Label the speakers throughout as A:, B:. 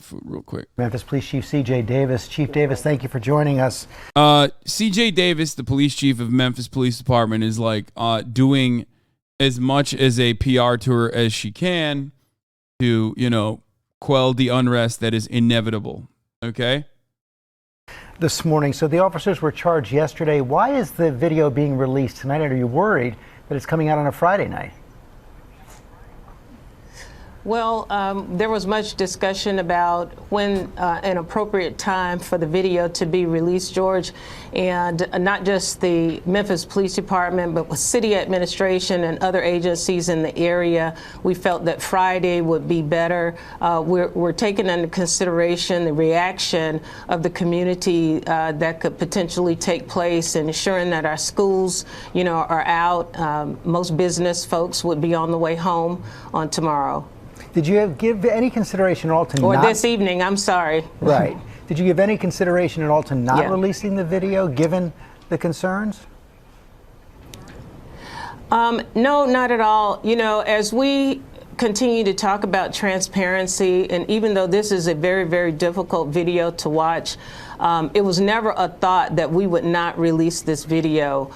A: food real quick.
B: Memphis Police Chief C.J. Davis. Chief Davis, thank you for joining us.
A: C.J. Davis, the police chief of Memphis Police Department, is like doing as much as a PR tour as she can to, you know, quell the unrest that is inevitable. Okay?
B: This morning, so the officers were charged yesterday. Why is the video being released tonight? Are you worried that it's coming out on a Friday night?
C: Well, there was much discussion about when an appropriate time for the video to be released, George, and not just the Memphis Police Department, but with city administration and other agencies in the area. We felt that Friday would be better. We're taking into consideration the reaction of the community that could potentially take place, and ensuring that our schools, you know, are out. Most business folks would be on the way home on tomorrow.
B: Did you give any consideration at all to
C: or this evening, I'm sorry.
B: Right. Did you give any consideration at all to not releasing the video, given the concerns?
C: No, not at all. You know, as we continue to talk about transparency, and even though this is a very, very difficult video to watch, it was never a thought that we would not release this video.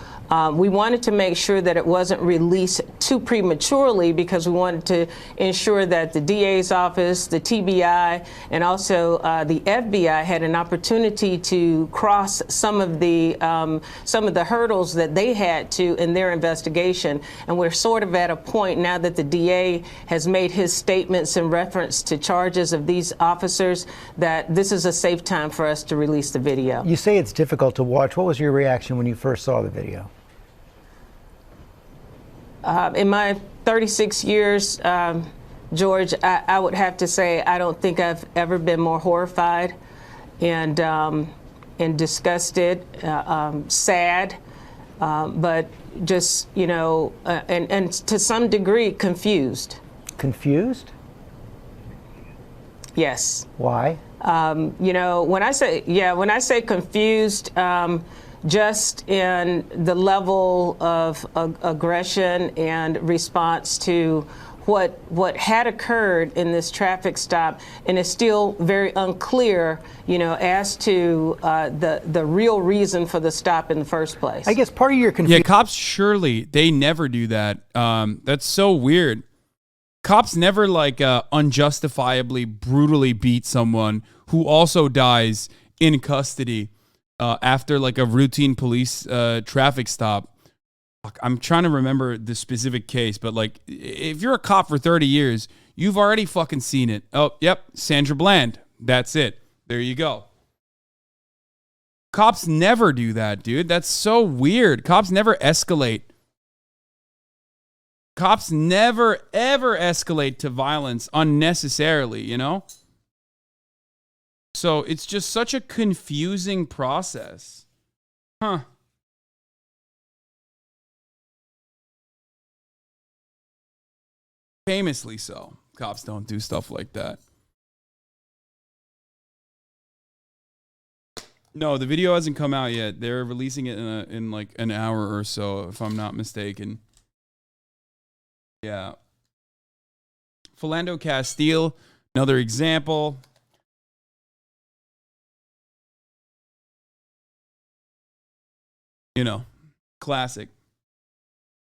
C: We wanted to make sure that it wasn't released too prematurely, because we wanted to ensure that the DA's office, the TBI, and also the FBI had an opportunity to cross some of the hurdles that they had to in their investigation. And we're sort of at a point now that the DA has made his statements in reference to charges of these officers that this is a safe time for us to release the video.
B: You say it's difficult to watch. What was your reaction when you first saw the video?
C: In my 36 years, George, I would have to say I don't think I've ever been more horrified and disgusted, sad, but just, you know, and to some degree confused.
B: Confused?
C: Yes.
B: Why?
C: You know, when I say confused, just in the level of aggression and response to what had occurred in this traffic stop, and it's still very unclear, you know, as to the real reason for the stop in the first place.
B: I guess part of your confusion.
A: Yeah, cops surely they never do that. That's so weird. Cops never like unjustifiably brutally beat someone who also dies in custody after like a routine police traffic stop. I'm trying to remember the specific case, but like if you're a cop for 30 years, you've already fucking seen it. Oh, yep, Sandra Bland. That's it. There you go. Cops never do that, dude. That's so weird. Cops never escalate. Cops never, ever escalate to violence unnecessarily, you know? So it's just such a confusing process. Huh. Famously so. Cops don't do stuff like that. No, the video hasn't come out yet. They're releasing it in like an hour or so, if I'm not mistaken. Yeah. Philando Castile, another example. You know, classic.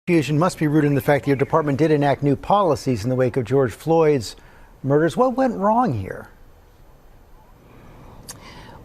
B: Confusion must be rooted in the fact that your department did enact new policies in the wake of George Floyd's murders. What went wrong here?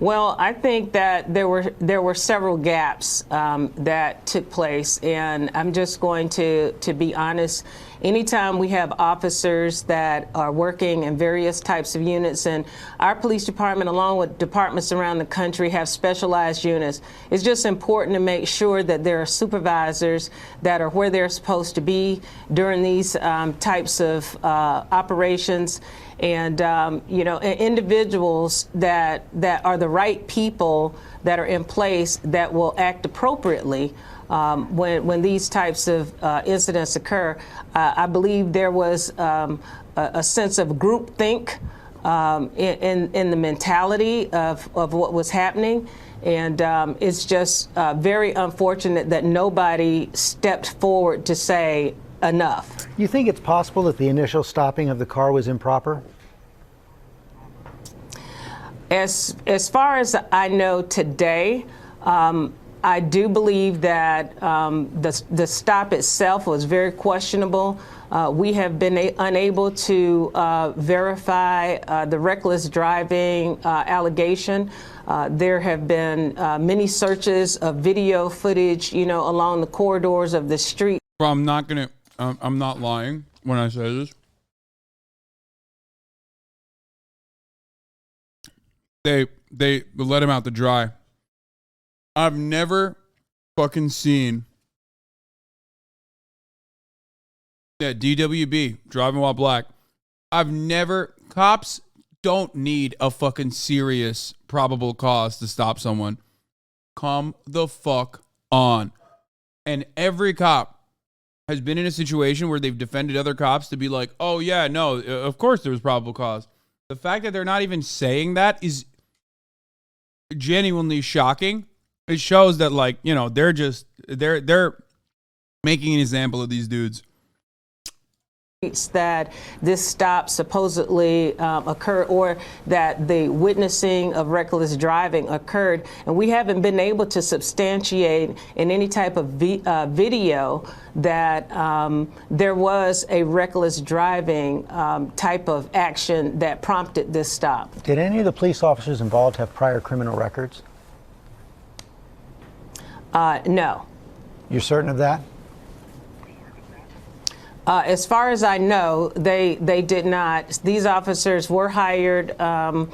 C: Well, I think that there were several gaps that took place, and I'm just going to be honest. Anytime we have officers that are working in various types of units, and our police department, along with departments around the country, have specialized units, it's just important to make sure that there are supervisors that are where they're supposed to be during these types of operations. And, you know, individuals that are the right people that are in place that will act appropriately when these types of incidents occur. I believe there was a sense of groupthink in the mentality of what was happening. And it's just very unfortunate that nobody stepped forward to say enough.
B: You think it's possible that the initial stopping of the car was improper?
C: As far as I know today, I do believe that the stop itself was very questionable. We have been unable to verify the reckless driving allegation. There have been many searches of video footage, along the corridors of the street.
A: Well, I'm not lying when I say this. They let him out to dry. I've never fucking seen DWB, driving while black. Cops don't need a fucking serious probable cause to stop someone. Come the fuck on. And every cop has been in a situation where they've defended other cops to be like, oh yeah, no, of course there was probable cause. The fact that they're not even saying that is genuinely shocking. It shows that, like, they're making an example of these dudes.
C: That this stop supposedly occurred, or that the witnessing of reckless driving occurred, and we haven't been able to substantiate in any type of video that there was a reckless driving type of action that prompted this stop.
B: Did any of the police officers involved have prior criminal records?
C: No.
B: You're certain of that?
C: As far as I know, they did not. These officers were hired from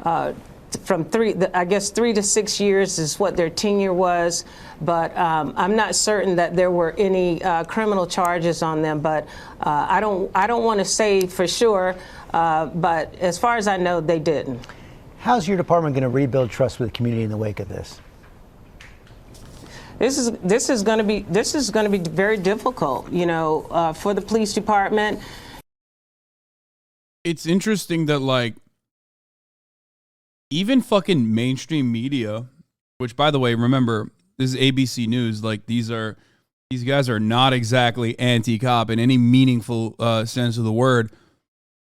C: 3 to 6 years is what their tenure was. But I'm not certain that there were any criminal charges on them. But I don't want to say for sure. But as far as I know, they didn't.
B: How's your department going to rebuild trust with the community in the wake of this?
C: This is going to be very difficult, for the police department.
A: It's interesting that, like, even fucking mainstream media, which, by the way, remember, this is ABC News. Like, these guys are not exactly anti-cop in any meaningful sense of the word.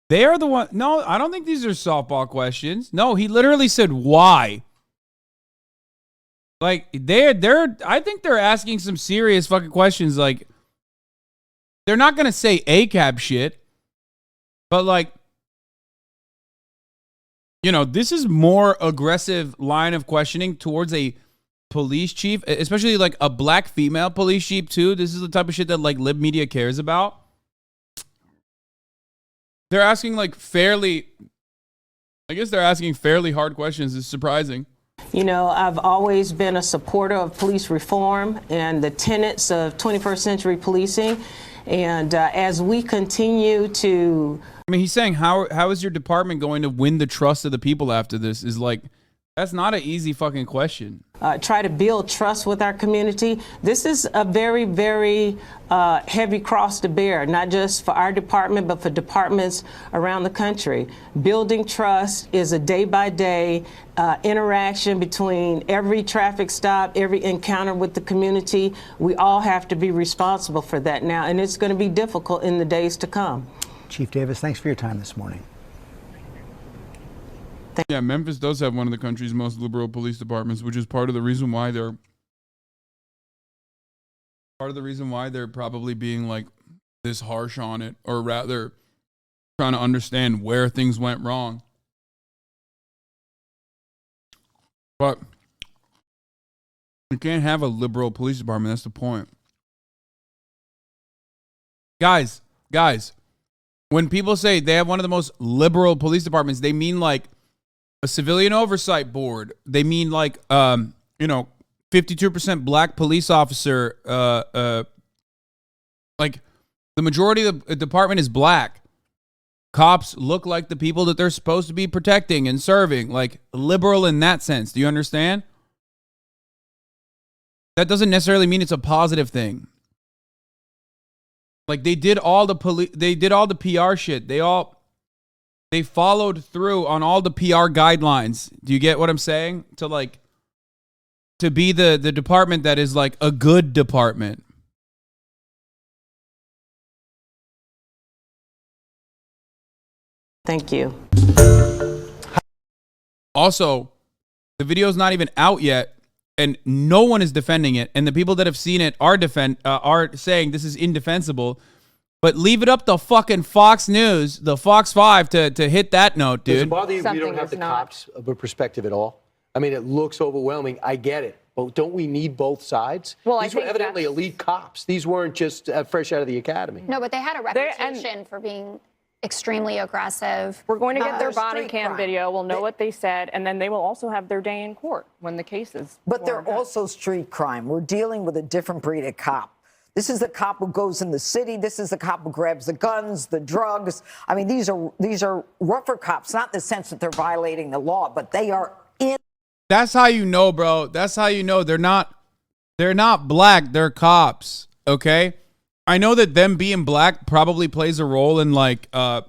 A: They are the one. No, I don't think these are softball questions. No, he literally said why. Like, I think they're asking some serious fucking questions. Like, they're not going to say ACAB shit, but, like, this is more aggressive line of questioning towards a police chief, especially, like, a black female police chief, too. This is the type of shit that, like, lib media cares about. They're asking, like, fairly hard questions. It's surprising.
C: I've always been a supporter of police reform and the tenets of 21st century policing. And as we continue to...
A: I mean, he's saying, how is your department going to win the trust of the people after this? Is like, that's not an easy fucking question.
C: Try to build trust with our community. This is a very, very heavy cross to bear, not just for our department, but for departments around the country. Building trust is a day-by-day interaction between every traffic stop, every encounter with the community. We all have to be responsible for that now, and it's going to be difficult in the days to come.
B: Chief Davis, thanks for your time this morning.
A: Yeah, Memphis does have one of the country's most liberal police departments, which is part of the reason why they're probably being, like, this harsh on it, or rather trying to understand where things went wrong. But you can't have a liberal police department. That's the point. Guys, when people say they have one of the most liberal police departments, they mean, like, a civilian oversight board. They mean, like, 52% black police officer. Like, the majority of the department is black. Cops look like the people that they're supposed to be protecting and serving. Like, liberal in that sense. Do you understand? That doesn't necessarily mean it's a positive thing. Like, they did all the PR shit. They followed through on all the PR guidelines. Do you get what I'm saying? To be the department that is, like, a good department.
C: Thank you.
A: Also, the video's not even out yet, and no one is defending it. And the people that have seen it are saying this is indefensible. But leave it up to fucking Fox News, the Fox 5, to hit that note, dude.
D: Does it bother you we don't have the cops' perspective at all? I mean, it looks overwhelming. I get it. But don't we need both sides?
E: Well,
D: These were evidently elite cops. These weren't just fresh out of the academy.
F: No, but they had a reputation for being extremely aggressive.
E: We're going to get their body cam video. We'll know what they said, and then they will also have their day in court when the case is.
G: But they're also street crime. We're dealing with a different breed of cop. This is the cop who goes in the city. This is the cop who grabs the guns, the drugs. I mean, these are rougher cops, not in the sense that they're violating the law, but they are in.
A: That's how you know, bro. That's how you know they're not black. They're cops. Okay. I know that them being black probably plays a role in like, the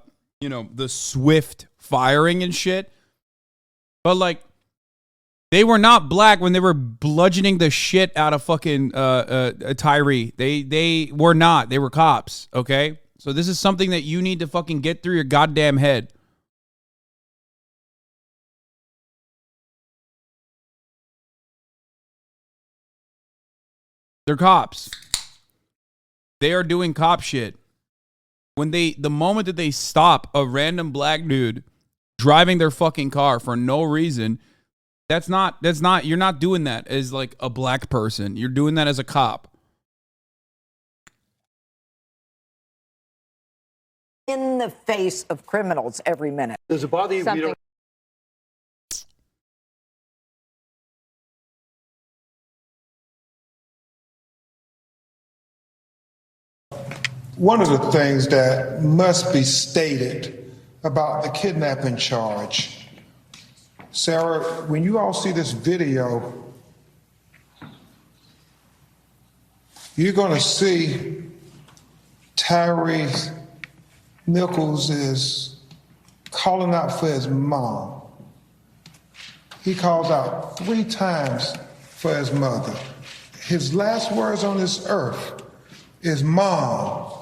A: swift firing and shit. But like, they were not black when they were bludgeoning the shit out of fucking Tyre. They were not. They were cops. Okay. So this is something that you need to fucking get through your goddamn head. They're cops. They are doing cop shit. When the moment that they stop a random black dude driving their fucking car for no reason, that's not, you're not doing that as like a black person. You're doing that as a cop.
G: In the face of criminals every minute.
D: Does it bother you we don't
H: One of the things that must be stated about the kidnapping charge, Sarah, when you all see this video, you're going to see Tyre Nichols is calling out for his mom. He calls out 3 times for his mother. His last words on this earth is mom,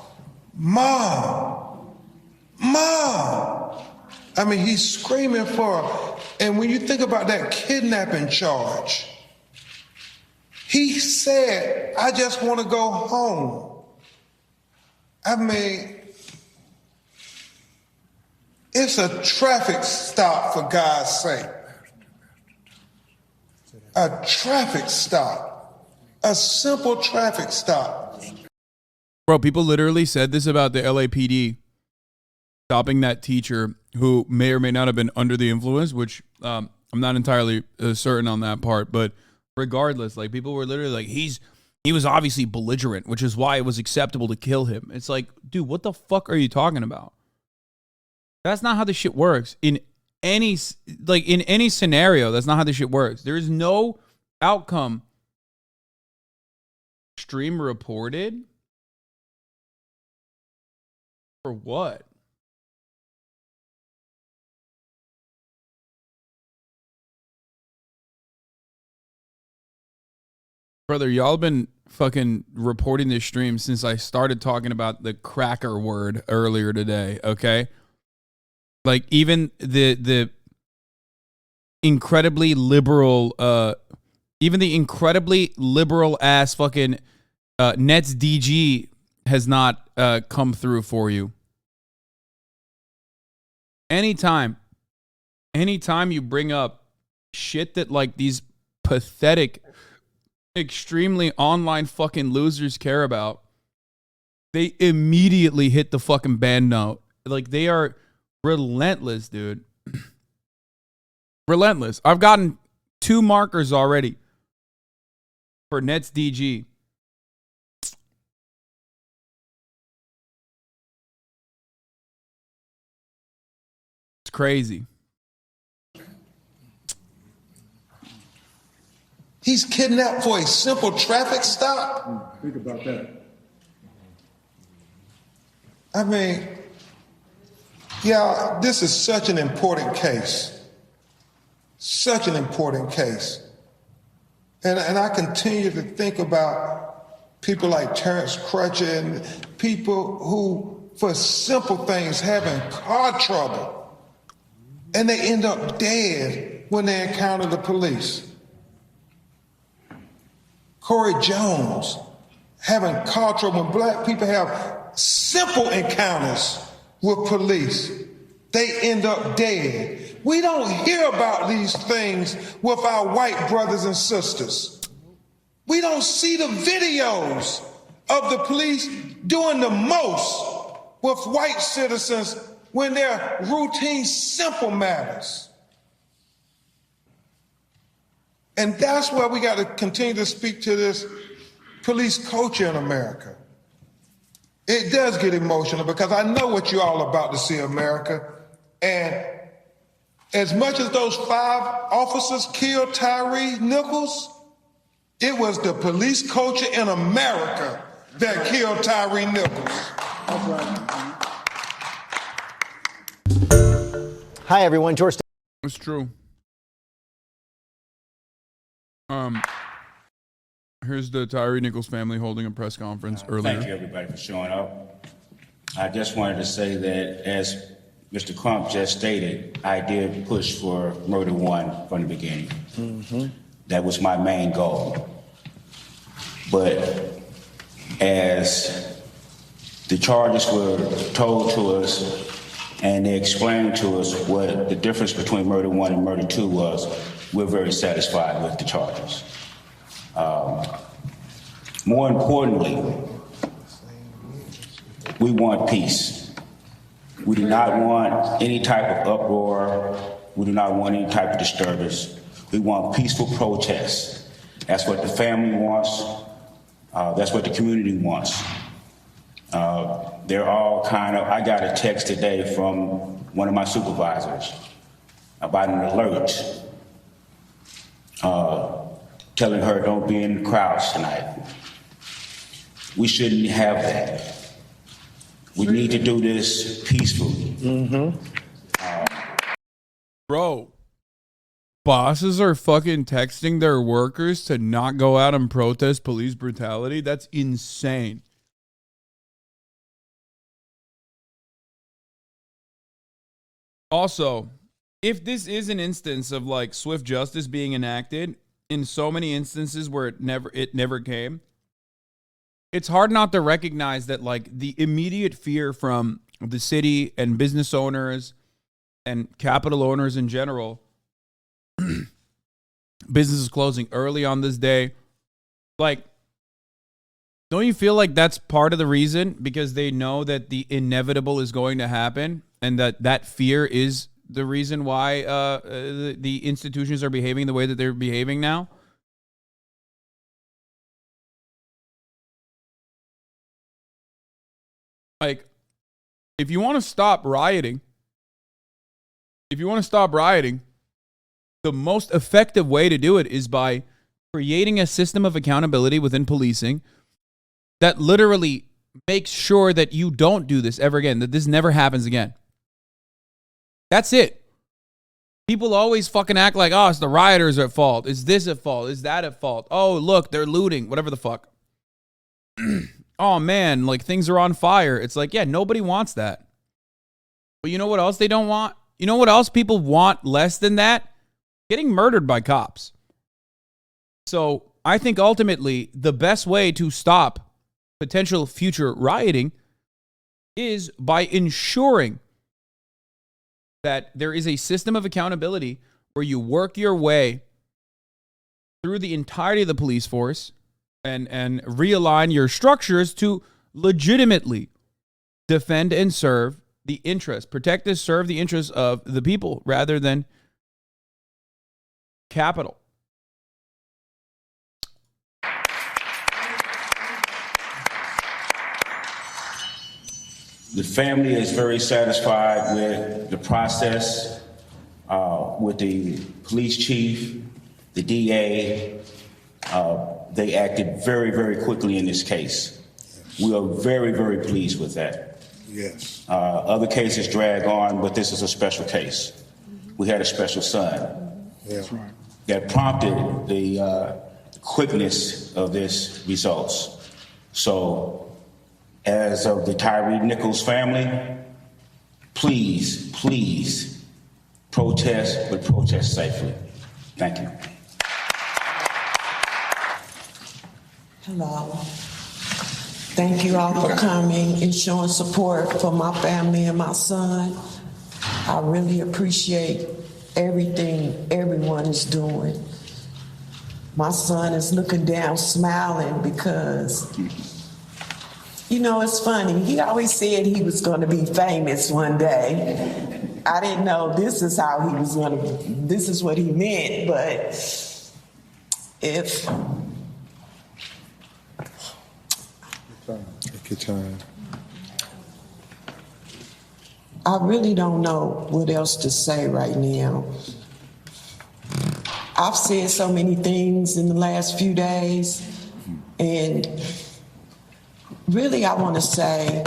H: mom, mom. I mean, he's screaming for her. And when you think about that kidnapping charge, he said, I just want to go home. I mean, it's a traffic stop, for God's sake. A traffic stop. A simple traffic stop.
A: Bro, people literally said this about the LAPD stopping that teacher who may or may not have been under the influence, which I'm not entirely certain on that part. But regardless, like people were literally like, he was obviously belligerent, which is why it was acceptable to kill him. It's like, dude, what the fuck are you talking about? That's not how this shit works. In any scenario, that's not how this shit works. There is no outcome. Stream reported? For what? Brother, y'all been fucking reporting this stream since I started talking about the cracker word earlier today, okay? Like even the incredibly liberal ass fucking Nets DG has not come through for you. Anytime you bring up shit that like these pathetic, extremely online fucking losers care about, they immediately hit the fucking ban note. Like they are relentless, dude. Relentless. I've gotten 2 markers already for Nets DG. It's crazy.
H: He's kidnapped for a simple traffic stop. Think about that. I mean, yeah, this is such an important case. Such an important case. And I continue to think about people like Terrence Crutcher and people who, for simple things, having car trouble. And they end up dead when they encounter the police. Corey Jones having car trouble. When black people have simple encounters with police, they end up dead. We don't hear about these things with our white brothers and sisters. We don't see the videos of the police doing the most with white citizens when they're routine, simple matters. And that's why we got to continue to speak to this police culture in America. It does get emotional because I know what you're all about to see, America. And as much as those 5 officers killed Tyre Nichols, it was the police culture in America that killed Tyre Nichols.
B: Hi, everyone. George.
A: It's true. Here's the Tyre Nichols family holding a press conference earlier.
I: Thank you, everybody, for showing up. I just wanted to say that, as Mr. Crump just stated, I did push for murder 1 from the beginning. That was my main goal. But as the charges were told to us and they explained to us what the difference between murder 1 and murder 2 was, we're very satisfied with the charges. More importantly, we want peace. We do not want any type of uproar. We do not want any type of disturbance. We want peaceful protests. That's what the family wants. That's what the community wants. They're all I got a text today from one of my supervisors about an alert, telling her don't be in the crowds tonight. We shouldn't have that. We need to do this peacefully.
A: Bro, bosses are fucking texting their workers to not go out and protest police brutality. That's insane. Also, if this is an instance of like swift justice being enacted in so many instances where it never came, it's hard not to recognize that like the immediate fear from the city and business owners and capital owners in general, businesses closing early on this day, like, don't you feel like that's part of the reason? Because they know that the inevitable is going to happen, and that fear is the reason why the institutions are behaving the way that they're behaving now. Like, if you want to stop rioting, the most effective way to do it is by creating a system of accountability within policing that literally makes sure that you don't do this ever again, that this never happens again. That's it. People always fucking act like, oh, it's the rioters at fault. Is this at fault? Is that at fault? Oh, look, they're looting, whatever the fuck. Oh, man, like things are on fire. It's like, yeah, nobody wants that. But you know what else they don't want? You know what else people want less than that? Getting murdered by cops. So I think ultimately the best way to stop potential future rioting is by ensuring that there is a system of accountability where you work your way through the entirety of the police force and realign your structures to legitimately defend and serve the interests, protect and serve the interests of the people rather than capital.
I: The family is very satisfied with the process, with the police chief, the DA. They acted very, very quickly in this case. We are very, very pleased with that.
H: Yes.
I: Other cases drag on, but this is a special case. We had a special son.
H: That's right.
I: That prompted the quickness of this results. So, as of the Tyre Nichols family, please, please protest, but protest safely. Thank you.
J: Hello. Thank you all for coming and showing support for my family and my son. I really appreciate everything everyone is doing. My son is looking down, smiling because, you know, it's funny. He always said he was going to be famous one day. I didn't know this is how he was going to, this is what he meant, but if...
H: Take your time.
J: I really don't know what else to say right now. I've said so many things in the last few days, and really I want to say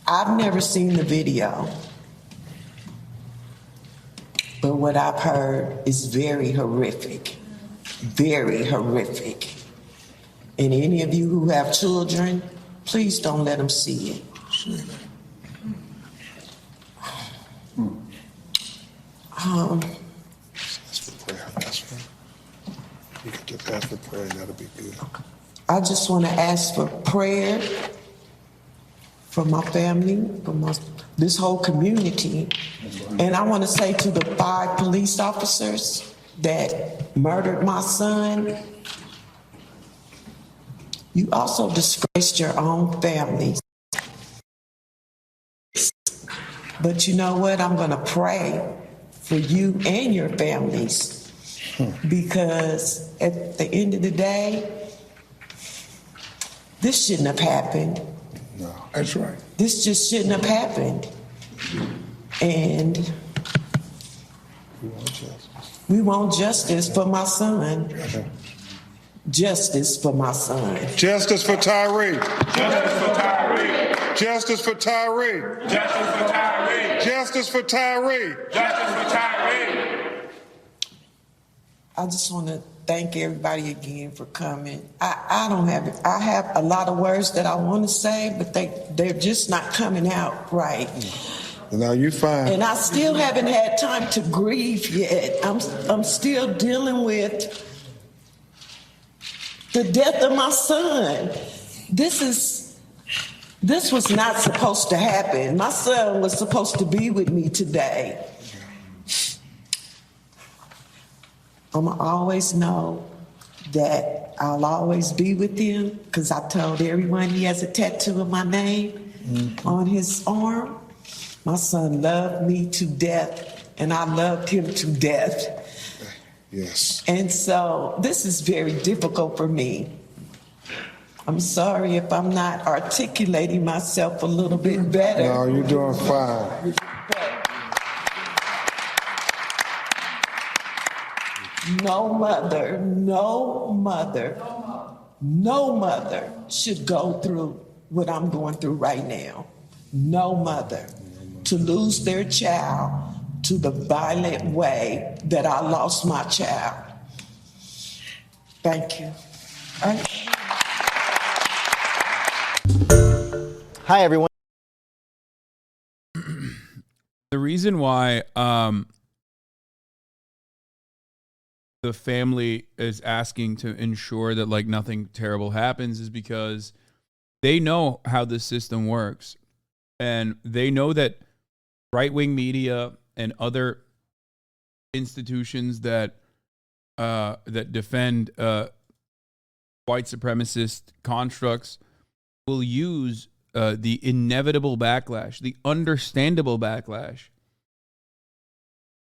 J: I've never seen the video, but what I've heard is very horrific, very horrific. And any of you who have children, please don't let them see it.
H: That's fine. You can just ask for prayer, that'll be good.
J: I just want to ask for prayer for my family, for this whole community. And I want to say to the 5 police officers that murdered my son, you also disgraced your own families. But you know what? I'm going to pray for you and your families. Because at the end of the day, this shouldn't have happened.
H: No, that's right.
J: This just shouldn't have happened. And we want justice for my son. Justice for my son.
H: Justice for Tyre.
I: Justice for Tyre.
H: Justice for Tyre.
I: Justice for Tyre.
H: Justice for Tyre.
I: Justice for Tyre.
J: I just want to thank everybody again for coming. I don't have it. I have a lot of words that I want to say, but they're just not coming out right.
H: No, you're fine.
J: And I still haven't had time to grieve yet. I'm still dealing with the death of my son. This was not supposed to happen. My son was supposed to be with me today. I'ma always know that I'll always be with him because I told everyone he has a tattoo of my name on his arm. My son loved me to death and I loved him to death.
H: Yes.
J: And so this is very difficult for me. I'm sorry if I'm not articulating myself a little bit better.
H: No, you're doing fine.
J: No mother should go through what I'm going through right now. No mother to lose their child to the violent way that I lost my child. Thank you.
B: Hi, everyone.
A: The reason why the family is asking to ensure that like nothing terrible happens is because they know how the system works, and they know that right-wing media and other institutions that defend white supremacist constructs will use the inevitable backlash, the understandable backlash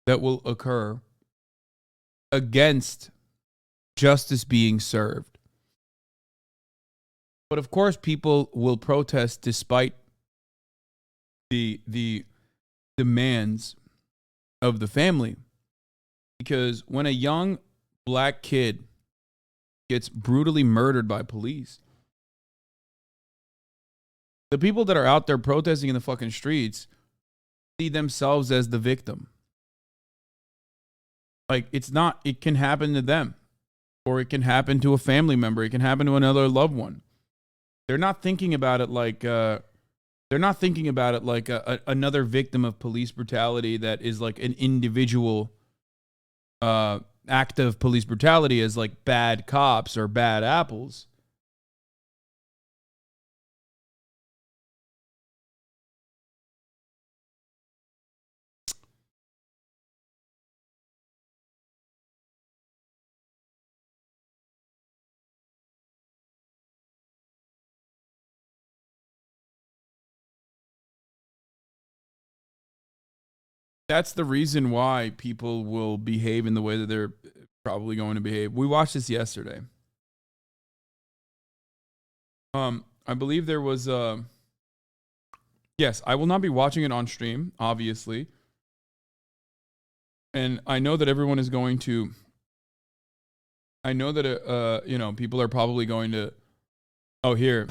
A: that will occur against justice being served. But of course, people will protest despite the demands of the family. Because when a young black kid gets brutally murdered by police, the people that are out there protesting in the fucking streets see themselves as the victim. Like, it's not, it can happen to them, or it can happen to a family member. It can happen to another loved one. They're not thinking about it like They're not thinking about it like another victim of police brutality that is like an individual act of police brutality as like bad cops or bad apples. That's the reason why people will behave in the way that they're probably going to behave. We watched this yesterday. I believe there was yes, I will not be watching it on stream, obviously. And I know that everyone is going to, I know that you know, people are probably going to, oh, here.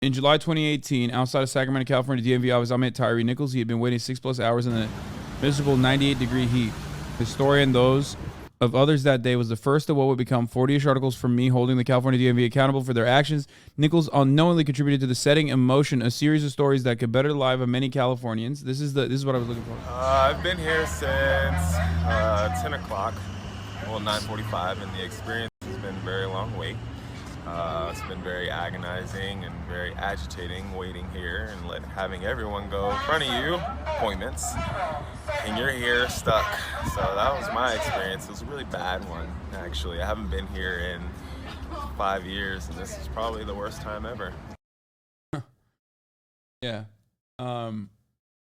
A: In July 2018, outside of Sacramento, California, DMV office, I met Tyre Nichols. He had been waiting 6+ hours in the miserable 98-degree heat. His story and those of others that day was the first of what would become 40-ish articles from me holding the California DMV accountable for their actions. Nichols unknowingly contributed to the setting in motion a series of stories that could better the life of many Californians. This is what I was looking for.
K: I've been here since 10 o'clock, well, 9:45, and the experience has been a very long wait. It's been very agonizing and very agitating waiting here and having everyone go in front of you, appointments, and you're here stuck. So that was my experience. It was a really bad one, actually. I haven't been here in 5 years, and this is probably the worst time ever.
A: Yeah.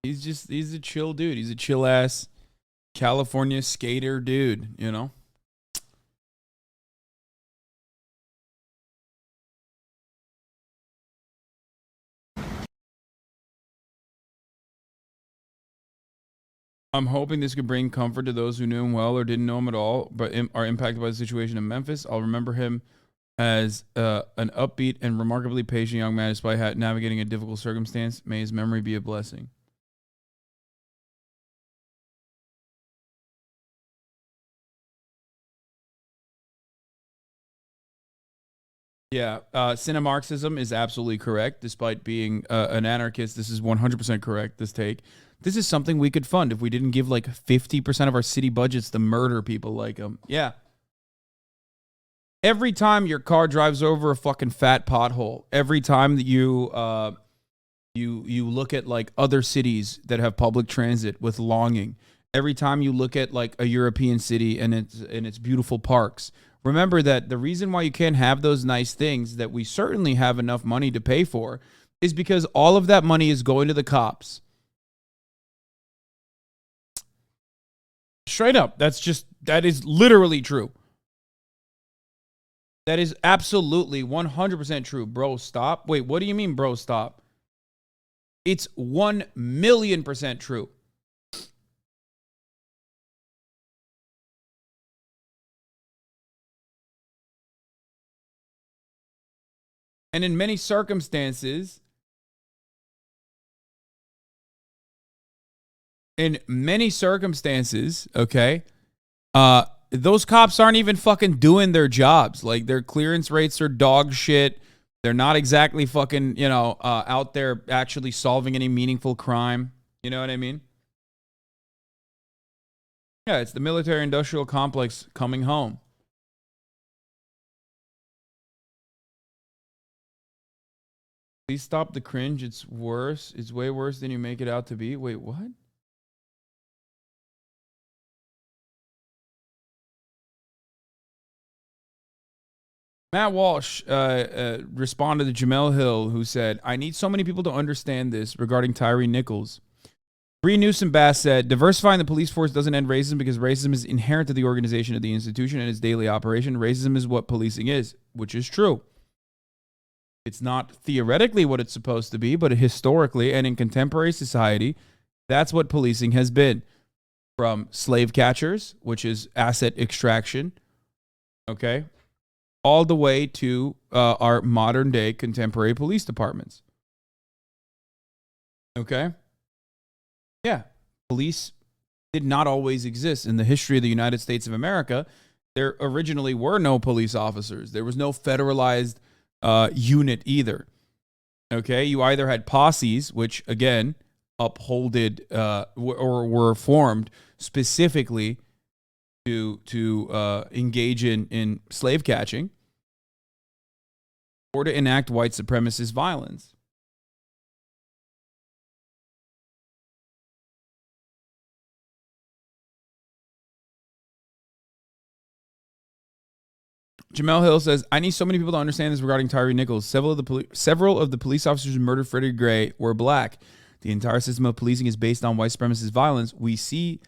A: He's a chill dude. He's a chill ass California skater dude, you know? I'm hoping this could bring comfort to those who knew him well or didn't know him at all, but are impacted by the situation in Memphis. I'll remember him as an upbeat and remarkably patient young man despite navigating a difficult circumstance. May his memory be a blessing. Yeah, Cinemarxism is absolutely correct. Despite being an anarchist, this is 100% correct, this take. This is something we could fund if we didn't give like 50% of our city budgets to murder people like him. Yeah. Every time your car drives over a fucking fat pothole, every time that you look at like other cities that have public transit with longing, every time you look at like a European city and its beautiful parks, remember that the reason why you can't have those nice things that we certainly have enough money to pay for is because all of that money is going to the cops. Straight up. That is literally true. That is absolutely 100% true. Bro, stop. Wait, what do you mean, bro, stop? It's 1,000,000% true. And in many circumstances, okay, those cops aren't even fucking doing their jobs. Like, their clearance rates are dog shit. They're not exactly fucking, you know, out there actually solving any meaningful crime. You know what I mean? Yeah, it's the military-industrial complex coming home. Please stop the cringe. It's worse. It's way worse than you make it out to be. Wait, what? Matt Walsh responded to Jamel Hill, who said, I need so many people to understand this regarding Tyre Nichols. Bree Newsom Bass said, diversifying the police force doesn't end racism because racism is inherent to the organization of the institution and its daily operation. Racism is what policing is, which is true. It's not theoretically what it's supposed to be, but historically and in contemporary society, that's what policing has been. From slave catchers, which is asset extraction, okay, all the way to our modern day contemporary police departments. Okay? Yeah. Police did not always exist in the history of the United States of America. There originally were no police officers. There was no federalized unit either. Okay, you either had posses, which again upholded or were formed specifically to engage in slave catching, or to enact white supremacist violence. Jamel Hill says, I need so many people to understand this regarding Tyre Nichols. Several of the police officers who murdered Freddie Gray were black. The entire system of policing is based on white supremacist violence. We see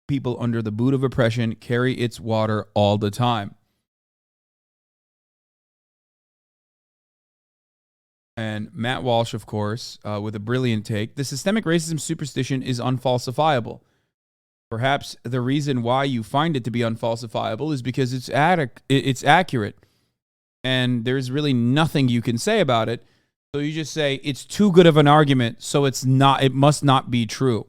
A: people under the boot of oppression carry its water all the time. And Matt Walsh, of course, with a brilliant take. The systemic racism superstition is unfalsifiable. Perhaps the reason why you find it to be unfalsifiable is because it's accurate. And there's really nothing you can say about it. So you just say it's too good of an argument, so it must not be true.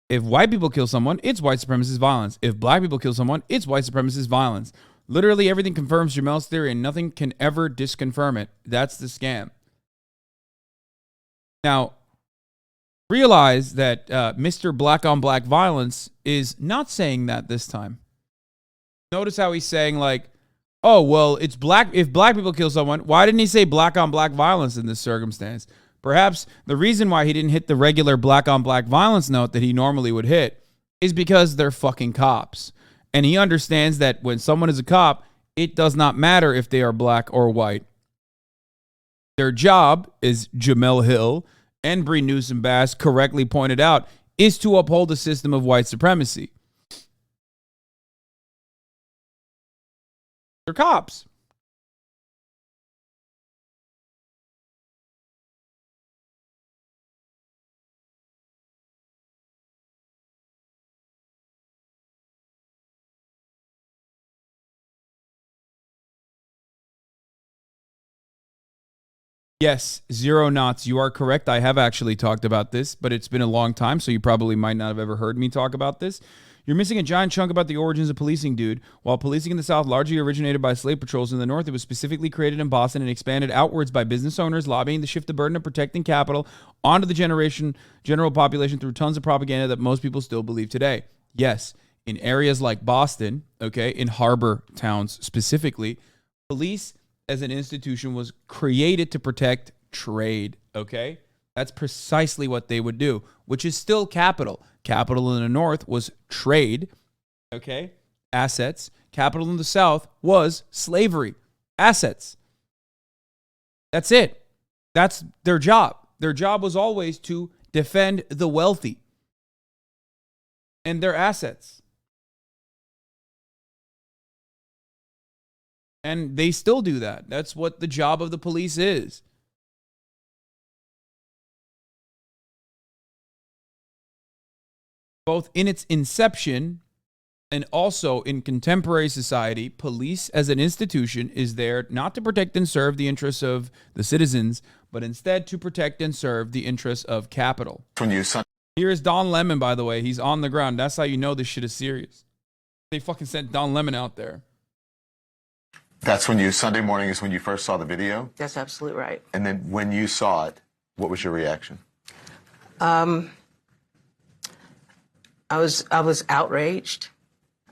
A: If white people kill someone, it's white supremacist violence. If black people kill someone, it's white supremacist violence. Literally everything confirms Jamel's theory and nothing can ever disconfirm it. That's the scam. Now, realize that Mr. Black on Black Violence is not saying that this time. Notice how he's saying like, oh, well, it's black. If black people kill someone, why didn't he say black on black violence in this circumstance? Perhaps the reason why he didn't hit the regular black on black violence note that he normally would hit is because they're fucking cops. And he understands that when someone is a cop, it does not matter if they are black or white. Their job, as Jamel Hill and Bree Newsom Bass correctly pointed out, is to uphold a system of white supremacy. They're cops. Yes, Zero Knots, you are correct. I have actually talked about this, but it's been a long time, so you probably might not have ever heard me talk about this. You're missing a giant chunk about the origins of policing, dude. While policing in the South largely originated by slave patrols in the North, it was specifically created in Boston and expanded outwards by business owners lobbying to shift the burden of protecting capital onto the general population through tons of propaganda that most people still believe today. Yes, in areas like Boston, okay, in harbor towns specifically, police as an institution was created to protect trade, okay? That's precisely what they would do, which is still capital. Capital in the North was trade, okay? Assets. Capital in the South was slavery. Assets. That's it. That's their job. Their job was always to defend the wealthy and their assets. And they still do that. That's what the job of the police is. Both in its inception and also in contemporary society, police as an institution is there not to protect and serve the interests of the citizens, but instead to protect and serve the interests of capital. Here is Don Lemon, by the way. He's on the ground. That's how you know this shit is serious. They fucking sent Don Lemon out there.
L: That's when Sunday morning is when you first saw the video?
C: That's absolutely right.
L: And then when you saw it, what was your reaction?
C: I was outraged.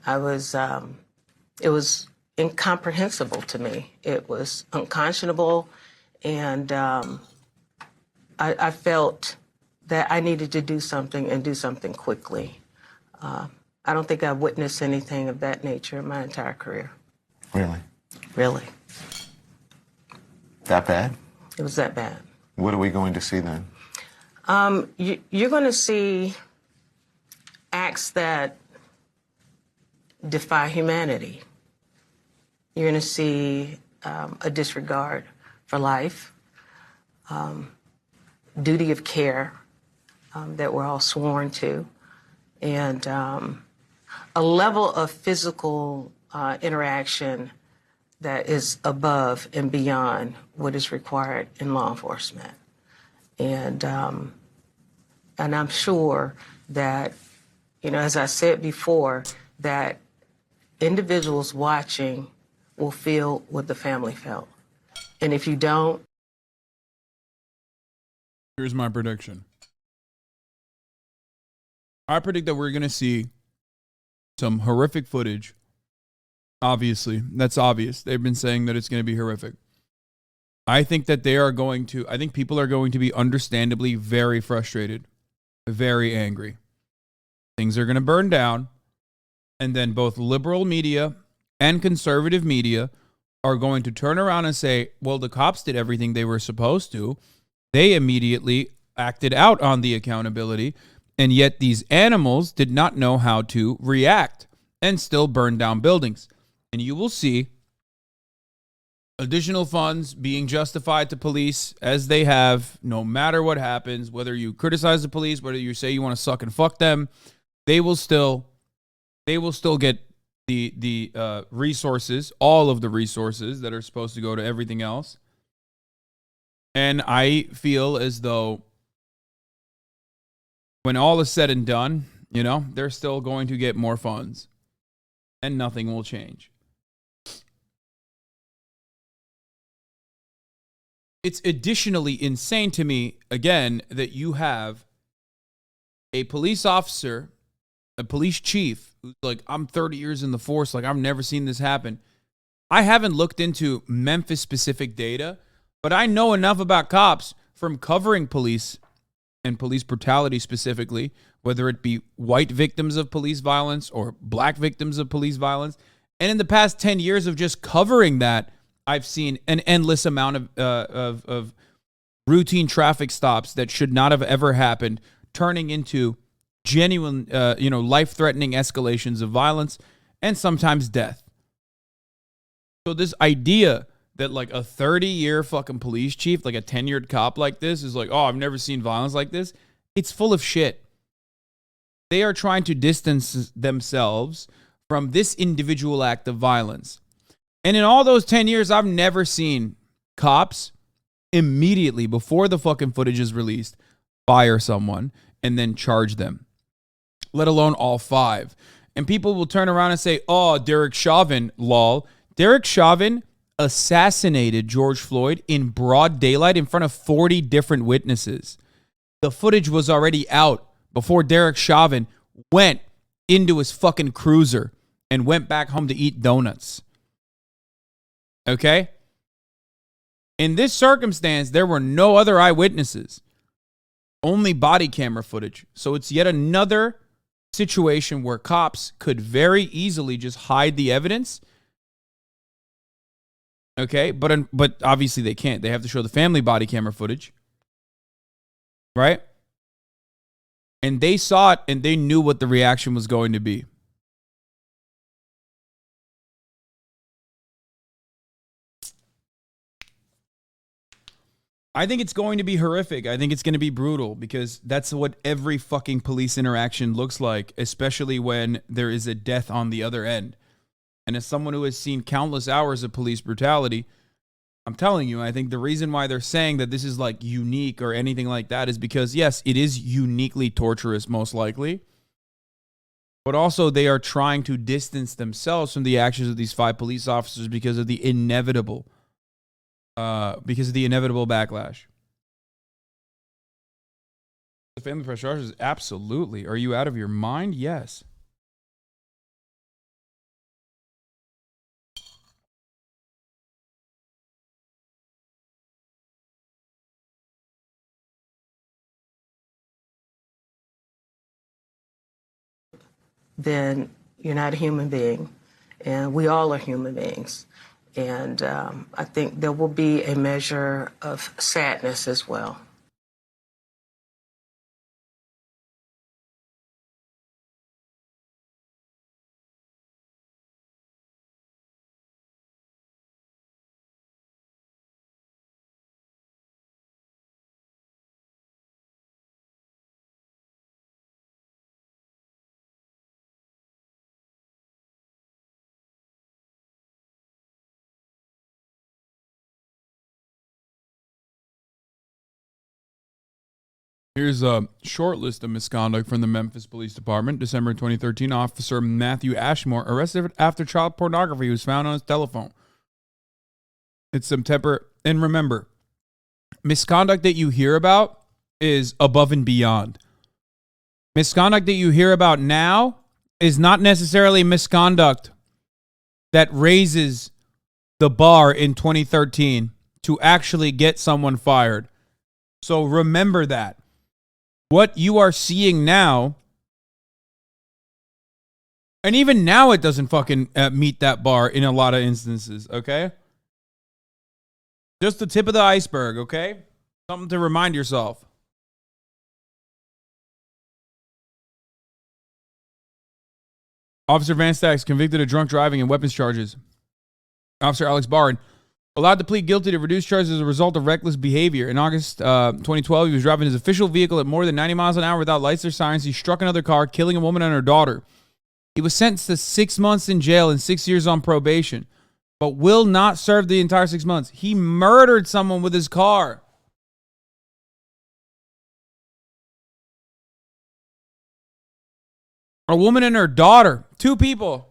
C: It was incomprehensible to me. It was unconscionable. And I felt that I needed to do something and do something quickly. I don't think I've witnessed anything of that nature in my entire career.
L: Really?
C: Really.
L: That bad?
C: It was that bad.
L: What are we going to see then?
C: You're going to see acts that defy humanity. You're going to see a disregard for life, duty of care that we're all sworn to, and a level of physical interaction that is above and beyond what is required in law enforcement. And I'm sure that, as I said before, that individuals watching will feel what the family felt. And if you don't,
A: here's my prediction. I predict that we're going to see some horrific footage. Obviously, that's obvious. They've been saying that it's going to be horrific. I think that I think people are going to be understandably very frustrated, very angry. Things are going to burn down. And then both liberal media and conservative media are going to turn around and say, well, the cops did everything they were supposed to. They immediately acted out on the accountability. And yet these animals did not know how to react and still burn down buildings. And you will see additional funds being justified to police as they have, no matter what happens, whether you criticize the police, whether you say you want to suck and fuck them, they will still get the resources, all of the resources that are supposed to go to everything else. And I feel as though when all is said and done, they're still going to get more funds and nothing will change. It's additionally insane to me, again, that you have a police officer, a police chief, who's like, I'm 30 years in the force, like I've never seen this happen. I haven't looked into Memphis specific data, but I know enough about cops from covering police and police brutality specifically, whether it be white victims of police violence or black victims of police violence. And in the past 10 years of just covering that, I've seen an endless amount of routine traffic stops that should not have ever happened, turning into genuine, life-threatening escalations of violence and sometimes death. So this idea that like a 30-year fucking police chief, like a tenured cop like this is like, oh, I've never seen violence like this. It's full of shit. They are trying to distance themselves from this individual act of violence. And in all those 10 years, I've never seen cops immediately before the fucking footage is released fire someone and then charge them, let alone all five. And people will turn around and say, oh, Derek Chauvin, lol. Derek Chauvin assassinated George Floyd in broad daylight in front of 40 different witnesses. The footage was already out before Derek Chauvin went into his fucking cruiser and went back home to eat donuts. Okay? In this circumstance, there were no other eyewitnesses, only body camera footage. So it's yet another situation where cops could very easily just hide the evidence. Okay? But obviously they can't. They have to show the family body camera footage. Right? And they saw it and they knew what the reaction was going to be. I think it's going to be horrific. I think it's going to be brutal because that's what every fucking police interaction looks like, especially when there is a death on the other end. And as someone who has seen countless hours of police brutality, I'm telling you, I think the reason why they're saying that this is like unique or anything like that is because, yes, it is uniquely torturous, most likely. But also they are trying to distance themselves from the actions of these 5 police officers because of the inevitable backlash. The family press charges, absolutely. Are you out of your mind? Yes.
C: Then you're not a human being, and we all are human beings. And I think there will be a measure of sadness as well.
A: Here's a short list of misconduct from the Memphis Police Department. December 2013, Officer Matthew Ashmore arrested after child pornography was found on his telephone. It's some temper. And remember, misconduct that you hear about is above and beyond. Misconduct that you hear about now is not necessarily misconduct that raises the bar in 2013 to actually get someone fired. So remember that. What you are seeing now, and even now it doesn't fucking meet that bar in a lot of instances, okay? Just the tip of the iceberg, okay? Something to remind yourself. Officer Van Stacks convicted of drunk driving and weapons charges. Officer Alex Barron allowed to plead guilty to reduced charges as a result of reckless behavior. In August 2012, he was driving his official vehicle at more than 90 miles an hour without lights or sirens. He struck another car, killing a woman and her daughter. He was sentenced to 6 months in jail and 6 years on probation, but will not serve the entire 6 months. He murdered someone with his car. A woman and her daughter. 2 people.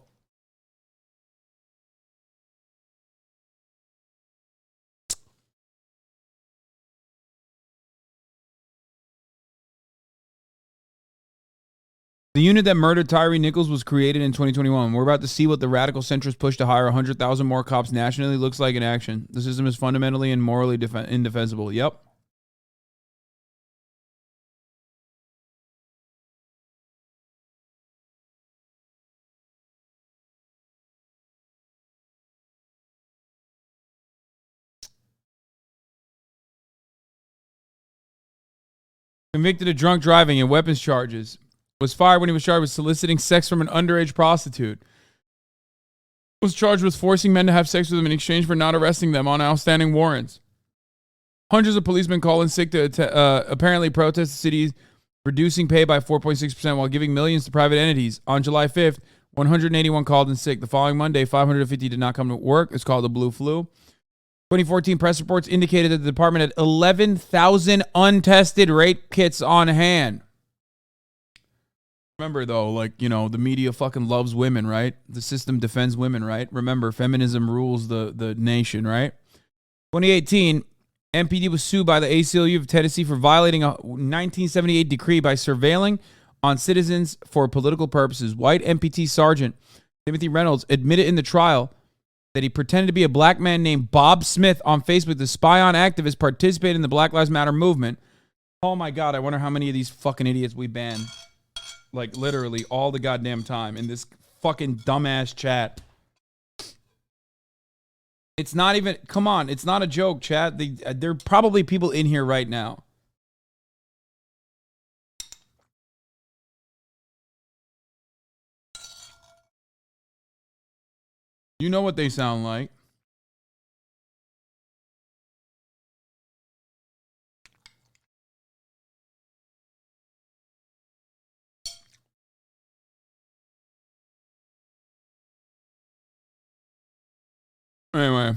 A: The unit that murdered Tyre Nichols was created in 2021. We're about to see what the radical centrist push to hire 100,000 more cops nationally looks like in action. The system is fundamentally and morally indefensible. Yep. Convicted of drunk driving and weapons charges. Was fired when he was charged with soliciting sex from an underage prostitute. Was charged with forcing men to have sex with them in exchange for not arresting them on outstanding warrants. Hundreds of policemen called in sick to apparently protest the city's reducing pay by 4.6% while giving millions to private entities. On July 5th, 181 called in sick. The following Monday, 550 did not come to work. It's called the Blue Flu. 2014 press reports indicated that the department had 11,000 untested rape kits on hand. Remember, though, like, you know, the media fucking loves women, right? The system defends women, right? Remember, feminism rules the nation, right? 2018, MPD was sued by the ACLU of Tennessee for violating a 1978 decree by surveilling on citizens for political purposes. White MPT Sergeant Timothy Reynolds admitted in the trial that he pretended to be a black man named Bob Smith on Facebook to spy on activists participating in the Black Lives Matter movement. Oh, my God. I wonder how many of these fucking idiots we ban. Like, literally all the goddamn time in this fucking dumbass chat. It's not even, come on, it's not a joke, chat. There are probably people in here right now. You know what they sound like. Anyway,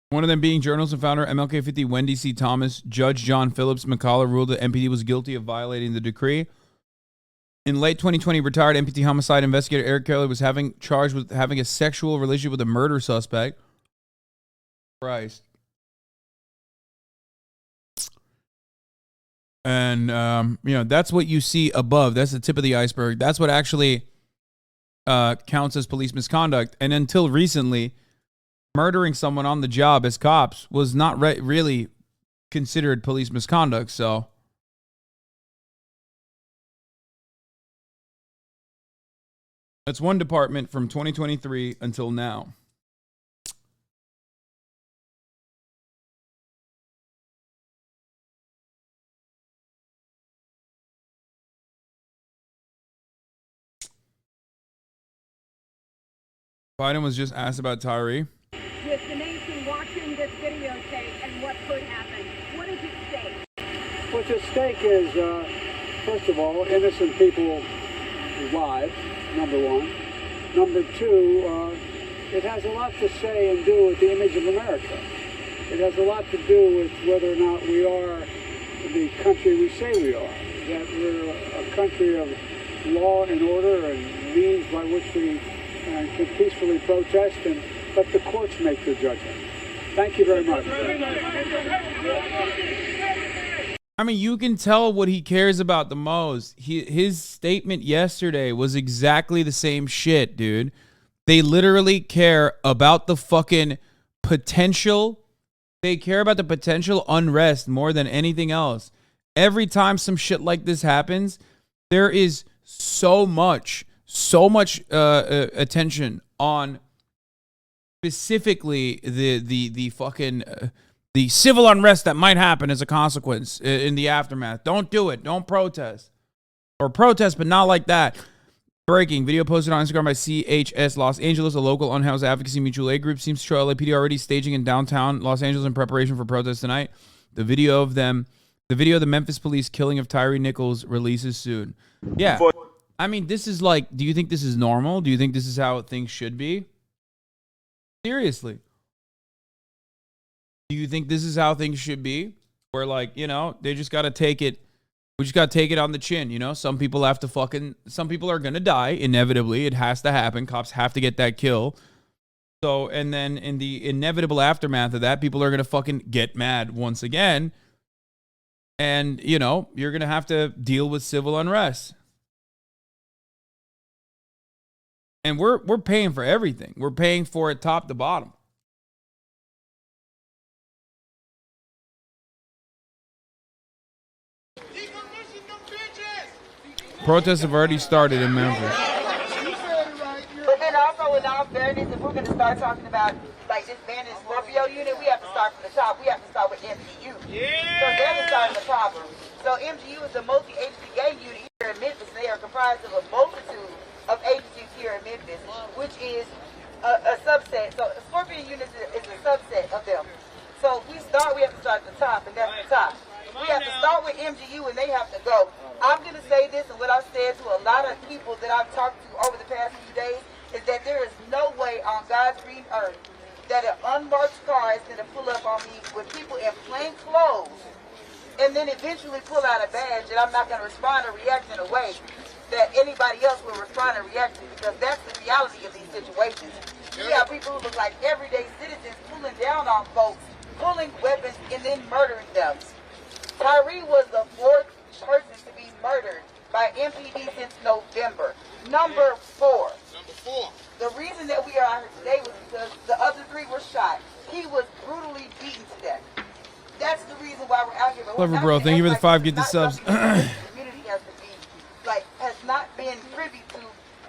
A: one of them being journalist and founder MLK50 Wendy C. Thomas. Judge John Phillips McCullough ruled that MPD was guilty of violating the decree. In late 2020, retired MPT homicide investigator Eric Kelly was charged with having a sexual relationship with a murder suspect. Christ. And, you know, that's what you see above. That's the tip of the iceberg. That's what actually counts as police misconduct. And until recently, murdering someone on the job as cops was not really considered police misconduct. So that's one department from 2023 until now. Biden was just asked about Tyre.
M: With the nation watching this videotape and what could happen, what is at stake?
N: What's at stake is, first of all, innocent people's lives, number one. Number two, it has a lot to say and do with the image of America. It has a lot to do with whether or not we are the country we say we are, that we're a country of law and order and means by which we can peacefully protest and Let the courts make their judgment. Thank you very much.
A: I mean, you can tell what he cares about the most. His statement yesterday was exactly the same shit, dude. They literally care about the fucking potential. They care about the potential unrest more than anything else. Every time some shit like this happens, there is so much attention on specifically the fucking the civil unrest that might happen as a consequence in the aftermath. Don't do it. Don't protest. Or protest, but not like that. Breaking. Video posted on Instagram by CHS Los Angeles, a local unhoused advocacy mutual aid group, seems to show LAPD already staging in downtown Los Angeles in preparation for protests tonight. The video of the Memphis police killing of Tyre Nichols releases soon. Yeah. I mean, this is like, do you think this is normal? Do you think this is how things should be? Seriously. Do you think this is how things should be? Where, like, you know, they just got to take it. We just got to take it on the chin, you know? Some people are going to die, inevitably. It has to happen. Cops have to get that kill. So, and then in the inevitable aftermath of that, people are going to fucking get mad once again. And, you know, you're going to have to deal with civil unrest. And we're paying for everything. We're paying for it top to bottom. Protests have already started in Memphis.
O: But then also, in all fairness, if we're going to start talking about like this bandit Scorpio unit, we have to start from the top. We have to start with MGU. Yeah. So they're the start of the problem. So MGU is a multi-agency gang unit here in Memphis. They are comprised of a multitude of agencies here in Memphis, which is a subset. So a Scorpion unit is a subset of them. So we have to start at the top, and that's the top. We have to start with MGU, and they have to go. I'm going to say this, and what I've said to a lot of people that I've talked to over the past few days is that there is no way on God's green earth that an unmarked car is going to pull up on me with people in plain clothes and then eventually pull out a badge, and I'm not going to respond or react in a way that anybody else will respond and react to, because that's the reality of these situations. You have people who look like everyday citizens pulling down on folks, pulling weapons, and then murdering them. Tyre was the fourth person to be murdered by MPD since November. Number four. The reason that we are out here today was because the other three were shot. He was brutally beaten to death. That's the reason why we're out here.
A: Clever bro, thank you for the 5. Get the subs.
O: The community has not been privy to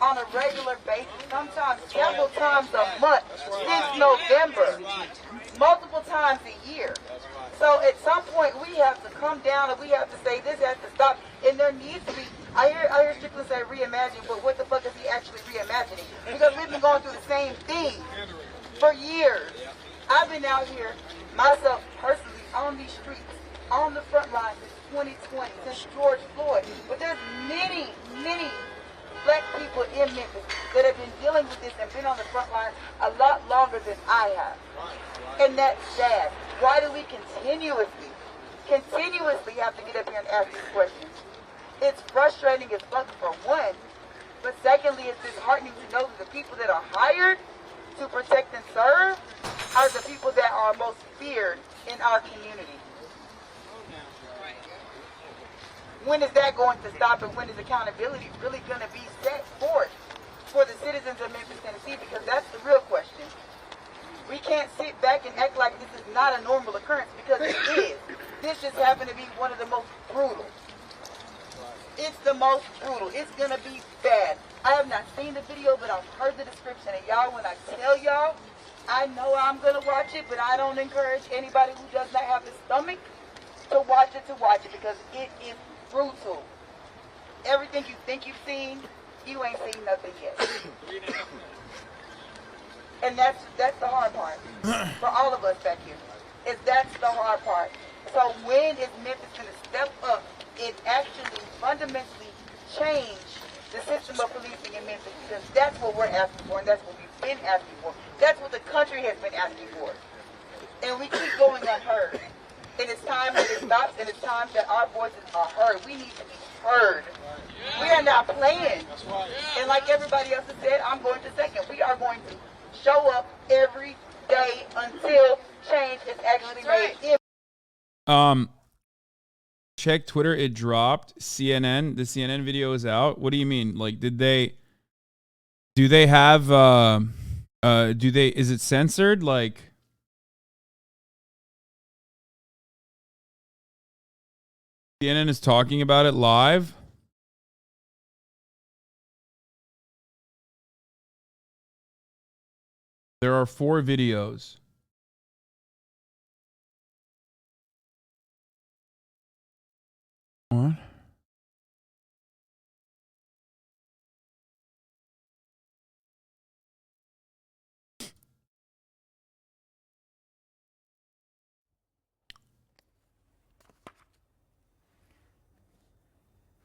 O: on a regular basis, sometimes several times a month since November, multiple times a year. So at some point we have to come down and we have to say this has to stop. And there needs to be, I hear Strickland say reimagine, but what the fuck is he actually reimagining? Because we've been going through the same thing for years. I've been out here myself personally on these streets, on the front line since 2020, since George Floyd. But there's many black people in Memphis that have been dealing with this and been on the front line a lot longer than I have. And that's sad. Why do we continuously have to get up here and ask these questions? It's frustrating as fuck for one, but secondly, it's disheartening to know that the people that are hired to protect and serve are the people that are most feared in our community. When is that going to stop, and when is accountability really going to be set forth for the citizens of Memphis, Tennessee? Because that's the real question. We can't sit back and act like this is not a normal occurrence, because it is. This just happened to be one of the most brutal. It's the most brutal. It's going to be bad. I have not seen the video, but I've heard the description. And y'all, when I tell y'all, I know I'm going to watch it, but I don't encourage anybody who does not have the stomach to watch it, because it is brutal. Everything you think you've seen, you ain't seen nothing yet. And that's the hard part for all of us back here. That's the hard part. So when is Memphis going to step up and actually fundamentally change the system of policing in Memphis? Because that's what we're asking for, and that's what we've been asking for. That's what the country has been asking for. And we keep going unheard. And it's time that it stops, and it's time that our voices are heard. We need to be heard. We are not playing. And like everybody else has said, I'm going to second. We are going to show up every day until change is actually made.
A: Check Twitter. It dropped. CNN. The CNN video is out. What do you mean? Like, do they have? Is it censored? Like, CNN is talking about it live. There are 4 videos. What?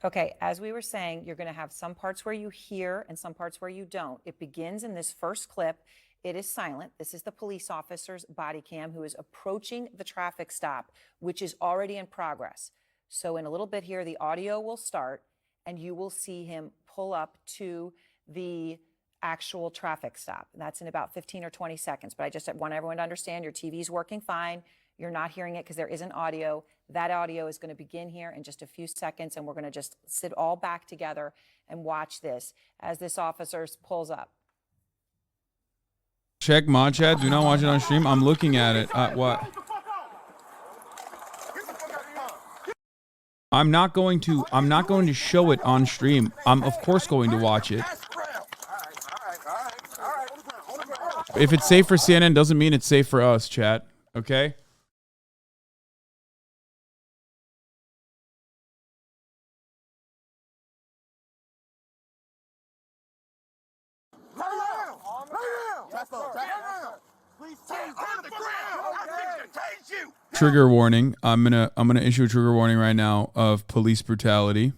P: Okay, as we were saying, you're going to have some parts where you hear and some parts where you don't. It begins in this first clip. It is silent. This is the police officer's body cam who is approaching the traffic stop, which is already in progress. So in a little bit here, the audio will start and you will see him pull up to the actual traffic stop. That's in about 15 or 20 seconds. But I just want everyone to understand your TV's working fine. You're not hearing it because there isn't audio. That audio is going to begin here in just a few seconds, and we're going to just sit all back together and watch this as this officer pulls up.
A: Check mod chat. Do not watch it on stream. I'm looking at it. What? I'm not going to show it on stream. I'm of course going to watch it. If it's safe for CNN, doesn't mean it's safe for us, chat. Okay? Trigger warning. I'm gonna issue a trigger warning right now of police brutality.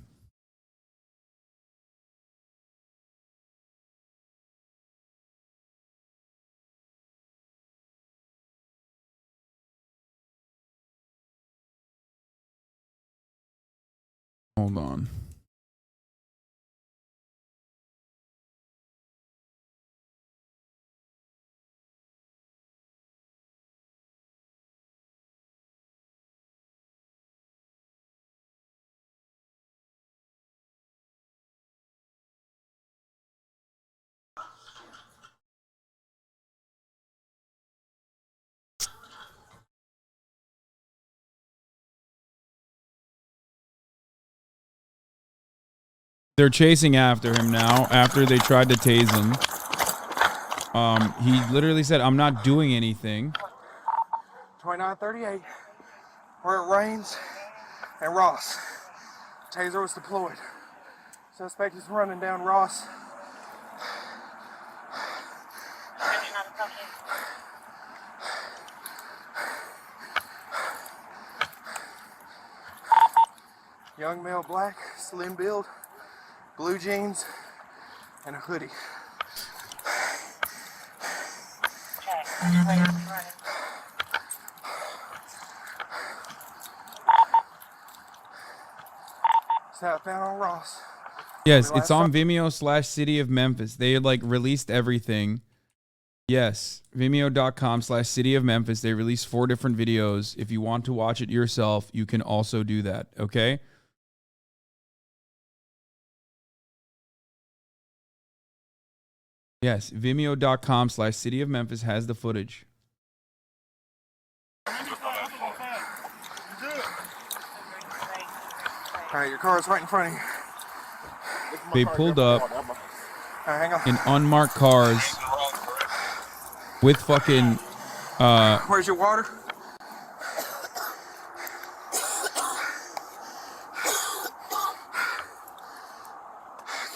A: Hold on. They're chasing after him now after they tried to tase him. He literally said, "I'm not doing anything."
Q: 2938, where it rains, and Ross. Taser was deployed. Suspect is running down Ross. Young male, black, slim build, blue jeans, and a hoodie. Southbound on Ross.
A: Yes, it's on Vimeo/City of Memphis. They like released everything. Yes, Vimeo.com/City of Memphis. They released 4 different videos. If you want to watch it yourself, you can also do that. Okay. Yes, Vimeo.com/City of Memphis has the footage.
Q: All right, your car's right in front of you.
A: They pulled up
Q: Hang on.
A: in unmarked cars with fucking.
Q: Where's your water?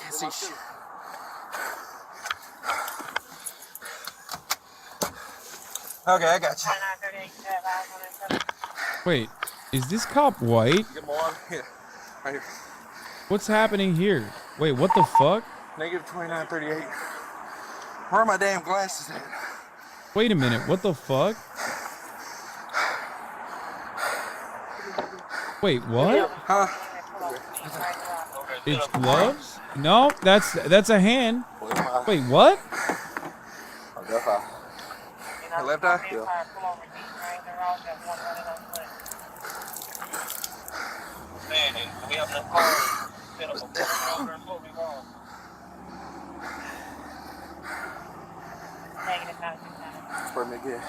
Q: Can't see shit. Okay, I got you.
A: Wait, is this cop white?
Q: Get my water. Here, right here.
A: What's happening here? Wait, what the fuck?
Q: Negative 2938. Where are my damn glasses at?
A: Wait a minute, what the fuck? Wait, what?
Q: Huh?
A: It's gloves? No, that's a hand. Wait, what?
Q: Left eye. Your left eye? Yeah. Spread me again.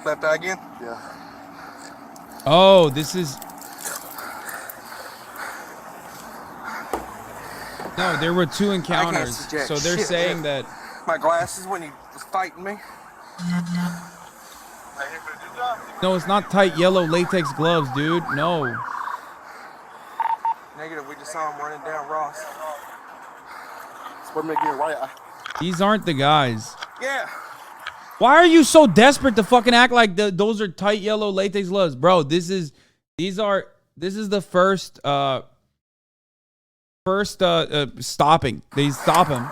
Q: Left eye again? Yeah.
A: Oh, this is... No, there were 2 encounters. So they're saying that...
Q: My glasses when he was fighting me.
A: No, it's not tight yellow latex gloves, dude. No.
Q: Negative, we just saw him running down Ross. Spread me again, right eye.
A: These aren't the guys.
Q: Yeah.
A: Why are you so desperate to fucking act like those are tight yellow latex gloves? Bro, this is the first stopping. They stop him.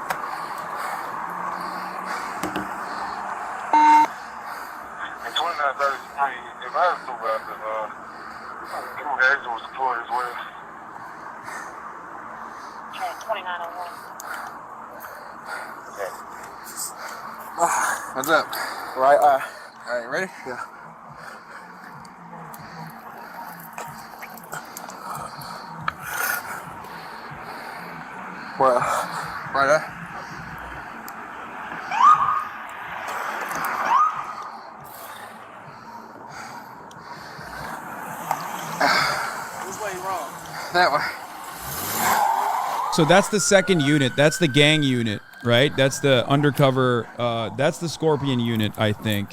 Q: What's up? Right eye. All right, ready? Yeah. Right eye. Right eye. Which way wrong? That way.
A: So that's the second unit. That's the gang unit, right? That's the undercover. That's the Scorpion unit, I think.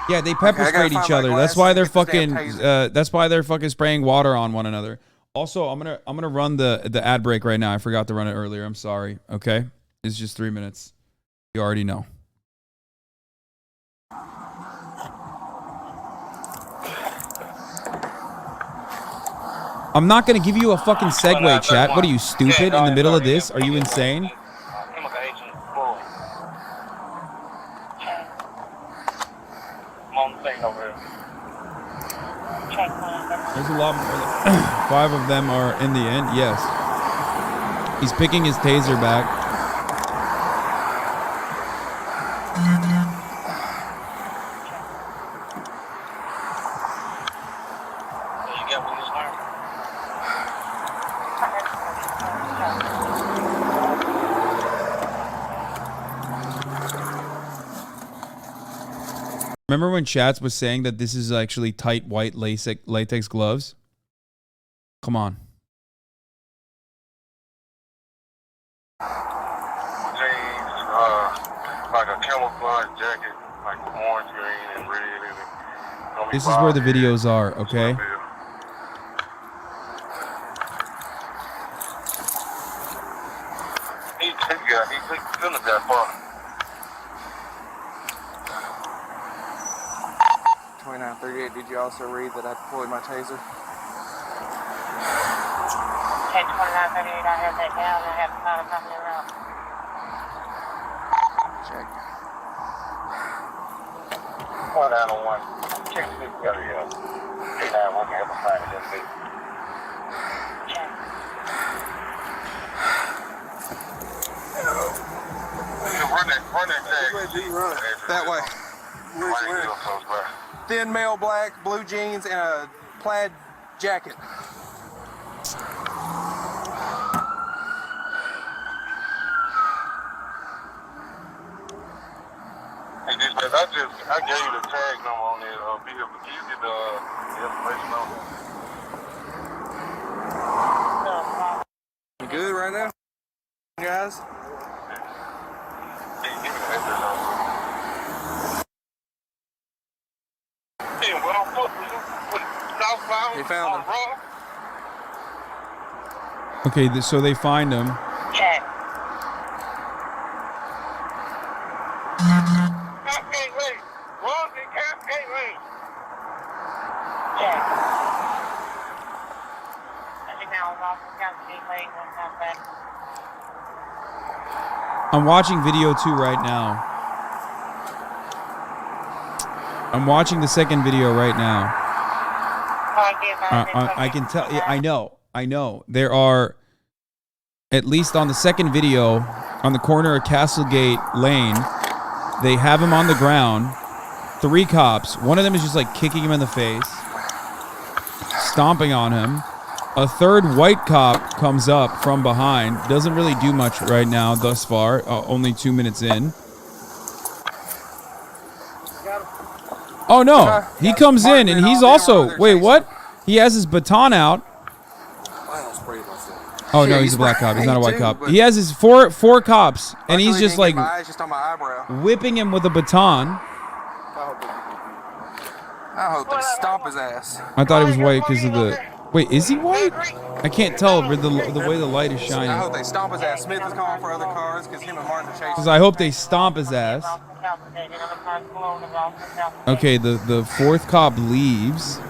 A: Yeah, they pepper sprayed each other. That's why they're fucking. That's why they're fucking spraying water on one another. Also, I'm gonna run the ad break right now. I forgot to run it earlier. I'm sorry. Okay, it's just 3 minutes. You already know. I'm not going to give you a fucking segue, chat. What are you, stupid, in the middle of this? Are you insane? There's a lot more. 5 of them are in the end, yes. He's picking his taser back. Remember when Chats was saying that this is actually tight white latex gloves? Come on.
R: Like a camouflage jacket, like orange, green, and red. And
A: This is where the videos are, okay?
R: He couldn't that far.
Q: 2938, did you also read that I deployed my taser?
S: 2938, I have that down. I have not a company around.
Q: Check.
R: 1901. Check this together, yeah. 291 can help us find it just bit.
S: Check.
R: Run that tag.
Q: That way. Thin male black, blue jeans, and a plaid jacket.
R: Hey, I gave you the tag number on it. Can you get the information on it?
Q: You good right now, guys?
R: Hey, give me the address on it. Hey, what on foot?
Q: They found him.
A: Okay, so they find him.
S: Check.
A: I'm watching video 2 right now. I'm watching the second video right now. I can tell. I know. There are, at least on the second video, on the corner of Castlegate Lane. They have him on the ground. 3 cops. One of them is just like kicking him in the face, stomping on him. A third white cop comes up from behind. Doesn't really do much right now thus far. Only 2 minutes in. Oh no, he comes in and he's also, wait, what? He has his baton out. Oh no, he's a black cop. He's not a white cop. He has his four cops and he's just like whipping him with a baton.
Q: I hope they stomp his ass.
A: I thought he was white because of the, wait, is he white? I can't tell with the way the light is shining.
Q: I hope they stomp his ass. Smith is calling for other cars because him and Martin are chasing.
A: Because I hope they stomp his ass. Okay, the 4th cop leaves.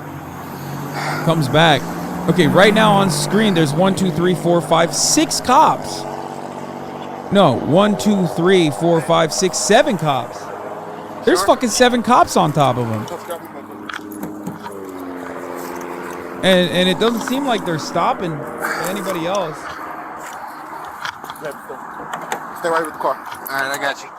A: Comes back. Okay, right now on screen there's 1, 2, 3, 4, 5, 6 cops. No, 1, 2, 3, 4, 5, 6, 7 cops. There's fucking 7 cops on top of him. And it doesn't seem like they're stopping anybody else.
Q: Stay right with the car. All right, I got you.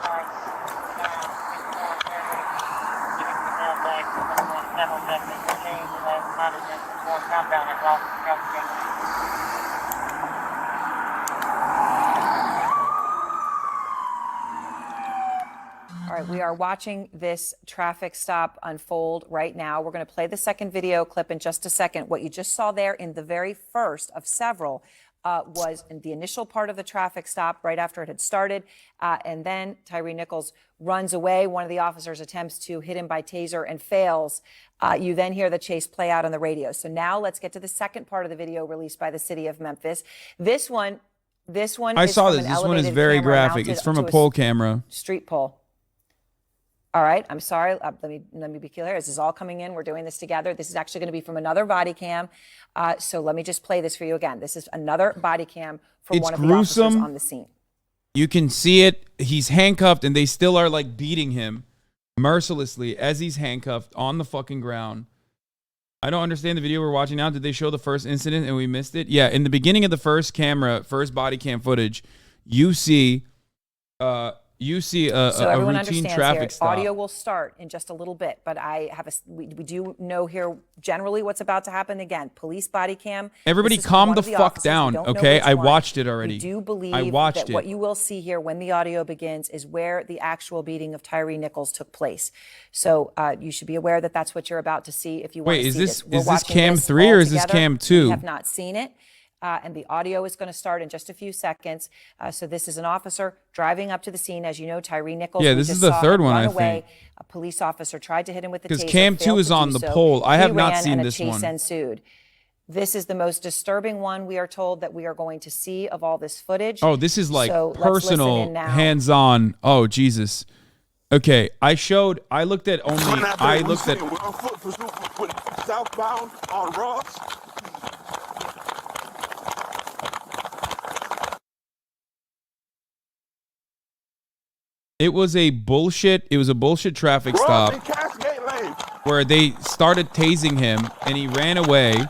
P: All right, we are watching this traffic stop unfold right now. We're going to play the second video clip in just a second. What you just saw there in the very first of several was in the initial part of the traffic stop right after it had started. And then Tyre Nichols runs away. One of the officers attempts to hit him by taser and fails. You then hear the chase play out on the radio. So now let's get to the second part of the video released by the city of Memphis. This one
A: I saw this. This one is very graphic. It's from a pole camera.
P: Street pole. All right, I'm sorry. Let me be clear. This is all coming in. We're doing this together. This is actually going to be from another body cam. So let me just play this for you again. This is another body cam from one of the officers on the scene.
A: You can see it. He's handcuffed and they still are like beating him mercilessly as he's handcuffed on the fucking ground. I don't understand the video we're watching now. Did they show the first incident and we missed it? Yeah, in the beginning of the first body cam footage, you see a routine traffic stop.
P: Audio will start in just a little bit, but we do know here generally what's about to happen. Again, police body cam.
A: Everybody calm the fuck down, okay? I watched it already.
P: We do believe that what you will see here when the audio begins is where the actual beating of Tyre Nichols took place. So you should be aware that that's what you're about to see if you want to see this.
A: Wait, is this cam 3 or is this cam 2?
P: We have not seen it. And the audio is going to start in just a few seconds. So this is an officer driving up to the scene. As you know, Tyre Nichols.
A: Yeah, this is the third one, I think.
P: A police officer tried to hit him with the taser.
A: Because cam 2 is on the pole. I have not seen this one.
P: Chase ensued. This is the most disturbing one we are told that we are going to see of all this footage.
A: Oh, this is like personal, hands-on. Oh, Jesus. Okay, I looked at
R: southbound on Ross.
A: It was a bullshit traffic stop where they started tasing him and he ran away.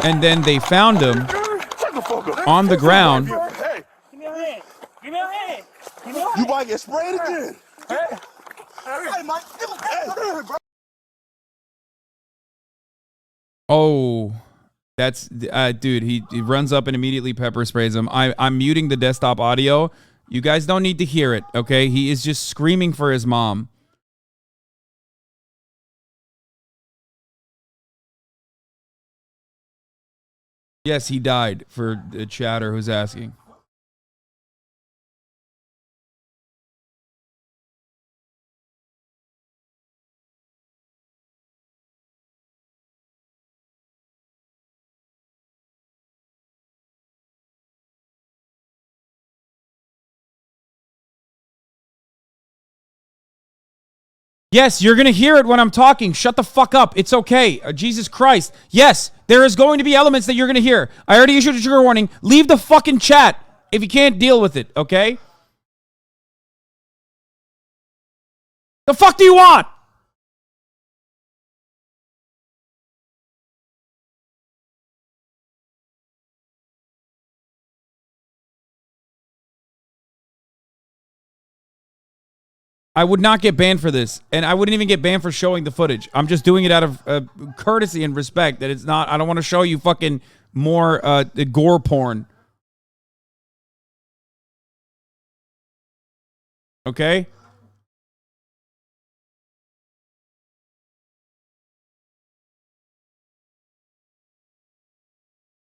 A: And then they found him on the ground.
R: Hey, give me your hand. Give me your hand. You might get sprayed again. Hey, Mike. Hey, bro.
A: Oh, that's dude. He runs up and immediately pepper sprays him. I'm muting the desktop audio. You guys don't need to hear it, okay? He is just screaming for his mom. Yes, he died, for the chatter who's asking. Yes, you're going to hear it when I'm talking. Shut the fuck up. It's okay. Jesus Christ. Yes, there is going to be elements that you're going to hear. I already issued a trigger warning. Leave the fucking chat if you can't deal with it, okay? The fuck do you want? I would not get banned for this, and I wouldn't even get banned for showing the footage. I'm just doing it out of courtesy and respect that it's not. I don't want to show you fucking more gore porn. Okay.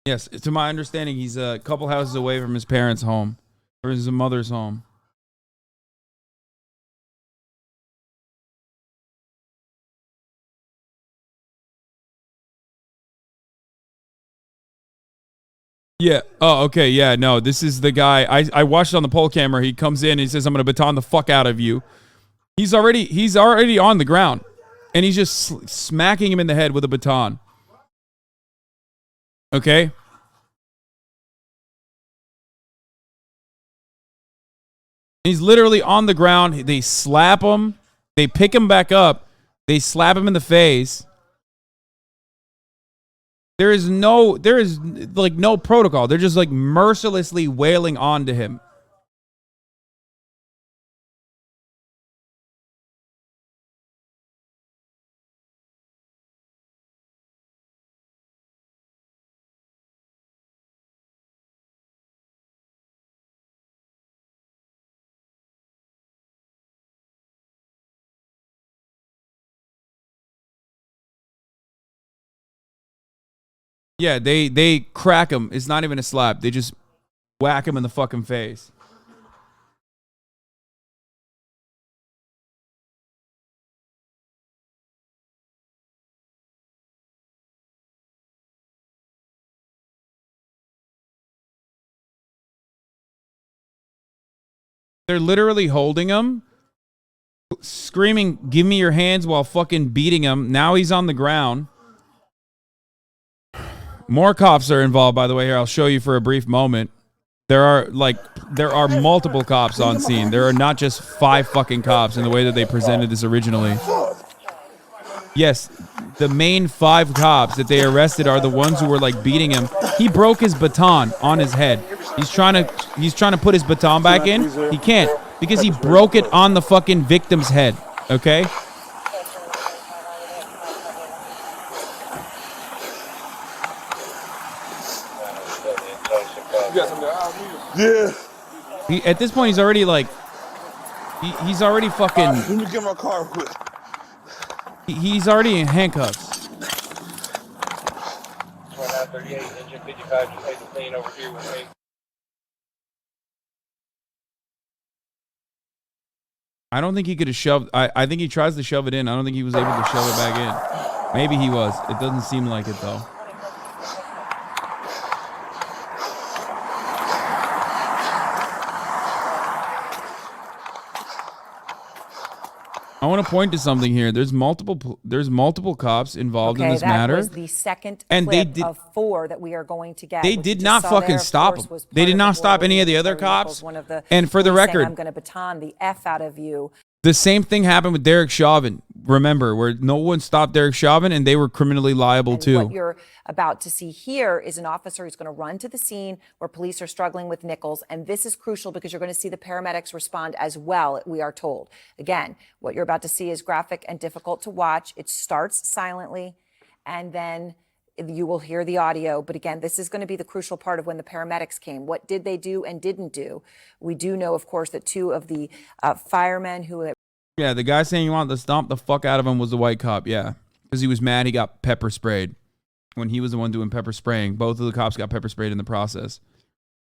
A: Yes, to my understanding, he's a couple houses away from his parents' home, or his mother's home. Yeah. Oh, okay. Yeah. No, this is the guy. I watched it on the poll camera. He comes in and he says, "I'm going to baton the fuck out of you." He's already on the ground, and he's just smacking him in the head with a baton. Okay. He's literally on the ground. They slap him. They pick him back up. They slap him in the face. There is like no protocol. They're just like mercilessly wailing onto him. Yeah, they crack him. It's not even a slap. They just whack him in the fucking face. They're literally holding him, screaming, "Give me your hands," while fucking beating him. Now he's on the ground. More cops are involved, by the way. Here, I'll show you for a brief moment. There are multiple cops on scene. There are not just 5 fucking cops in the way that they presented this originally. Yes, the main 5 cops that they arrested are the ones who were like beating him. He broke his baton on his head. He's trying to put his baton back in. He can't because he broke it on the fucking victim's head. Okay?
R: Yeah.
A: At this point, he's already like, he's already fucking.
R: Let me get my car quick.
A: He's already in handcuffs.
T: 2938, engine 55, just take the scene over here with me.
A: I don't think he could have shoved. I think he tries to shove it in. I don't think he was able to shove it back in. Maybe he was. It doesn't seem like it though. I want to point to something here. There's multiple cops involved in this matter.
P: That was the second
A: and
P: clip of 4 that we are going to get.
A: They did not fucking stop him. They did not stop any of the other cops. And for the record,
P: I'm going to baton the F out of you.
A: The same thing happened with Derek Chauvin. Remember, where no one stopped Derek Chauvin and they were criminally liable too.
P: What you're about to see here is an officer who's going to run to the scene where police are struggling with Nichols. And this is crucial because you're going to see the paramedics respond as well, we are told. Again, what you're about to see is graphic and difficult to watch. It starts silently and then you will hear the audio. But again, this is going to be the crucial part of when the paramedics came. What did they do and didn't do? We do know, of course, that 2 of the firemen who...
A: Yeah, the guy saying you want to stomp the fuck out of him was the white cop, yeah. Because he was mad he got pepper sprayed when he was the one doing pepper spraying. Both of the cops got pepper sprayed in the process.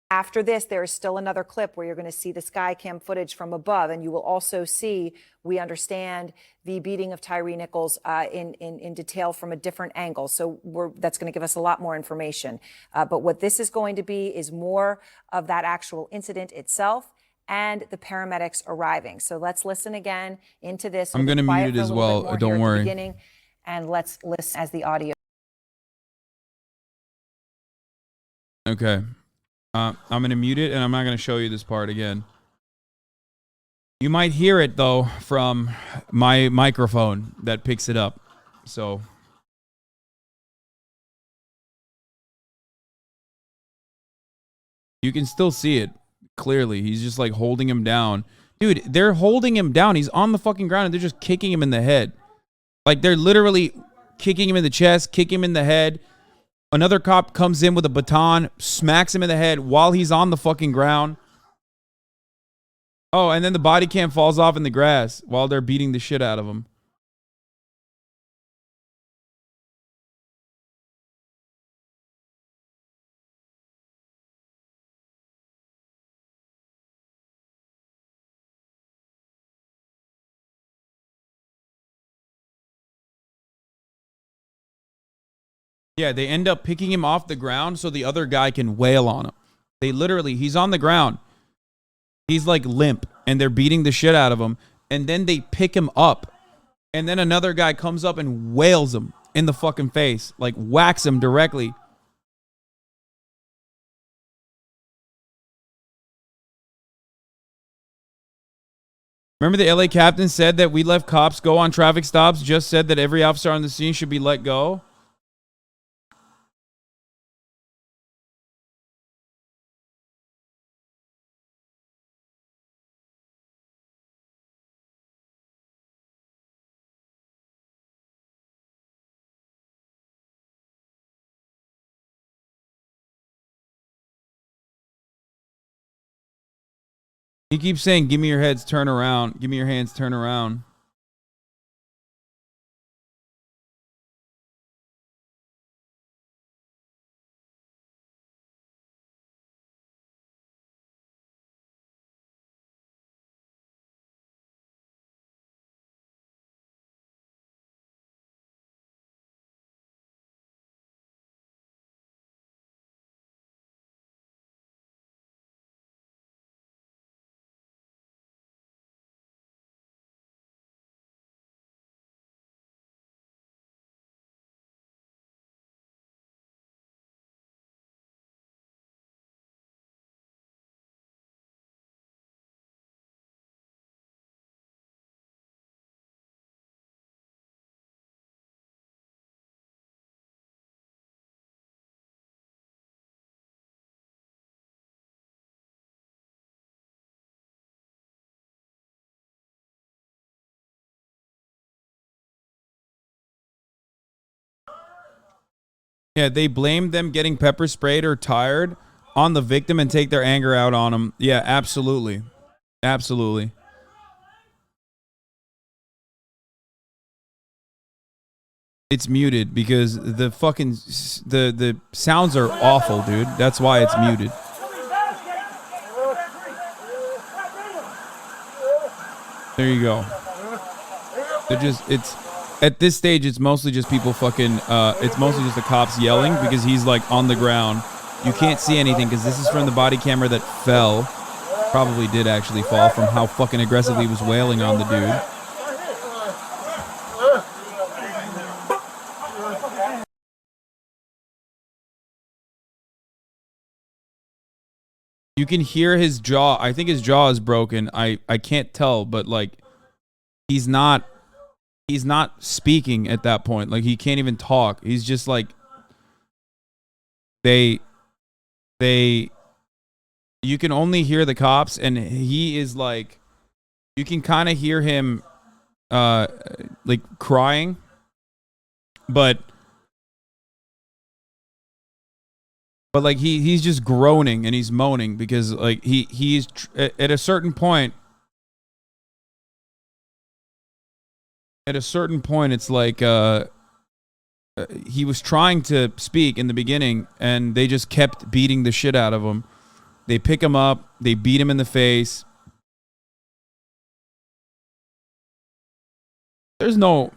P: After this, there is still another clip where you're going to see the sky cam footage from above, and you will also see, we understand, the beating of Tyre Nichols in detail from a different angle. So that's going to give us a lot more information. But what this is going to be is more of that actual incident itself and the paramedics arriving. So let's listen again into this.
A: I'm going to mute it as well. Don't worry.
P: Beginning, and let's listen as the audio.
A: Okay. I'm going to mute it, and I'm not going to show you this part again. You might hear it, though, from my microphone that picks it up. So... you can still see it clearly. He's just like holding him down, Dude, they're holding him down. He's on the fucking ground and they're just kicking him in the head. Like, they're literally kicking him in the chest, kicking him in the head. Another cop comes in with a baton, smacks him in the head while he's on the fucking ground. Oh, and then the body cam falls off in the grass while they're beating the shit out of him. Yeah, they end up picking him off the ground so the other guy can wail on him. They literally, he's on the ground. He's like limp, and they're beating the shit out of him. And then they pick him up. And then another guy comes up and wails him in the fucking face. Like, whacks him directly. Remember the LA captain said that we left cops go on traffic stops, just said that every officer on the scene should be let go? He keeps saying, give me your heads, turn around. Give me your hands, turn around. Yeah, they blame them getting pepper sprayed or tired on the victim and take their anger out on him. Yeah, absolutely. Absolutely. It's muted because the fucking the sounds are awful, dude. That's why it's muted. There you go. They're just, it's at this stage it's mostly just people fucking it's mostly just the cops yelling because he's like on the ground. You can't see anything because this is from the body camera that fell. Probably did actually fall from how fucking aggressively he was wailing on the dude. You can hear his jaw. I think his jaw is broken. I can't tell, but like he's not speaking at that point. Like he can't even talk. He's just like they you can only hear the cops and he is like you can kind of hear him like crying, but like he's just groaning and he's moaning because like he's at a certain point it's like he was trying to speak in the beginning and they just kept beating the shit out of him. They pick him up, they beat him in the face. There's no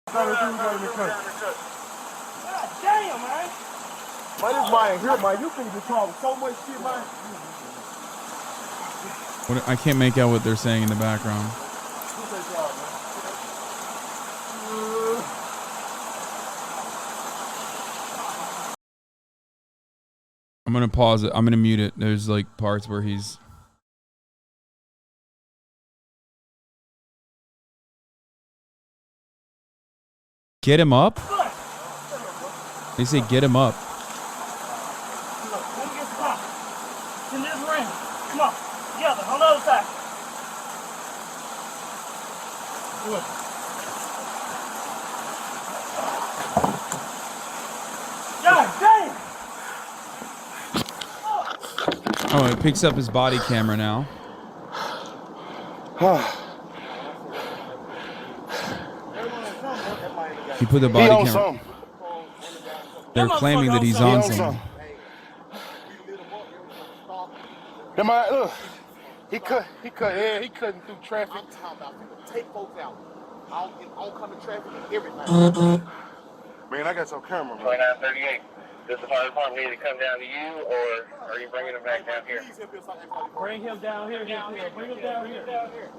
R: Damn, man. Man, this man here, man. You can just talk so much shit, man.
A: I can't make out what they're saying in the background. I'm going to pause it. I'm going to mute it. There's like parts where he's... Get him up? They say get him up.
R: God damn!
A: Oh, it picks up his body camera now. He put the body camera. They're claiming that he's on something.
R: Look, he cutting through traffic. I'm talking about take folks out. Oncoming traffic and everything. Man, I got your camera, man.
T: 2938. Does the fire department need to come down to you, or are you bringing him back down here?
R: Bring him down here. Bring him down here.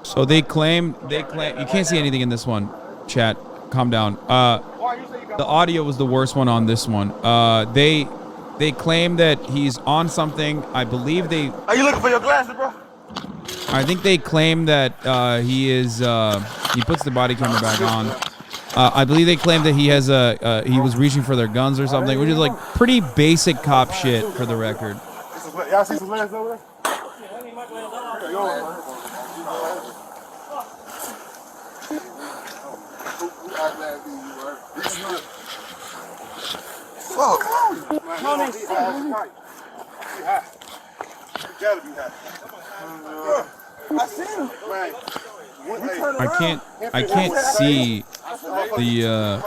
A: So they claim you can't see anything in this one. Chat, calm down. The audio was the worst one on this one. They claim that he's on something. I believe they.
R: Are you looking for your glasses, bro?
A: I think they claim that he is. He puts the body camera back on. I believe they claim that he has he was reaching for their guns or something, which is like pretty basic cop shit for the record.
R: Y'all see some glasses over there? Fuck.
A: I can't see the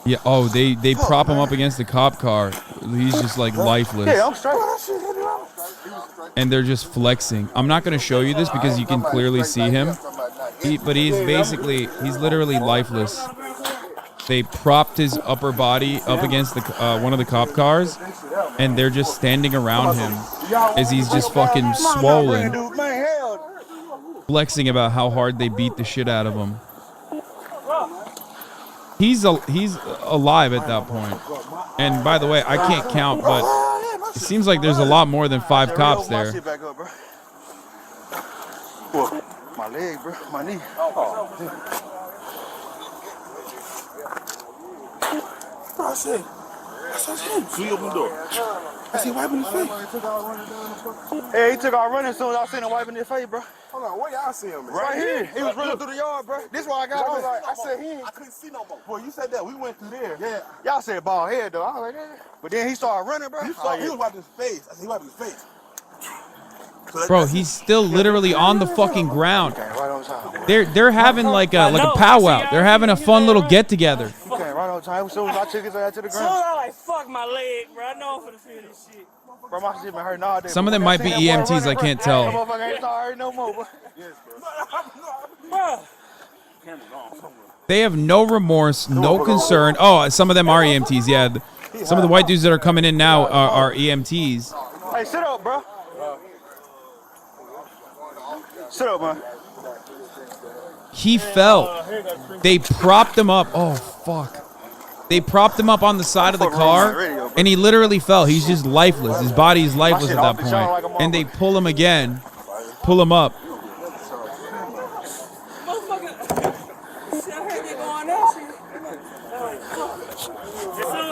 A: yeah, oh, they prop him up against the cop car. He's just like lifeless.
R: Yeah, I'm straight.
A: And they're just flexing. I'm not going to show you this because you can clearly see him. But he's literally lifeless. They propped his upper body up against the one of the cop cars, and they're just standing around him as he's just fucking swollen, flexing about how hard they beat the shit out of him. He's alive at that point. And by the way, I can't count, but it seems like there's a lot more than 5 cops there.
R: My leg, bro. My knee. I said, see open the door. I see wiping his face. Hey, he took our running as soon as I seen him wiping his face, bro. Hold on, where y'all see him? Right here. He was running through the yard, bro. This why I got on. I said I couldn't see no more. Boy, you said that. We went through there. Yeah. Y'all said bald head, though. I was like, yeah. But then he started running, bro. He was wiping his face. I said he wiping his face.
A: Bro, he's still literally on the fucking ground. They're having like a powwow. They're having a fun little get together.
R: Okay, right on time. As soon as I took his ass to the ground.
U: So I like fuck my leg, bro. I know I'm finna feel this shit.
R: Bro, my shit been hurting all day.
A: Some of them might be EMTs. I can't tell.
R: That motherfucker ain't started no more, bro. Yes, bro.
A: They have no remorse, no concern. Oh, some of them are EMTs. Yeah, some of the white dudes that are coming in now are EMTs.
R: Hey, sit up, bro. Sit up, man.
A: He fell. They propped him up. Oh, fuck. They propped him up on the side of the car, and he literally fell. He's just lifeless. His body is lifeless at that point. And they pull him again, pull him up.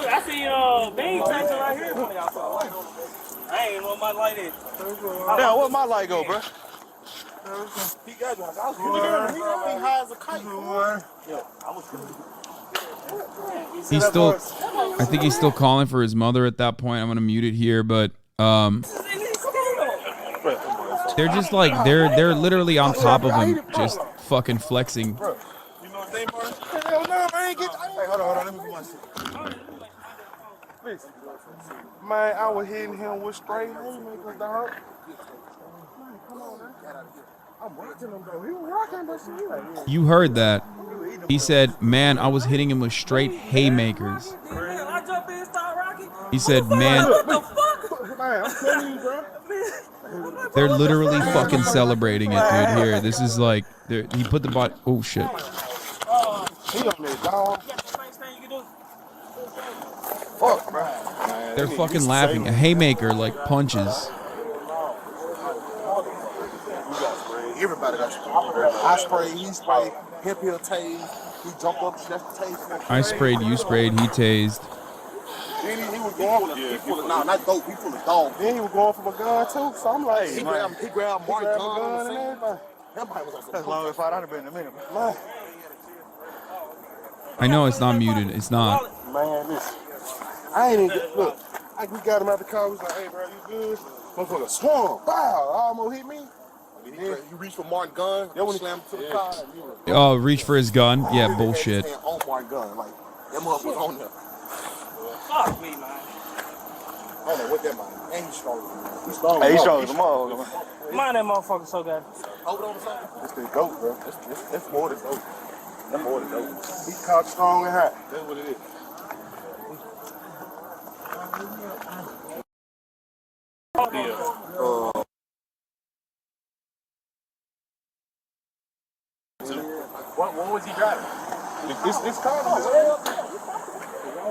U: I see Bean Tyson right here. I ain't want my light in.
R: Damn, what my light go, bro?
U: He got you. I was high as a kite.
A: He's still, I think he's still calling for his mother at that point. I'm gonna mute it here, but they're just like they're literally on top of him, just fucking flexing.
R: You know what they are? Hell no, I ain't get. Hey, hold on, let me get my shit. Please. Man, I was hitting him with straight haymakers, dog. Man, come on, man. I'm watching him, though. He was rocking that shit.
A: You heard that. He said, man, I was hitting him with straight haymakers. He said, man.
R: What the fuck? Man, I'm telling you, bro.
A: They're literally fucking celebrating it, dude. Here, this is like, he put the body. Oh, shit.
R: He on there, dog. Fuck, bro.
A: They're fucking laughing. A haymaker, like, punches.
R: Everybody got sprayed. I sprayed, he sprayed, hip heel tased, he jumped up, left the tased.
A: I sprayed, you sprayed, he tased.
R: Then he was going, he full of, nah, not dope, he full of dog. Then he was going for my gun too, so I'm like, he grabbed Mark gun and everything. That was like, that's long as I'd have been in a minute, man.
A: I know it's not muted. It's not.
R: Man, listen, I ain't even look. We got him out the car. We was like, hey, bro, you good? Motherfucker swung. Wow, almost hit me. And then you reached for Mark's gun. Then when he slammed to the car.
A: Oh, reach for his gun? Yeah, bullshit.
R: On Mark's gun, like that motherfucker on there.
U: Fuck me, man.
R: I don't know what that man. And he's strong. He's strong.
U: Hey, he's
R: strong
U: as a motherfucker. Mind that motherfucker so good.
R: Hold on a second. It's the dope, bro. It's more than dope. That's more than dope. He's caught strong and hot. That's what it is. What was he driving? It's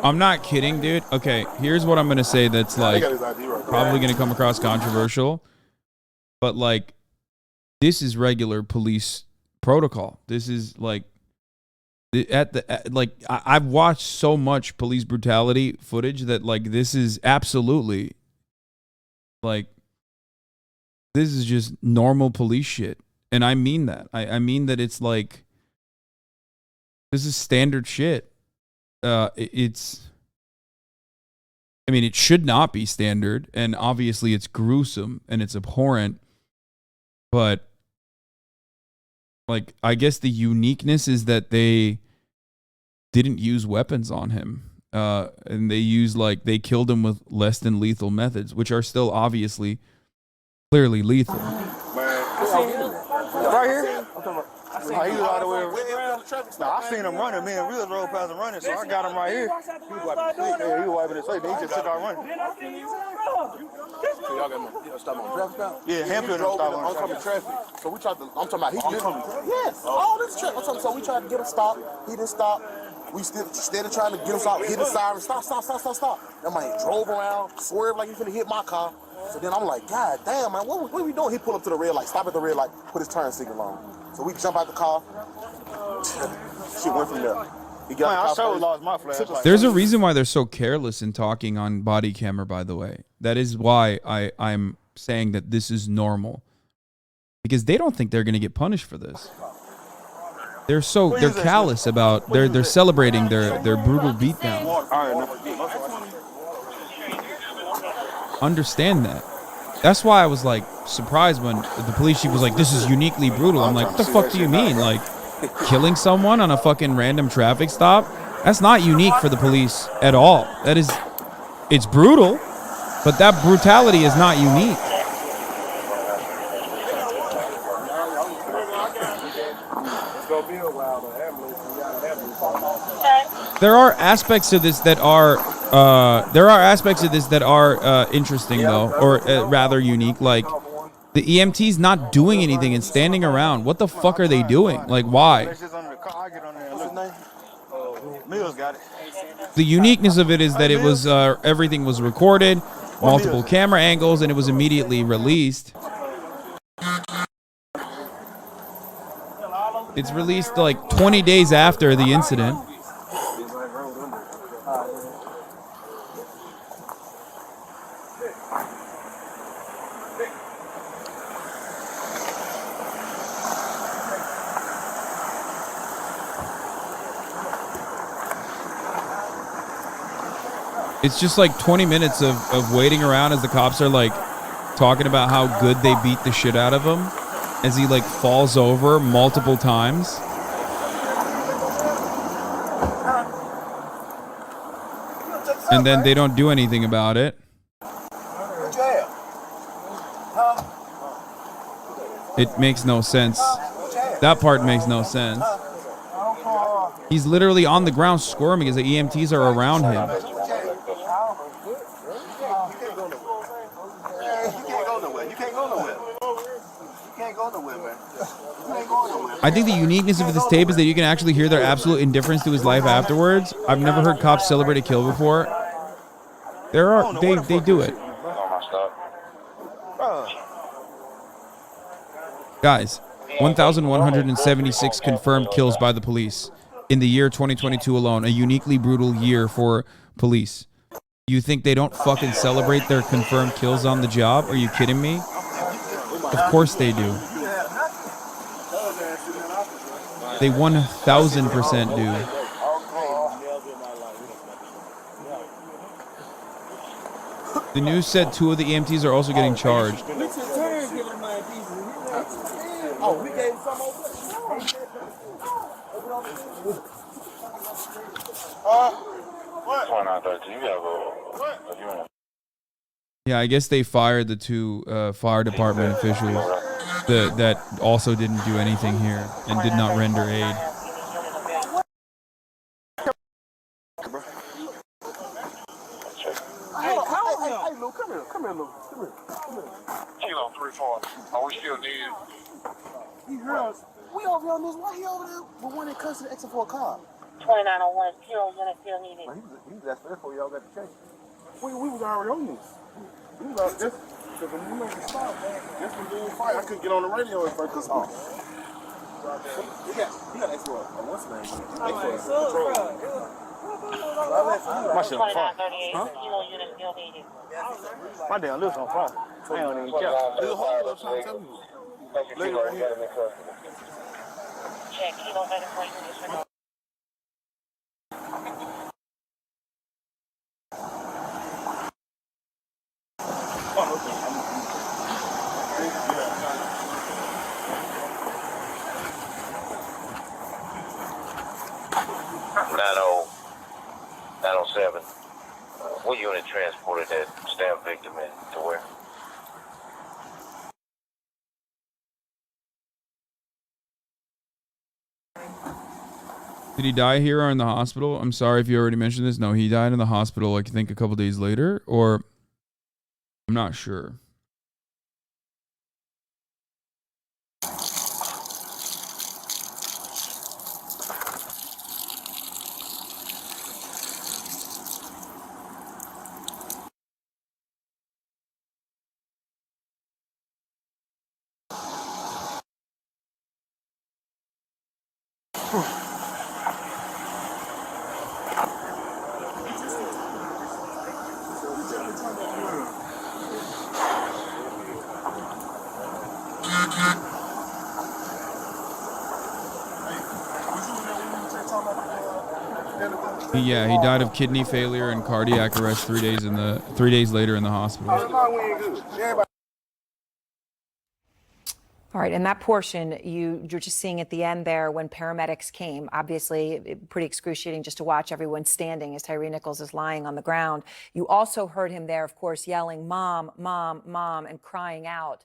A: I'm not kidding, dude. Okay, here's what I'm gonna say that's like probably gonna come across controversial, but like this is regular police protocol. This is like I've watched so much police brutality footage that like this is absolutely like this is just normal police shit, and I mean that. I mean that it's like this is standard shit. It should not be standard, and obviously it's gruesome and it's abhorrent, but like I guess the uniqueness is that they didn't use weapons on him, and they killed him with less than lethal methods, which are still obviously clearly lethal.
R: Right here? He was all the way around. I seen him running. Me and Real rode past him running, so I got him right here. He was wiping his face. Then he just took out running. So y'all got stop on traffic stop? Yeah, Hampton stopped on oncoming traffic. So we tried to, I'm talking about he didn't. Yes, all this traffic. I'm talking, so we tried to get him stopped. He didn't stop. We still instead of trying to get him stopped, hit his siren. Stop. That man drove around, swerved like he finna hit my car. So then I'm like, God damn, man, what are we doing? He pulled up to the red light, stop at the red light, put his turn signal on. So we jump out the car. Shit went from there. He got I lost my flashlight.
A: There's a reason why they're so careless in talking on body camera, by the way. That is why I'm saying that this is normal. Because they don't think they're going to get punished for this. They're callous about, they're celebrating their brutal beatdown. Understand that. That's why I was like surprised when the police chief was like, this is uniquely brutal. I'm like, what the fuck do you mean? Like, killing someone on a fucking random traffic stop? That's not unique for the police at all. It's brutal, but that brutality is not unique. There are aspects to this that are interesting though, or rather unique. Like the EMT's not doing anything and standing around. What the fuck are they doing? Like why? The uniqueness of it is that it was everything was recorded, multiple camera angles, and it was immediately released. It's released like 20 days after the incident. It's just like 20 minutes of waiting around as the cops are like talking about how good they beat the shit out of him as he like falls over multiple times. And then they don't do anything about it. It makes no sense. That part makes no sense. He's literally on the ground squirming as the EMTs are around him. I think the uniqueness of this tape is that you can actually hear their absolute indifference to his life afterwards. I've never heard cops celebrate a kill before. They do it. Guys, 1,176 confirmed kills by the police in the year 2022 alone, a uniquely brutal year for police. You think they don't fucking celebrate their confirmed kills on the job? Are you kidding me? Of course they do. They 1,000% do. The news said 2 of the EMTs are also getting charged.
R: Oh, we gave some over. What?
A: Yeah, I guess they fired the 2 fire department officials that also didn't do anything here and did not render aid.
R: Hey, Lou, come here, Lou. Come here.
T: Kilo 3-4. Are we still needed?
R: He heard us. We over here on this. Why he over there? But one in custody exit for a car.
S: 2901, Kilo unit still needed.
R: He was asking for y'all got to change. We was already on this. We was out this. Because when we made the stop, that's when we fight. I couldn't get on the radio at first because he got extra. What's the name? My shit on fire. Huh? My damn lips on fire. I ain't even care. There's a whole lot of trying to tell you. Lady right here.
S: Check, Kilo 94 units.
T: What unit transported that stabbed victim in to where?
A: Did he die here or in the hospital? I'm sorry if you already mentioned this. No, he died in the hospital, I think, a couple days later, or I'm not sure. Yeah, he died of kidney failure and cardiac arrest 3 days later in the hospital.
P: All right, and that portion you're just seeing at the end there when paramedics came, obviously pretty excruciating just to watch everyone standing as Tyre Nichols is lying on the ground. You also heard him there, of course, yelling, "Mom, Mom, Mom," and crying out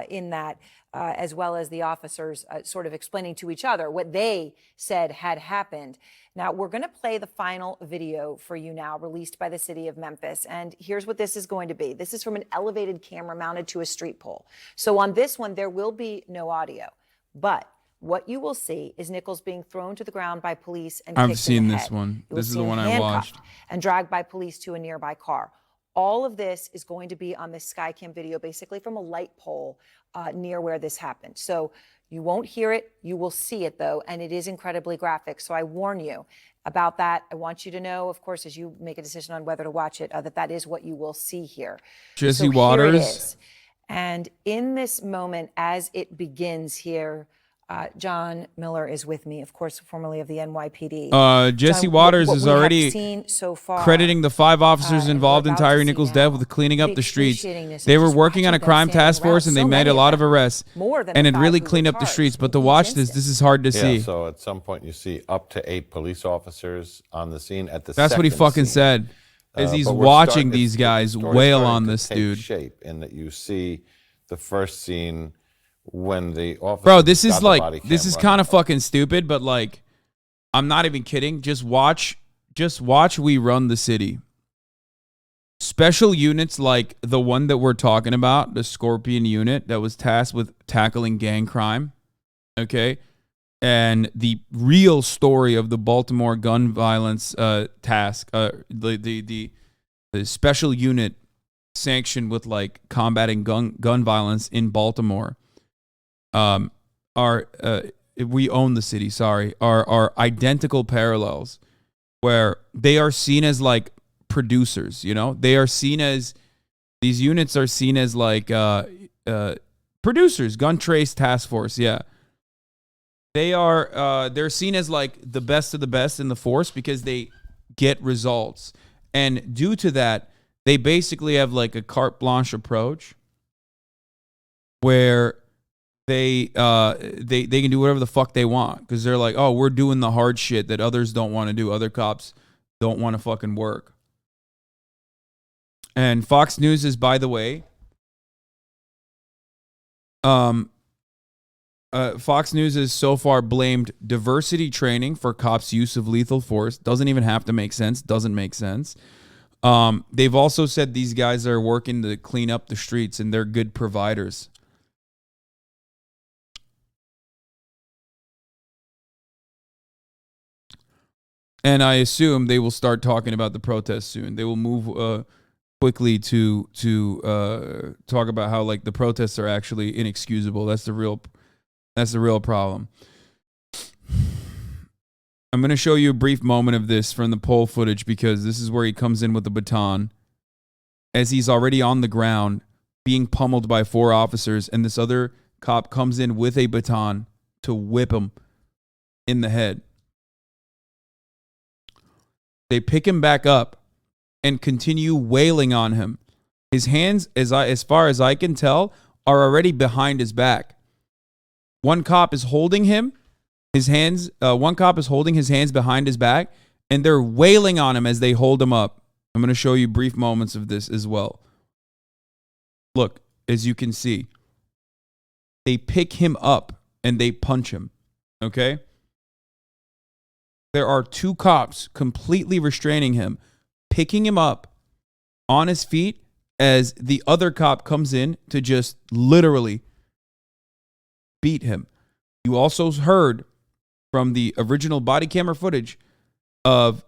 P: in that, as well as the officers sort of explaining to each other what they said had happened. Now, we're going to play the final video for you now, released by the city of Memphis. And here's what this is going to be. This is from an elevated camera mounted to a street pole. So on this one, there will be no audio. But what you will see is Nichols being thrown to the ground by police and
A: I've
P: kicked
A: seen
P: in the
A: this
P: head.
A: one.
P: You will
A: This is
P: see
A: the
P: him
A: one I watched.
P: handcuffed and dragged by police to a nearby car. All of this is going to be on this Skycam video, basically from a light pole near where this happened. So you won't hear it. You will see it, though, and it is incredibly graphic. So I warn you about that. I want you to know, of course, as you make a decision on whether to watch it, that is what you will see here.
A: Jesse
P: so
A: Waters.
P: Here it is. And in this moment, as it begins here, John Miller is with me, of course, formerly of the NYPD.
A: Jesse
P: John,
A: Waters
P: what
A: is
P: we have
A: already
P: seen so far,
A: crediting the 5 officers involved in
P: about to
A: Tyre
P: see
A: Nichols'
P: now,
A: death with cleaning up
P: the
A: the streets.
P: excruciatingness
A: They
P: of
A: were
P: just
A: working on a
P: watching them
A: crime
P: standing
A: task force
P: around.
A: and they
P: So
A: made
P: many
A: a
P: of
A: lot of
P: them,
A: arrests
P: more than
A: and
P: the
A: it
P: 5
A: really
P: who were
A: cleaned up the
P: charged
A: streets. But
P: in
A: to
P: each
A: watch this,
P: instance.
A: this is hard to see.
F: So at some point you see up to 8 police officers on the scene at the
A: That's what he
F: second
A: fucking
F: scene.
A: said. Is he's
F: But we're
A: watching
F: starting-
A: these
F: the
A: guys
F: story's
A: wail
F: starting
A: on
F: to
A: this
F: take
A: dude.
F: shape in that you see the first scene when the officer
A: Bro, this is
F: got the
A: like,
F: body
A: this
F: cam
A: is
F: running.
A: kind of fucking stupid, but like, I'm not even kidding. Just watch We Run the City. Special units like the one that we're talking about, the Scorpion unit that was tasked with tackling gang crime, okay? And the real story of the Baltimore gun violence task, the special unit sanctioned with like combating gun violence in Baltimore, we own the city, sorry, are identical parallels where they are seen as like producers. You know, they are seen as, these units are seen as like producers, gun trace task force. Yeah. They're seen as like the best of the best in the force because they get results. And due to that, they basically have like a carte blanche approach where they can do whatever the fuck they want because they're like, oh, we're doing the hard shit that others don't want to do. Other cops don't want to fucking work. And Fox News is, by the way, Fox News has so far blamed diversity training for cops' use of lethal force. Doesn't even have to make sense. Doesn't make sense. They've also said these guys are working to clean up the streets and they're good providers. And I assume they will start talking about the protests soon. They will move quickly to talk about how like the protests are actually inexcusable. That's the real problem. I'm going to show you a brief moment of this from the poll footage because this is where he comes in with the baton as he's already on the ground being pummeled by 4 officers, and this other cop comes in with a baton to whip him in the head. They pick him back up and continue wailing on him. His hands, as far as I can tell, are already behind his back. One cop is holding him, his hands. One cop is holding his hands behind his back, and they're wailing on him as they hold him up. I'm going to show you brief moments of this as well. Look, as you can see, they pick him up and they punch him. Okay? There are 2 cops completely restraining him, picking him up on his feet as the other cop comes in to just literally beat him. You also heard from the original body camera footage of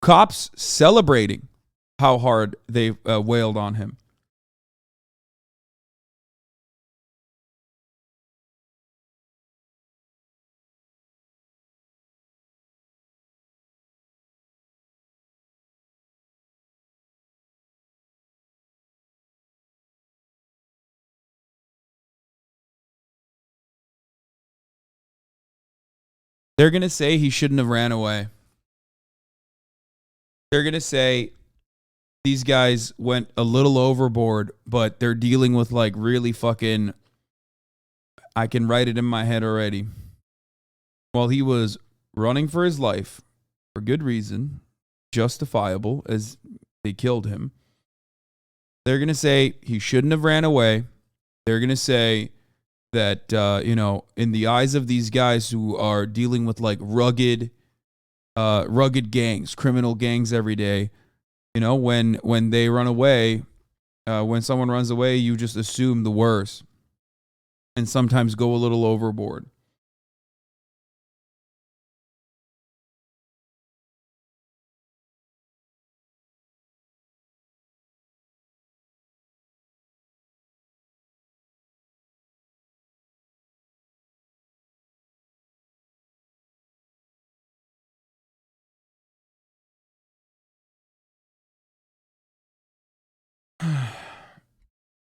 A: cops celebrating how hard they wailed on him. They're going to say he shouldn't have ran away. They're going to say these guys went a little overboard, but they're dealing with like really fucking, I can write it in my head already. While he was running for his life for good reason, justifiable as they killed him, they're going to say he shouldn't have ran away. They're going to say that, in the eyes of these guys who are dealing with like rugged gangs, criminal gangs every day, when they run away, when someone runs away, you just assume the worst and sometimes go a little overboard.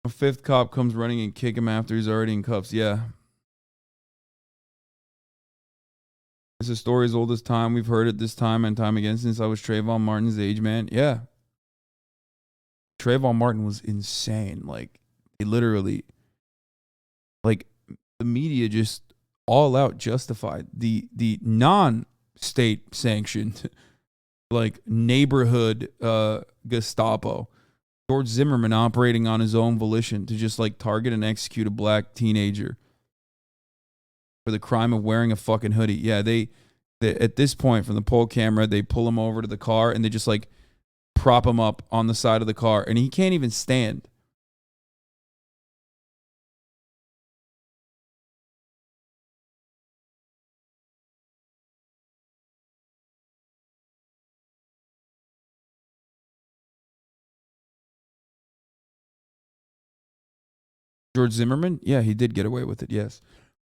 A: A 5th cop comes running and kick him after he's already in cuffs. Yeah. It's a story as old as time. We've heard it this time and time again since I was Trayvon Martin's age, man. Yeah. Trayvon Martin was insane. Like, he literally, like, the media just all out justified the non-state sanctioned, like, neighborhood Gestapo. George Zimmerman operating on his own volition to just like target and execute a black teenager for the crime of wearing a fucking hoodie. Yeah, they at this point from the poll camera, they pull him over to the car and they just like prop him up on the side of the car and he can't even stand. George Zimmerman? Yeah, he did get away with it, yes.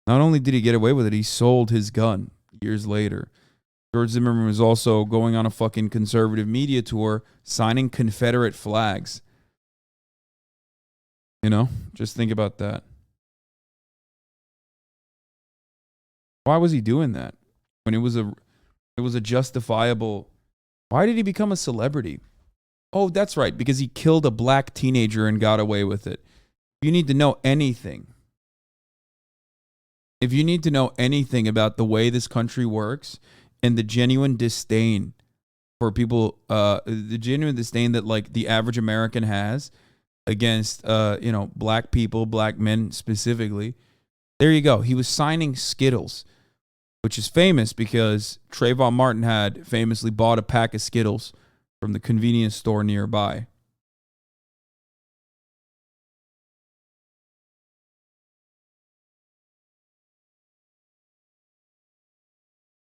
A: Not only did he get away with it, he sold his gun years later. George Zimmerman was also going on a fucking conservative media tour, signing Confederate flags. You know, just think about that. Why was he doing that when it was a justifiable? Why did he become a celebrity? Oh, that's right, because he killed a black teenager and got away with it. You need to know anything. If you need to know anything about the way this country works and the genuine disdain for people, the genuine disdain that like the average American has against, black people, black men specifically, there you go. He was signing Skittles, which is famous because Trayvon Martin had famously bought a pack of Skittles from the convenience store nearby.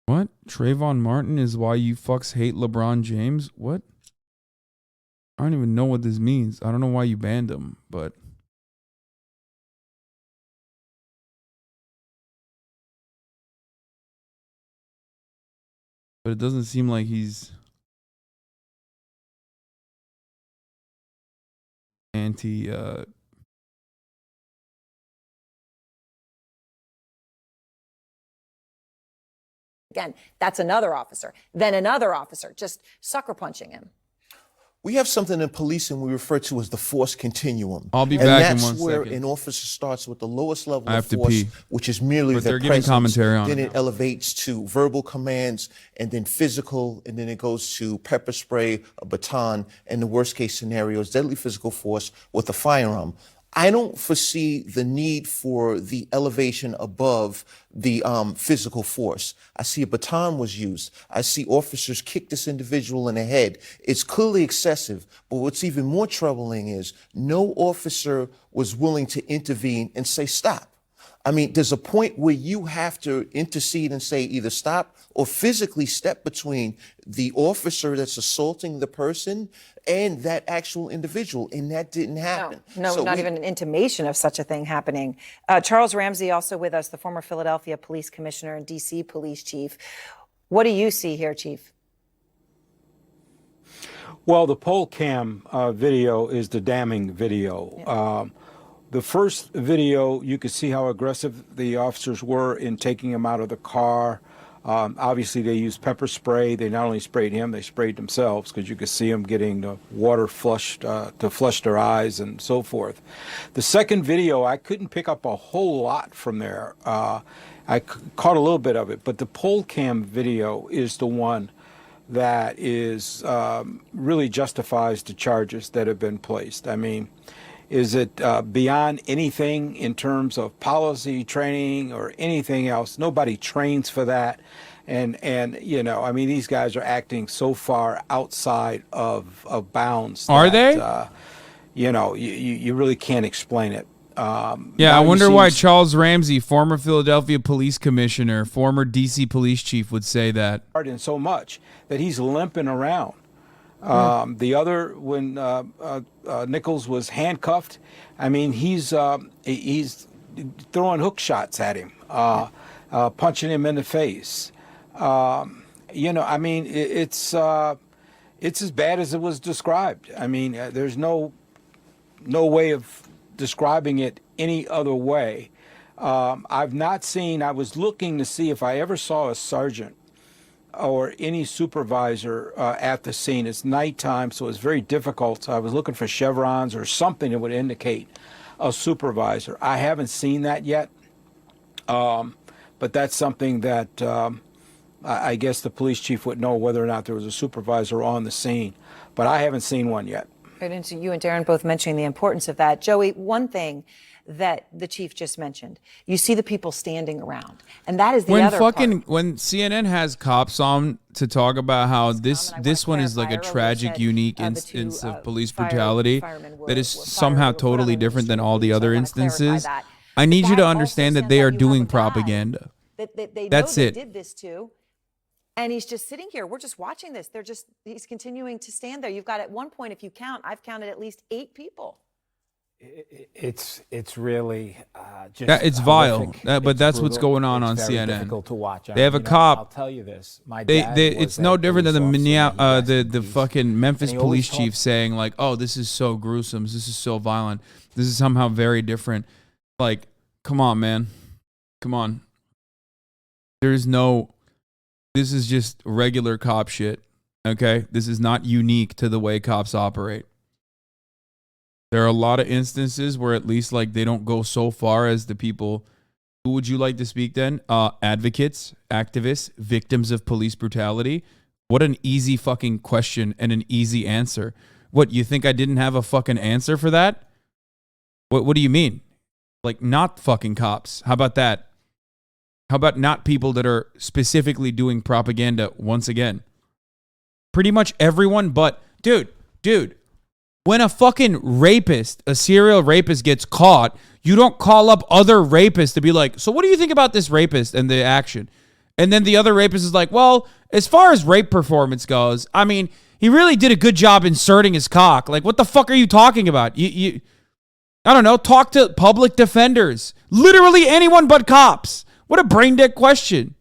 A: What? Trayvon Martin is why you fucks hate LeBron James? What? I don't even know what this means. I don't know why you banned him, but... But it doesn't seem like he's... anti...
P: Again, that's another officer. Then another officer just sucker punching him.
E: We have something in policing we refer to as the force continuum.
A: I'll be back in 1 second.
E: And that's where an officer starts with the lowest level
A: I
E: of
A: have to
E: force,
A: pee.
E: which is merely
A: But
E: their
A: they're giving
E: presence.
A: commentary on
E: then
A: it
E: it elevates to verbal commands, and then physical, and then it goes to pepper spray, a baton, and the worst case scenario is deadly physical force with a firearm. I don't foresee the need for the elevation above the physical force. I see a baton was used. I see officers kick this individual in the head. It's clearly excessive, but what's even more troubling is no officer was willing to intervene and say stop. I mean, there's a point where you have to intercede and say either stop or physically step between the officer that's assaulting the person and that actual individual, and that didn't happen.
P: No,
E: So
P: not even an intimation of such a thing happening. Charles Ramsey also with us, the former Philadelphia Police Commissioner and D.C. Police Chief. What do you see here, Chief?
V: Well, the poll cam video is the damning video. Yeah. The first video, you could see how aggressive the officers were in taking him out of the car. Obviously, they used pepper spray. They not only sprayed him, they sprayed themselves because you could see them getting the water flushed to flush their eyes and so forth. The second video, I couldn't pick up a whole lot from there. I caught a little bit of it, but the poll cam video is the one that is really justifies the charges that have been placed. I mean, is it beyond anything in terms of policy training or anything else? Nobody trains for that. And you know, I mean, these guys are acting so far outside of bounds.
A: Are they?
V: You know, you really can't explain it.
A: Yeah, I wonder why Charles Ramsey, former Philadelphia Police Commissioner, former D.C. Police Chief, would say that.
V: And so much that he's limping around. The other, when Nichols was handcuffed, I mean, he's throwing hook shots at him, punching him in the face. You know, I mean, it's as bad as it was described. I mean, there's no way of describing it any other way. I've not seen, I was looking to see if I ever saw a sergeant or any supervisor at the scene. It's nighttime, so it's very difficult. So I was looking for chevrons or something that would indicate a supervisor. I haven't seen that yet, but that's something that I guess the police chief would know whether or not there was a supervisor on the scene, but I haven't seen one yet.
P: Right into you and Darren both mentioning the importance of that. Joey, one thing that the chief just mentioned, you see the people standing around, and that is the other part.
A: When CNN has cops on to talk about how this one is like a tragic, unique instance of police brutality that is somehow totally different than all the other instances, I need you to understand that they are doing propaganda. That's it.
P: Did this too. And he's just sitting here. We're just watching this. He's continuing to stand there. You've got, at one point, if you count, I've counted at least 8 people.
W: It's really
D: just
A: it's vile.
D: horrific.
A: But
D: It's
A: that's what's
D: brutal.
A: going on
D: It's very
A: CNN.
D: difficult to watch.
A: They have a
D: You know,
A: cop.
D: I'll tell you this. My
A: They
D: dad
A: it's
D: was
A: no
D: a
A: different than the
D: police officer.
A: the fucking Memphis
D: And he always
A: police chief saying like, "Oh, this is so gruesome. This is so violent. This is somehow very different." Like, come on, man. Come on. This is just regular cop shit. Okay? This is not unique to the way cops operate. There are a lot of instances where at least like they don't go so far as the people. Who would you like to speak then? Advocates, activists, victims of police brutality. What an easy fucking question and an easy answer. What, you think I didn't have a fucking answer for that? What do you mean? Like, not fucking cops. How about that? How about not people that are specifically doing propaganda once again? Pretty much everyone but, dude, when a fucking rapist, a serial rapist gets caught, you don't call up other rapists to be like, so what do you think about this rapist and the action? And then the other rapist is like, well, as far as rape performance goes, I mean, he really did a good job inserting his cock. Like, what the fuck are you talking about? You I don't know, talk to public defenders. Literally anyone but cops. What a brain dead question.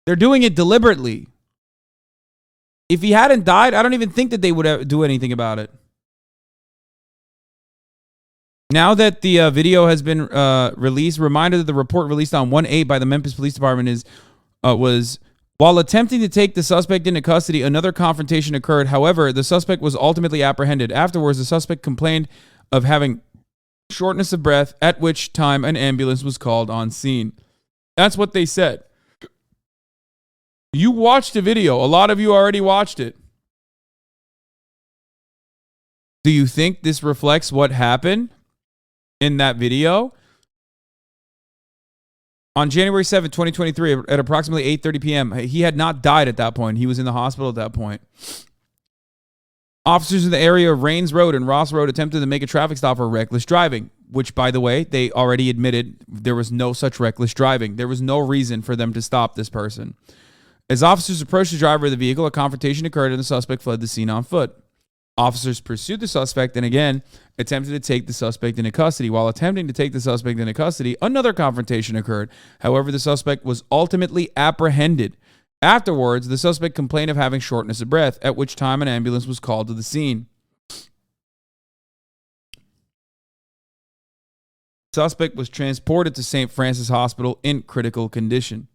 A: They're doing it deliberately. If he hadn't died, I don't even think that they would do anything about it. Now that the video has been released, reminder that the report released on 1/8 by the Memphis Police Department was while attempting to take the suspect into custody, another confrontation occurred. However, the suspect was ultimately apprehended. Afterwards, the suspect complained of having shortness of breath, at which time an ambulance was called on scene. That's what they said. You watched the video. A lot of you already watched it. Do you think this reflects what happened in that video? On January 7th, 2023, at approximately 8:30 p.m., he had not died at that point. He was in the hospital at that point. Officers in the area of Rains Road and Ross Road attempted to make a traffic stop for reckless driving, which, by the way, they already admitted there was no such reckless driving. There was no reason for them to stop this person. As officers approached the driver of the vehicle, a confrontation occurred and the suspect fled the scene on foot. Officers pursued the suspect and again attempted to take the suspect into custody. While attempting to take the suspect into custody, another confrontation occurred. However, the suspect was ultimately apprehended. Afterwards, the suspect complained of having shortness of breath, at which time an ambulance was called to the scene. The suspect was transported to St. Francis Hospital in critical condition.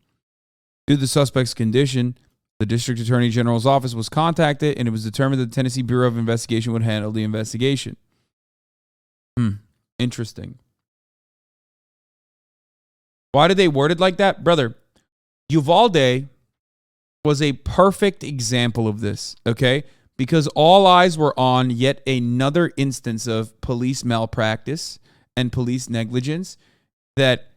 A: Due to the suspect's condition, the District Attorney General's office was contacted, and it was determined that the Tennessee Bureau of Investigation would handle the investigation. Interesting. Why did they word it like that? Brother, Uvalde was a perfect example of this, okay? Because all eyes were on yet another instance of police malpractice and police negligence that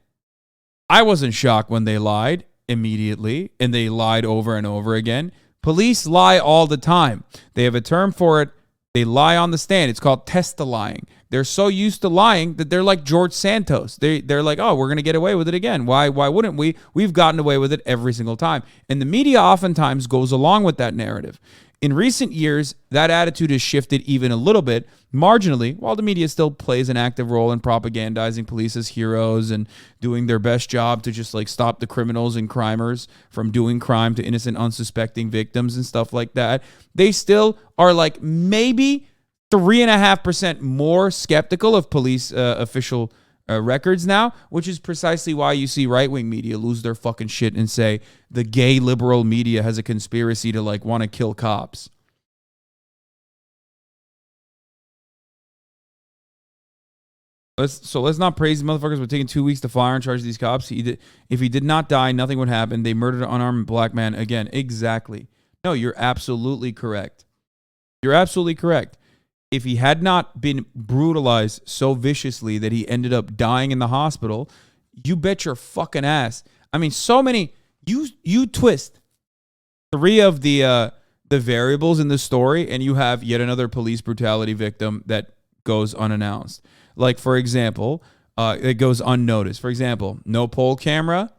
A: I wasn't shocked when they lied immediately, and they lied over and over again. Police lie all the time. They have a term for it. They lie on the stand. It's called test-lying. They're so used to lying that they're like George Santos. They're like, oh, we're going to get away with it again. Why wouldn't we? We've gotten away with it every single time. And the media oftentimes goes along with that narrative. In recent years, that attitude has shifted even a little bit, marginally, while the media still plays an active role in propagandizing police as heroes and doing their best job to just like stop the criminals and crimers from doing crime to innocent, unsuspecting victims and stuff like that. They still are like maybe 3.5% more skeptical of police official records now, which is precisely why you see right-wing media lose their fucking shit and say the gay liberal media has a conspiracy to like want to kill cops. Let's not praise the motherfuckers for taking 2 weeks to fire and charge these cops. If he did not die, nothing would happen. They murdered an unarmed black man again. Exactly. No, you're absolutely correct. You're absolutely correct. If he had not been brutalized so viciously that he ended up dying in the hospital, you bet your fucking ass. I mean, so many, you twist 3 of the variables in the story and you have yet another police brutality victim that goes unannounced. Like, for example, it goes unnoticed. For example, no poll camera.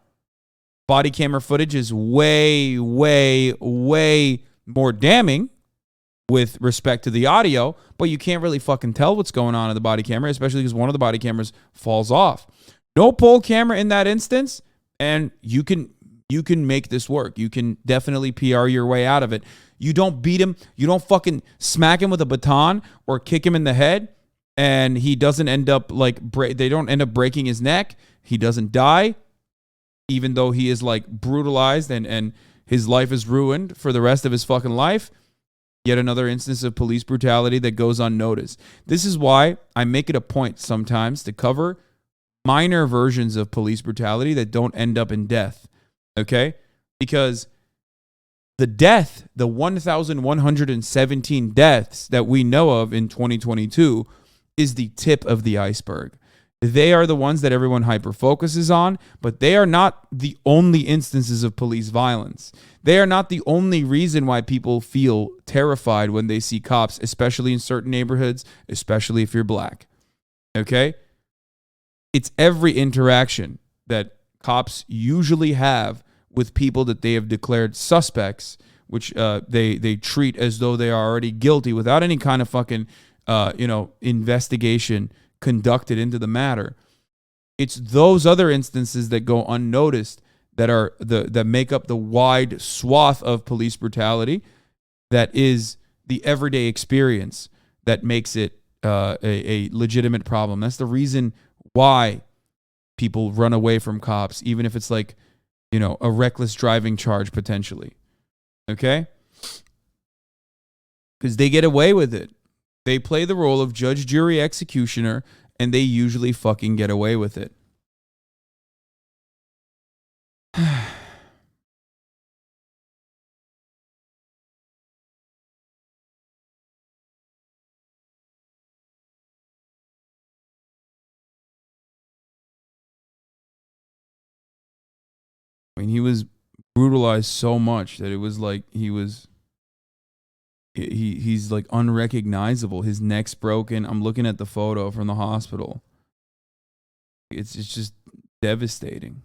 A: Body camera footage is way, way, way more damning with respect to the audio, but you can't really fucking tell what's going on in the body camera, especially because one of the body cameras falls off. No pole camera in that instance, and you can make this work. You can definitely PR your way out of it. You don't beat him. You don't fucking smack him with a baton or kick him in the head, and he doesn't end up like they don't end up breaking his neck. He doesn't die, even though he is like brutalized and his life is ruined for the rest of his fucking life. Yet another instance of police brutality that goes unnoticed. This is why I make it a point sometimes to cover minor versions of police brutality that don't end up in death. Okay? Because the 1,117 deaths that we know of in 2022 is the tip of the iceberg. They are the ones that everyone hyper-focuses on, but they are not the only instances of police violence. They are not the only reason why people feel terrified when they see cops, especially in certain neighborhoods, especially if you're black. Okay? It's every interaction that cops usually have with people that they have declared suspects, which they treat as though they are already guilty without any kind of fucking investigation conducted into the matter. It's those other instances that go unnoticed that make up the wide swath of police brutality that is the everyday experience that makes it a legitimate problem. That's the reason why people run away from cops, even if it's like, a reckless driving charge potentially. Okay? Because they get away with it. They play the role of judge, jury, executioner, and they usually fucking get away with it. I mean, he was brutalized so much that it was like he's like unrecognizable. His neck's broken. I'm looking at the photo from the hospital. It's just devastating.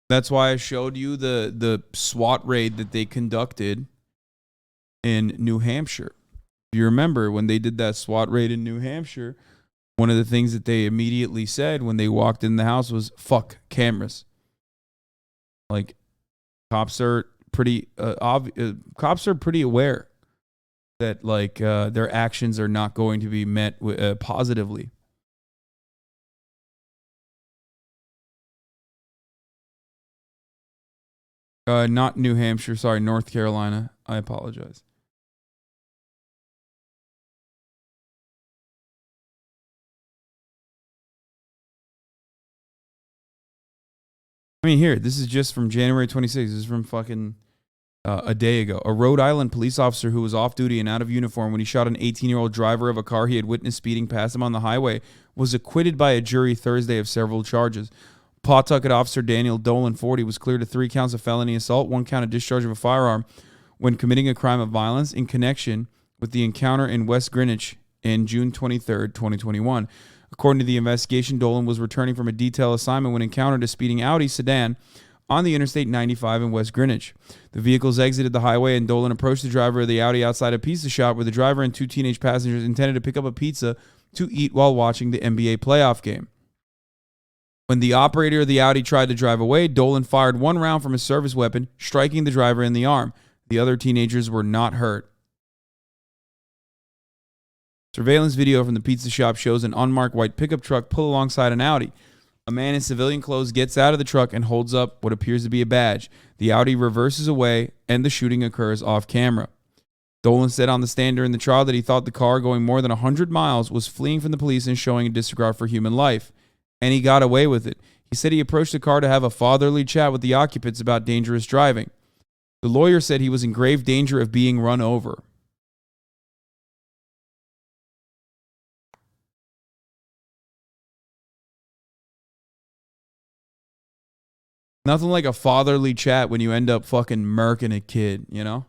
A: That's why I showed you the SWAT raid that they conducted in New Hampshire. If you remember when they did that SWAT raid in New Hampshire, one of the things that they immediately said when they walked in the house was, fuck cameras. Like, cops are pretty aware that like their actions are not going to be met positively. Not New Hampshire, sorry, North Carolina. I apologize. I mean, here, this is just from January 26th. This is from fucking a day ago. A Rhode Island police officer who was off duty and out of uniform when he shot an 18-year-old driver of a car he had witnessed speeding past him on the highway was acquitted by a jury Thursday of several charges. Pawtucket officer Daniel Dolan, 40, was cleared of 3 counts of felony assault, 1 count of discharge of a firearm when committing a crime of violence in connection with the encounter in West Greenwich in June 23, 2021. According to the investigation, Dolan was returning from a detail assignment when encountered a speeding Audi sedan on the Interstate 95 in West Greenwich. The vehicles exited the highway and Dolan approached the driver of the Audi outside a pizza shop where the driver and 2 teenage passengers intended to pick up a pizza to eat while watching the NBA playoff game. When the operator of the Audi tried to drive away, Dolan fired 1 round from his service weapon, striking the driver in the arm. The other teenagers were not hurt. Surveillance video from the pizza shop shows an unmarked white pickup truck pull alongside an Audi. A man in civilian clothes gets out of the truck and holds up what appears to be a badge. The Audi reverses away and the shooting occurs off camera. Dolan said on the stand during the trial that he thought the car, going more than 100 miles, was fleeing from the police and showing a disregard for human life. And he got away with it. He said he approached the car to have a fatherly chat with the occupants about dangerous driving. The lawyer said he was in grave danger of being run over. Nothing like a fatherly chat when you end up fucking murking a kid, you know?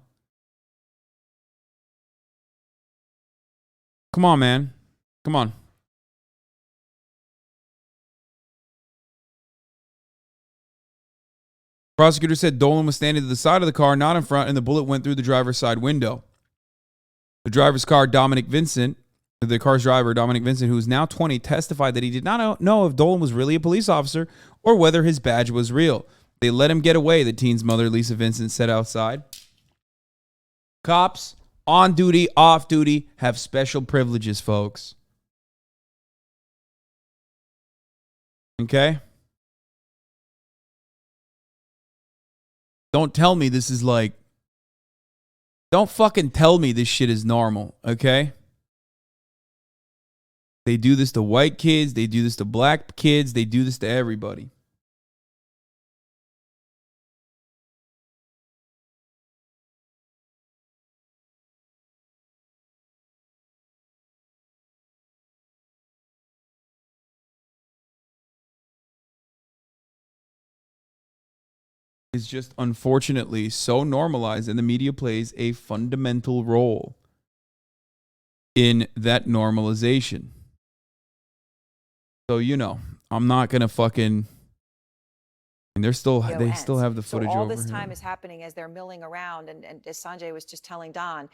A: Come on, man. Come on. Prosecutor said Dolan was standing to the side of the car, not in front, and the bullet went through the driver's side window. The driver's car, the car's driver, Dominic Vincent, who is now 20, testified that he did not know if Dolan was really a police officer or whether his badge was real. They let him get away, the teen's mother, Lisa Vincent, said outside. Cops, on duty, off duty, have special privileges, folks. Okay? Don't tell me this is like, don't fucking tell me this shit is normal, okay? They do this to white kids. They do this to black kids. They do this to everybody. Is just unfortunately so normalized, and the media plays a fundamental role in that normalization. So, you know, I'm not going to fucking... And they still have the footage over here.
P: So all this time is happening as they're milling around, and as Sanjay was just telling Don,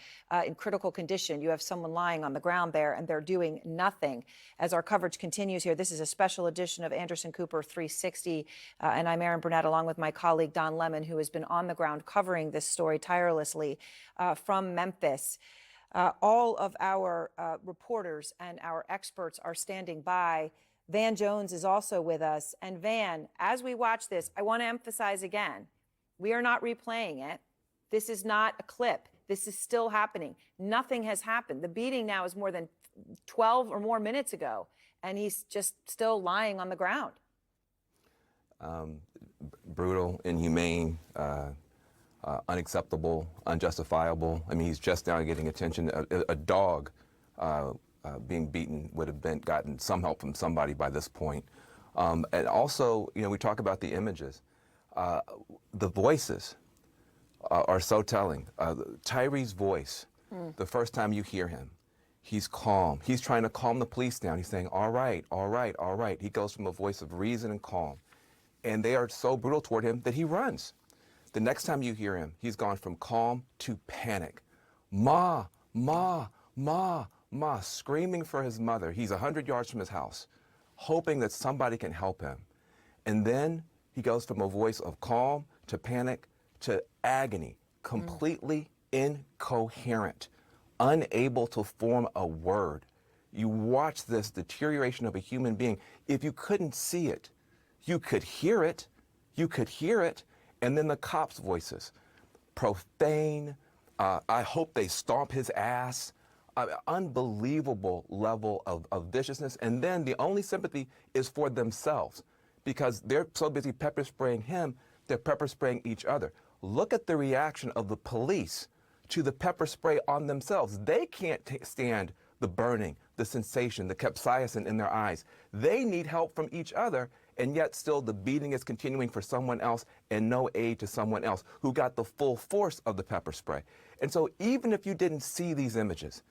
P: in critical condition. You have someone lying on the ground there, and they're doing nothing. As our coverage continues here, this is a special edition of Anderson Cooper 360, and I'm Erin Burnett, along with my colleague Don Lemon, who has been on the ground covering this story tirelessly from Memphis. All of our reporters and our experts are standing by. Van Jones is also with us. And Van, as we watch this, I want to emphasize again, we are not replaying it. This is not a clip. This is still happening. Nothing has happened. The beating now is more than 12 or more minutes ago, and he's just still lying on the ground.
G: Brutal, inhumane, unacceptable, unjustifiable. I mean, he's just now getting attention. A dog being beaten would have gotten some help from somebody by this point. And also, you know, we talk about the images. The voices are so telling. Tyre's voice, the first time you hear him, he's calm. He's trying to calm the police down. He's saying, all right, all right, all right. He goes from a voice of reason and calm. And they are so brutal toward him that he runs. The next time you hear him, he's gone from calm to panic. Ma, ma, ma, ma, screaming for his mother. He's 100 yards from his house, hoping that somebody can help him. And then he goes from a voice of calm to panic to agony, completely incoherent, unable to form a word. You watch this deterioration of a human being. If you couldn't see it, you could hear it. You could hear it. And then the cops' voices, profane, I hope they stomp his ass. Unbelievable level of viciousness. And then the only sympathy is for themselves, because they're so busy pepper spraying him, they're pepper spraying each other. Look at the reaction of the police to the pepper spray on themselves. They can't stand the burning, the sensation, the capsaicin in their eyes. They need help from each other, and yet still the beating is continuing for someone else, and no aid to someone else who got the full force of the pepper spray. And so even if you didn't see these images,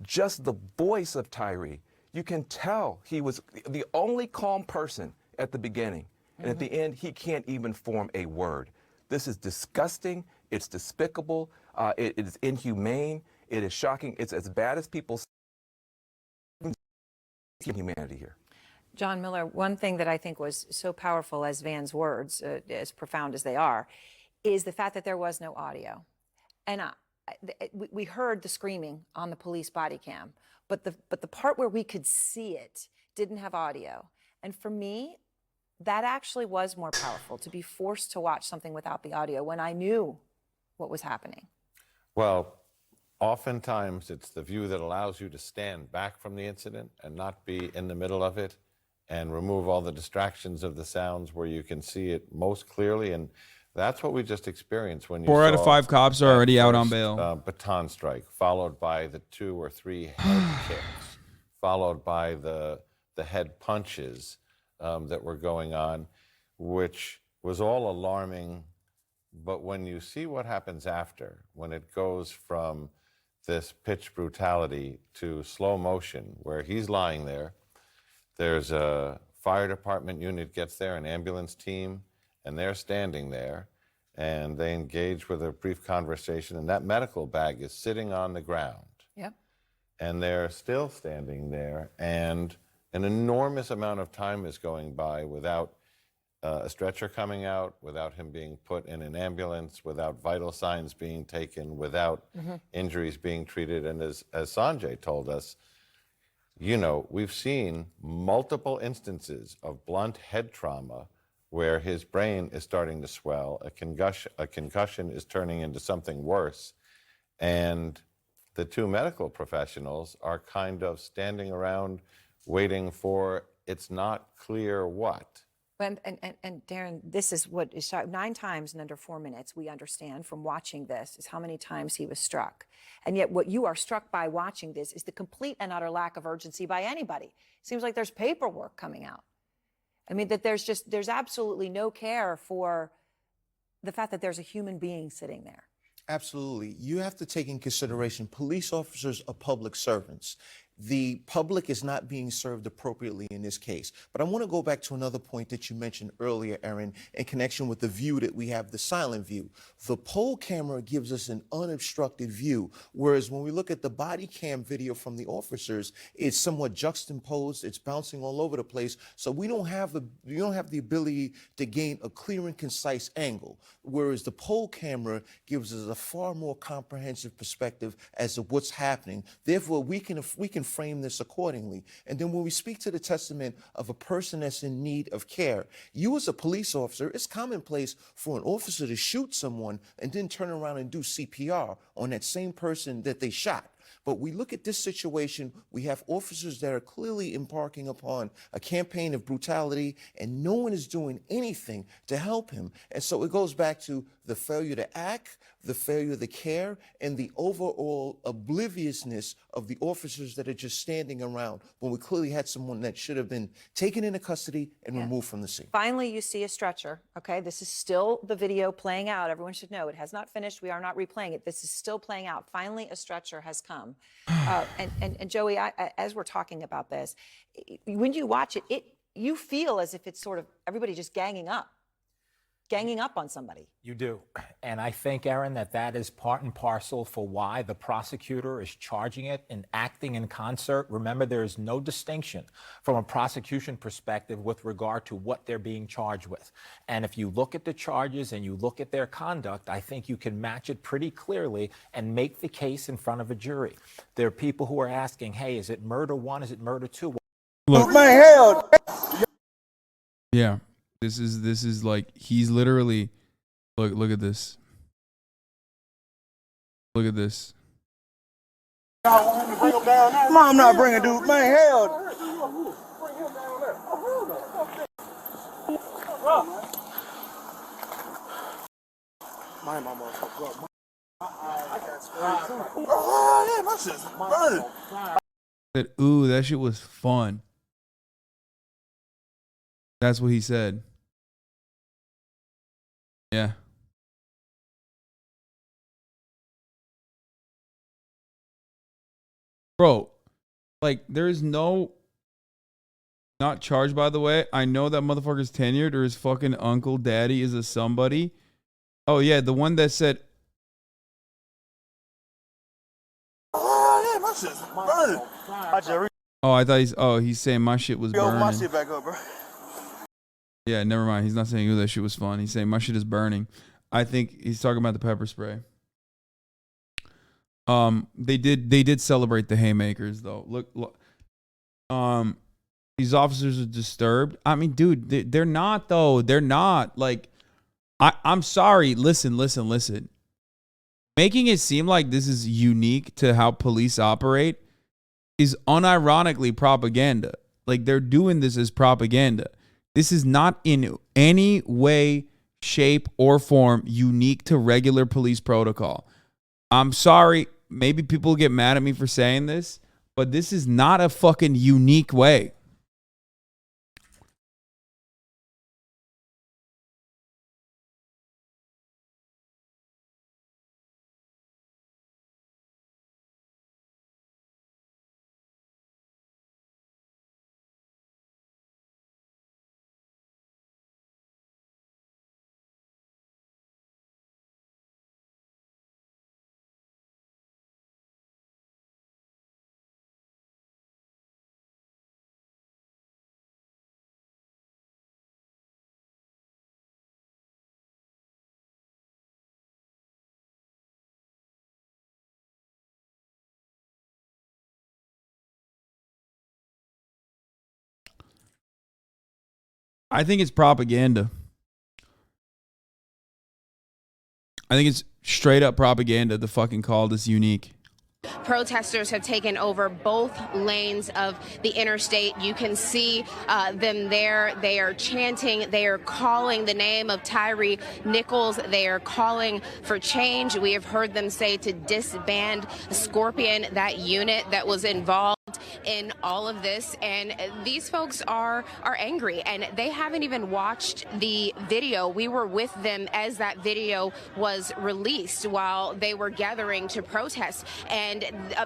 G: just the voice of Tyre, you can tell he was the only calm person at the beginning. And at the end, he can't even form a word. This is disgusting. It's despicable. It is inhumane. It is shocking. It's as bad as people see humanity here.
P: John Miller, one thing that I think was so powerful as Van's words, as profound as they are, is the fact that there was no audio. And we heard the screaming on the police body cam, but the part where we could see it didn't have audio. And for me, that actually was more powerful, to be forced to watch something without the audio when I knew what was happening.
F: Well, oftentimes it's the view that allows you to stand back from the incident and not be in the middle of it, and remove all the distractions of the sounds where you can see it most clearly. And that's what we just experienced when you
A: 4 out of
F: saw
A: 5 cops are already out on
F: first,
A: bail.
F: Baton strike, followed by the 2 or 3 head kicks, followed by the head punches that were going on, which was all alarming. But when you see what happens after, when it goes from this pitch brutality to slow motion, where he's lying there, there's a fire department unit gets there, an ambulance team, and they're standing there, and they engage with a brief conversation, and that medical bag is sitting on the ground.
P: Yep.
F: And they're still standing there, and an enormous amount of time is going by without a stretcher coming out, without him being put in an ambulance, without vital signs being taken, without injuries being treated. And as Sanjay told us, you know, we've seen multiple instances of blunt head trauma where his brain is starting to swell, a concussion is turning into something worse, and the two medical professionals are kind of standing around waiting for it's not clear what.
P: And Darren, this is what is shot 9 times in under 4 minutes, we understand from watching this, is how many times he was struck. And yet what you are struck by watching this is the complete and utter lack of urgency by anybody. Seems like there's paperwork coming out. I mean, that there's absolutely no care for the fact that there's a human being sitting there.
E: Absolutely. You have to take in consideration police officers are public servants. The public is not being served appropriately in this case. But I want to go back to another point that you mentioned earlier, Aaron, in connection with the view that we have, the silent view. The pole camera gives us an unobstructed view, whereas when we look at the body cam video from the officers, it's somewhat juxtaposed, it's bouncing all over the place, so we don't have the ability to gain a clear and concise angle, whereas the pole camera gives us a far more comprehensive perspective as to what's happening. Therefore, we can frame this accordingly. And then when we speak to the testament of a person that's in need of care, you as a police officer, it's commonplace for an officer to shoot someone and then turn around and do CPR on that same person that they shot. But we look at this situation, we have officers that are clearly embarking upon a campaign of brutality, and no one is doing anything to help him. And so it goes back to the failure to act, the failure to care, and the overall obliviousness of the officers that are just standing around when we clearly had someone that should have been taken into custody and removed from the scene.
P: Finally, you see a stretcher, okay? This is still the video playing out. Everyone should know it has not finished. We are not replaying it. This is still playing out. Finally, a stretcher has come. And Joey, as we're talking about this, when you watch it, you feel as if it's sort of everybody just ganging up on somebody.
D: You do. And I think, Aaron, that is part and parcel for why the prosecutor is charging it and acting in concert. Remember, there is no distinction from a prosecution perspective with regard to what they're being charged with. And if you look at the charges and you look at their conduct, I think you can match it pretty clearly and make the case in front of a jury. There are people who are asking, hey, is it murder 1? Is it murder 2?
A: Look,
R: My hell.
A: yeah. This is like, he's literally, look at this. Look at this.
R: Mom not bringing dude. Man, hell. My mama. Oh, yeah, my shit's burning.
A: Said, ooh, that shit was fun. That's what he said. Yeah. Bro, like, there's no, not charged, by the way. I know that motherfucker's tenured or his fucking uncle, daddy is a somebody. Oh, yeah, the one that said,
R: oh, yeah, my shit's burning.
A: oh, I thought he's saying my shit was burning.
R: my shit back up, bro.
A: Yeah, never mind. He's not saying, ooh, that shit was fun. He's saying my shit is burning. I think he's talking about the pepper spray. They did celebrate the haymakers though. Look. These officers are disturbed. I mean, dude, they're not though. They're not. Like, I'm sorry. Listen. Making it seem like this is unique to how police operate is unironically propaganda. Like, they're doing this as propaganda. This is not in any way, shape, or form unique to regular police protocol. I'm sorry. Maybe people get mad at me for saying this, but this is not a fucking unique way. I think it's propaganda. I think it's straight up propaganda. The fucking call this unique.
H: Protesters have taken over both lanes of the interstate. You can see them there. They are chanting. They are calling the name of Tyre Nichols. They are calling for change. We have heard them say to disband Scorpion, that unit that was involved in all of this. And these folks are angry, and they haven't even watched the video. We were with them as that video was released while they were gathering to protest. And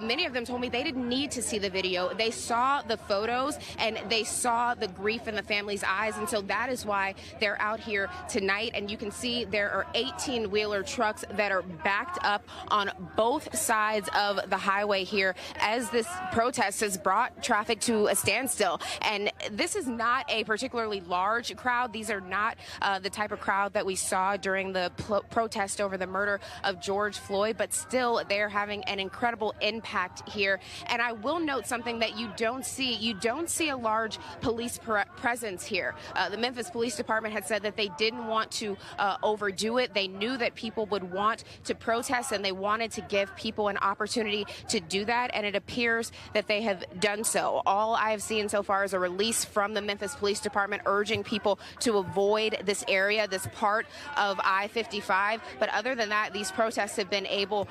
H: many of them told me they didn't need to see the video. They saw the photos and they saw the grief in the family's eyes. And so that is why they're out here tonight. And you can see there are 18-wheeler trucks that are backed up on both sides of the highway here as this protest has brought traffic to a standstill. And this is not a particularly large crowd. These are not the type of crowd that we saw during the protest over the murder of George Floyd, but still they're having an incredible impact here. And I will note something that you don't see. You don't see a large police presence here. The Memphis Police Department had said that they didn't want to overdo it. They knew that people would want to protest, and they wanted to give people an opportunity to do that, and it appears that they have done so. All I have seen so far is a release from the Memphis Police Department urging people to avoid this area, this part of I-55. But other than that, these protests have been able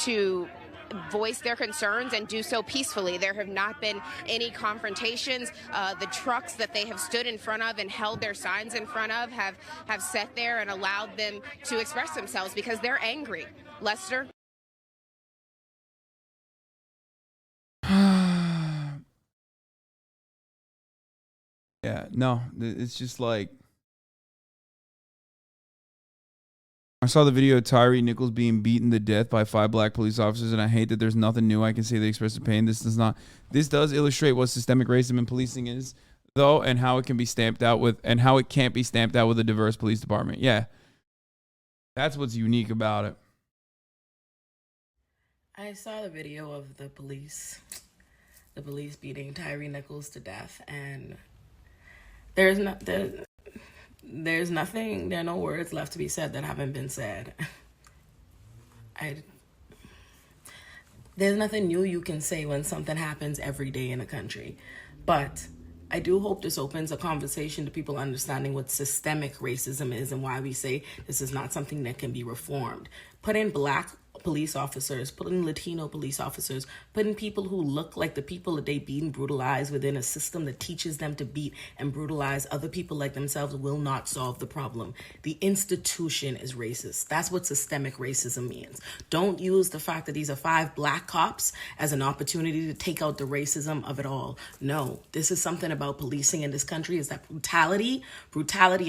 H: to voice their concerns and do so peacefully. There have not been any confrontations. The trucks that they have stood in front of and held their signs in front of have sat there and allowed them to express themselves because they're angry. Lester?
A: Yeah, no, it's just like, I saw the video of Tyre Nichols being beaten to death by 5 black police officers, and I hate that there's nothing new I can say to express the pain. This does illustrate what systemic racism and policing is, though, and how it can be stamped out with, and how it can't be stamped out with a diverse police department. Yeah, that's what's unique about it.
I: I saw the video of the police beating Tyre Nichols to death, and there are no words left to be said that haven't been said. There's nothing new you can say when something happens every day in a country. But I do hope this opens a conversation to people understanding what systemic racism is and why we say this is not something that can be reformed. Put in black police officers, put in Latino police officers, put in people who look like the people that they beat and brutalize within a system that teaches them to beat and brutalize other people like themselves will not solve the problem. The institution is racist. That's what systemic racism means. Don't use the fact that these are 5 black cops as an opportunity to take out the racism of it all. No, this is something about policing in this country, is that brutality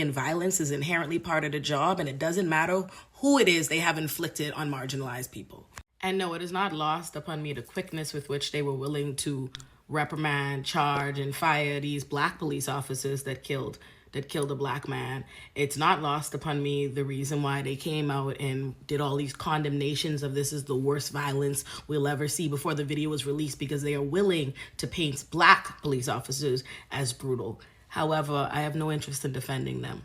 I: and violence is inherently part of the job, and it doesn't matter who it is they have inflicted on marginalized people. And no, it is not lost upon me the quickness with which they were willing to reprimand, charge, and fire these black police officers that killed a black man. It's not lost upon me the reason why they came out and did all these condemnations of this is the worst violence we'll ever see before the video was released, because they are willing to paint black police officers as brutal. However, I have no interest in defending them.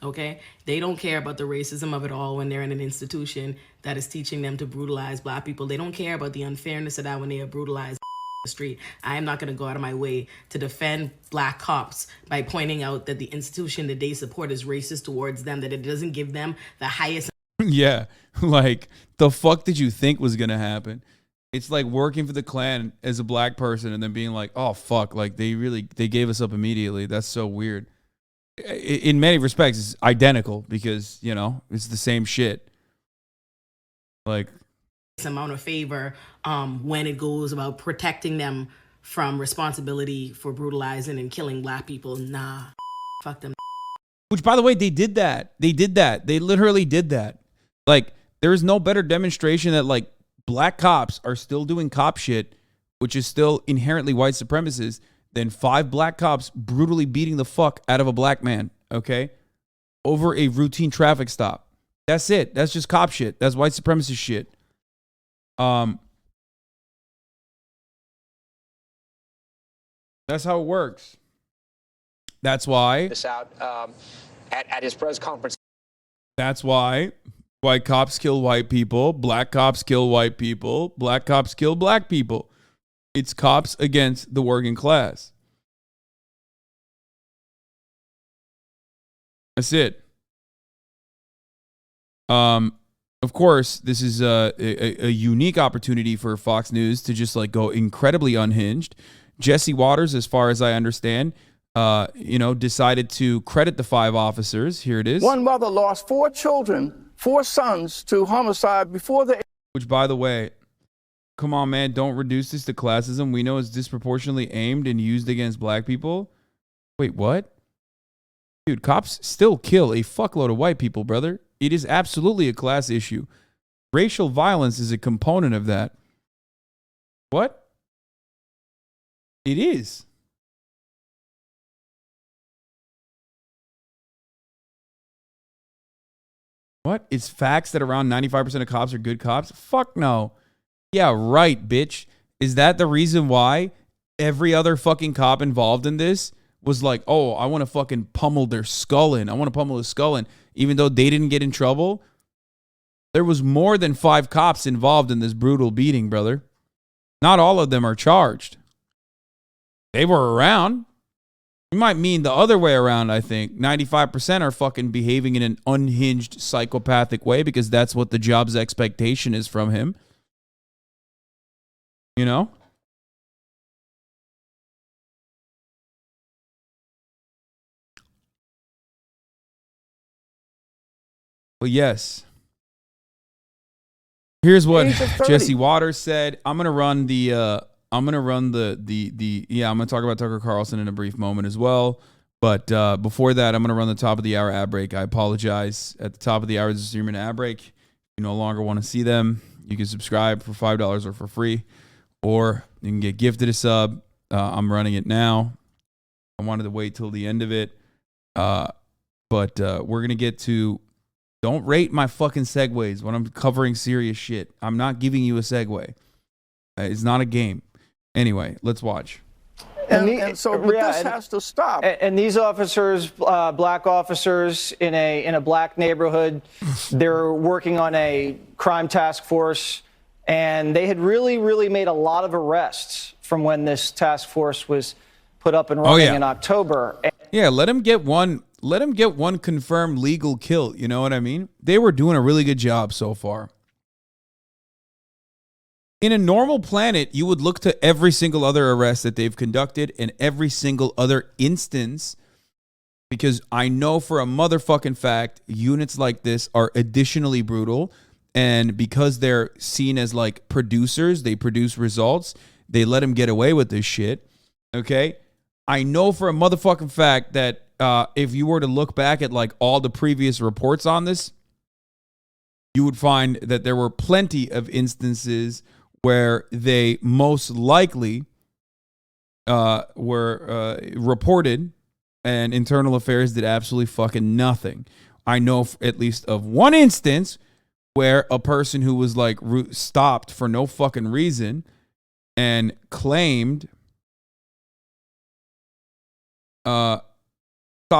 I: Okay? They don't care about the racism of it all when they're in an institution that is teaching them to brutalize black people. They don't care about the unfairness of that when they are brutalized the street. I am not going to go out of my way to defend black cops by pointing out that the institution that they support is racist towards them, that it doesn't give them the highest.
A: Yeah, like, the fuck did you think was going to happen? It's like working for the Klan as a black person and then being like, oh, fuck, like, they gave us up immediately. That's so weird. In many respects, it's identical because, you know, it's the same shit. Like,
I: amount of favor when it goes about protecting them from responsibility for brutalizing and killing black people. Nah, fuck them.
A: Which, by the way, they did that. They literally did that. Like, there is no better demonstration that, like, black cops are still doing cop shit, which is still inherently white supremacist, than 5 black cops brutally beating the fuck out of a black man, okay? Over a routine traffic stop. That's it. That's just cop shit. That's white supremacist shit. That's how it works. That's why.
B: This out at his press conference.
A: That's why white cops kill white people, black cops kill white people, black cops kill black people. It's cops against the working class. That's it. Of course, this is a unique opportunity for Fox News to just like go incredibly unhinged. Jesse Waters, as far as I understand, decided to credit the 5 officers. Here it is.
J: One mother lost 4 children, 4 sons to homicide before the...
A: Which, by the way, come on, man, don't reduce this to classism. We know it's disproportionately aimed and used against black people. Wait, what? Dude, cops still kill a fuckload of white people, brother. It is absolutely a class issue. Racial violence is a component of that. What? It is. What? It's facts that around 95% of cops are good cops? Fuck no. Yeah, right, bitch. Is that the reason why every other fucking cop involved in this was like, oh, I want to fucking pummel their skull in. I want to pummel his skull in. Even though they didn't get in trouble, there was more than 5 cops involved in this brutal beating, brother. Not all of them are charged. They were around. You might mean the other way around, I think. 95% are fucking behaving in an unhinged psychopathic way because that's what the job's expectation is from him. You know? But yes. Here's what Jesse Waters said. I'm gonna run the I'm gonna talk about Tucker Carlson in a brief moment as well. But before that, I'm gonna run the top of the hour ad break. I apologize. At the top of the hour is a stream and ad break. You no longer want to see them. You can subscribe for $5 or for free, or you can get gifted a sub. I'm running it now. I wanted to wait till the end of it. But we're gonna get to. Don't rate my fucking segues when I'm covering serious shit. I'm not giving you a segue. It's not a game. Anyway, let's watch.
J: And so this has to stop.
W: And these officers, black officers in a black neighborhood, they're working on a crime task force, and they had really made a lot of arrests from when this task force was put up and running in October.
A: Yeah, let him get one. Let him get one confirmed legal kill. You know what I mean? They were doing a really good job so far. In a normal planet, you would look to every single other arrest that they've conducted and every single other instance, because I know for a motherfucking fact, units like this are additionally brutal. And because they're seen as like producers, they produce results, they let them get away with this shit. Okay? I know for a motherfucking fact that if you were to look back at like all the previous reports on this, you would find that there were plenty of instances where they most likely were reported and Internal Affairs did absolutely fucking nothing. I know at least of one instance where a person who was like stopped for no fucking reason and claimed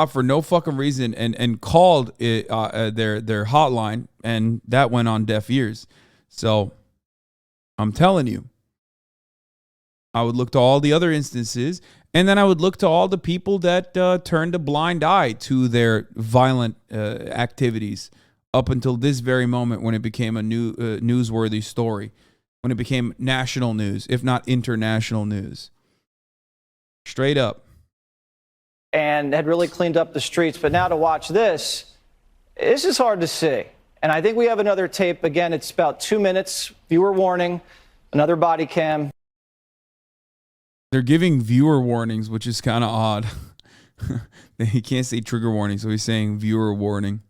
A: for no fucking reason and called it, their hotline, and that went on deaf ears. So I'm telling you, I would look to all the other instances, and then I would look to all the people that turned a blind eye to their violent activities up until this very moment when it became a newsworthy story, when it became national news, if not international news. Straight up.
W: And had really cleaned up the streets. But now to watch this is hard to see. And I think we have another tape. Again, it's about 2 minutes. Viewer warning, another body cam.
A: They're giving viewer warnings, which is kind of odd. He can't say trigger warning, so he's saying viewer warning.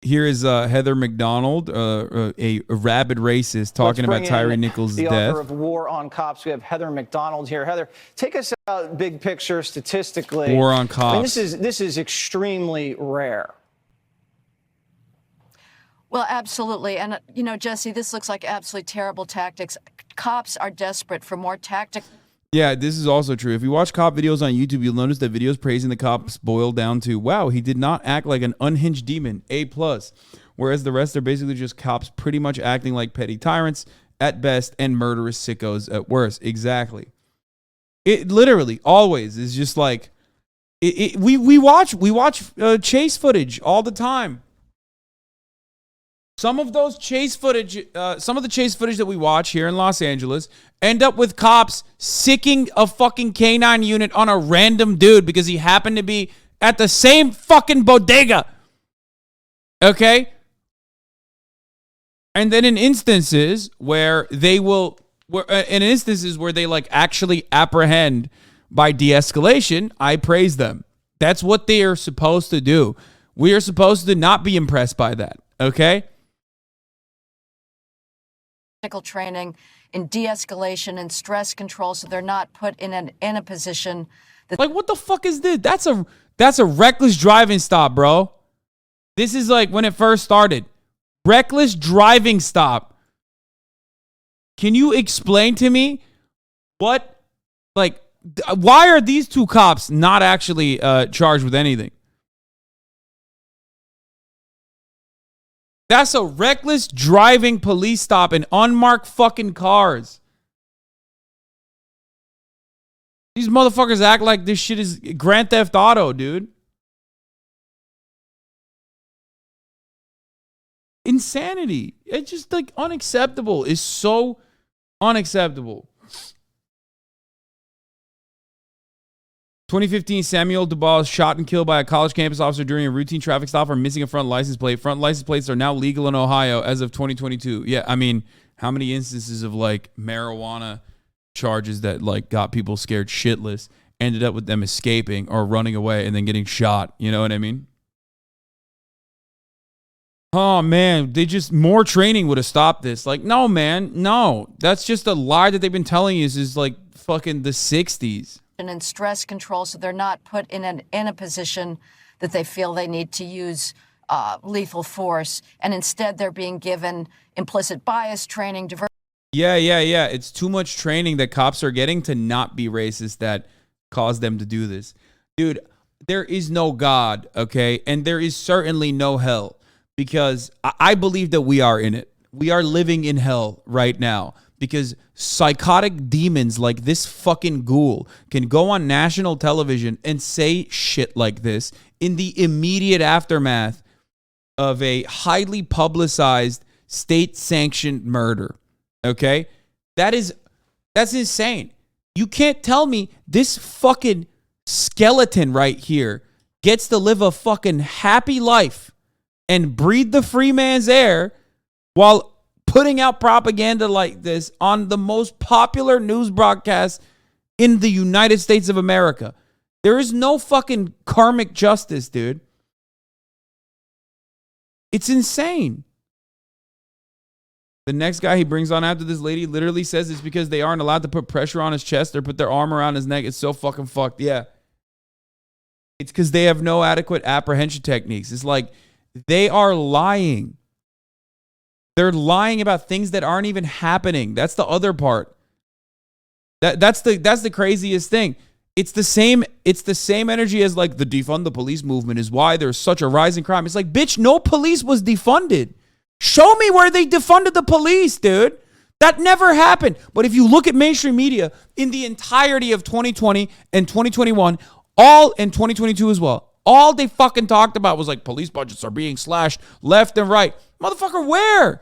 A: Here is Heather McDonald, a rabid racist, talking about Tyre Nichols' death.
W: The author of War on Cops. We have Heather McDonald here. Heather, take us out big picture statistically.
A: War on Cops.
W: I mean, this is extremely rare.
X: Well, absolutely. And, you know, Jesse, this looks like absolutely terrible tactics. Cops are desperate for more tactics.
A: Yeah, this is also true. If you watch cop videos on YouTube, you'll notice that videos praising the cops boil down to, wow, he did not act like an unhinged demon, A+. Whereas the rest are basically just cops pretty much acting like petty tyrants at best and murderous sickos at worst. Exactly. It literally always is just like, we watch chase footage all the time. Some of the chase footage that we watch here in Los Angeles end up with cops sicking a fucking canine unit on a random dude because he happened to be at the same fucking bodega. Okay? And then in instances where they like actually apprehend by de-escalation, I praise them. That's what they are supposed to do. We are supposed to not be impressed by that. Okay?
X: Training in de-escalation and stress control, so they're not put in a position that,
A: like, what the fuck is this? That's a reckless driving stop, bro. This is like when it first started. Reckless driving stop. Can you explain to me why are these two cops not actually charged with anything? That's a reckless driving police stop in unmarked fucking cars. These motherfuckers act like this shit is Grand Theft Auto, dude. Insanity. It's just like unacceptable. It's so unacceptable. 2015, Samuel Dubois shot and killed by a college campus officer during a routine traffic stop for missing a front license plate. Front license plates are now legal in Ohio as of 2022. Yeah, I mean, how many instances of like marijuana charges that like got people scared shitless ended up with them escaping or running away and then getting shot? You know what I mean? Oh man, more training would have stopped this. Like, no, man, no. That's just a lie that they've been telling you is like fucking the 60s.
X: and stress control, so they're not put in a position that they feel they need to use lethal force, and instead they're being given implicit bias training.
A: Yeah. It's too much training that cops are getting to not be racist that caused them to do this. Dude, there is no God, okay? And there is certainly no hell, because I believe that we are in it. We are living in hell right now, because psychotic demons like this fucking ghoul can go on national television and say shit like this in the immediate aftermath of a highly publicized state-sanctioned murder. Okay? That's insane. You can't tell me this fucking skeleton right here gets to live a fucking happy life and breathe the free man's air while putting out propaganda like this on the most popular news broadcast in the United States of America. There is no fucking karmic justice, dude. It's insane. The next guy he brings on after this lady literally says it's because they aren't allowed to put pressure on his chest or put their arm around his neck. It's so fucking fucked. Yeah. It's because they have no adequate apprehension techniques. It's like they are lying. They're lying about things that aren't even happening. That's the other part. That's the craziest thing. It's the same energy as like the defund the police movement is why there's such a rise in crime. It's like, bitch, no police was defunded. Show me where they defunded the police, dude. That never happened. But if you look at mainstream media in the entirety of 2020 and 2021, all in 2022 as well, all they fucking talked about was like police budgets are being slashed left and right. Motherfucker, where?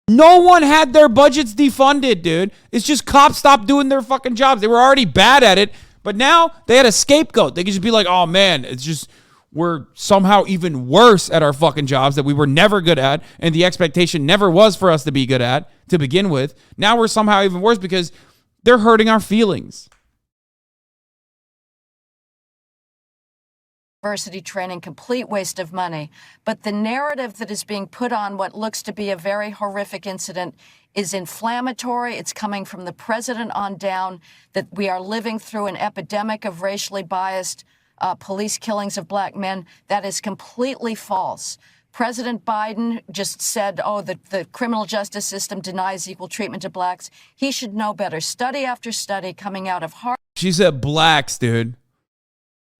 A: No one had their budgets defunded, dude. It's just cops stopped doing their fucking jobs. They were already bad at it, but now they had a scapegoat. They could just be like, oh man, it's just we're somehow even worse at our fucking jobs that we were never good at, and the expectation never was for us to be good at to begin with. Now we're somehow even worse because they're hurting our feelings.
X: Diversity training, complete waste of money. But the narrative that is being put on what looks to be a very horrific incident is inflammatory. It's coming from the president on down, that we are living through an epidemic of racially biased police killings of black men. That is completely false. President Biden just said, oh, the criminal justice system denies equal treatment to blacks. He should know better. Study after study coming out of Harvard.
A: She said blacks, dude.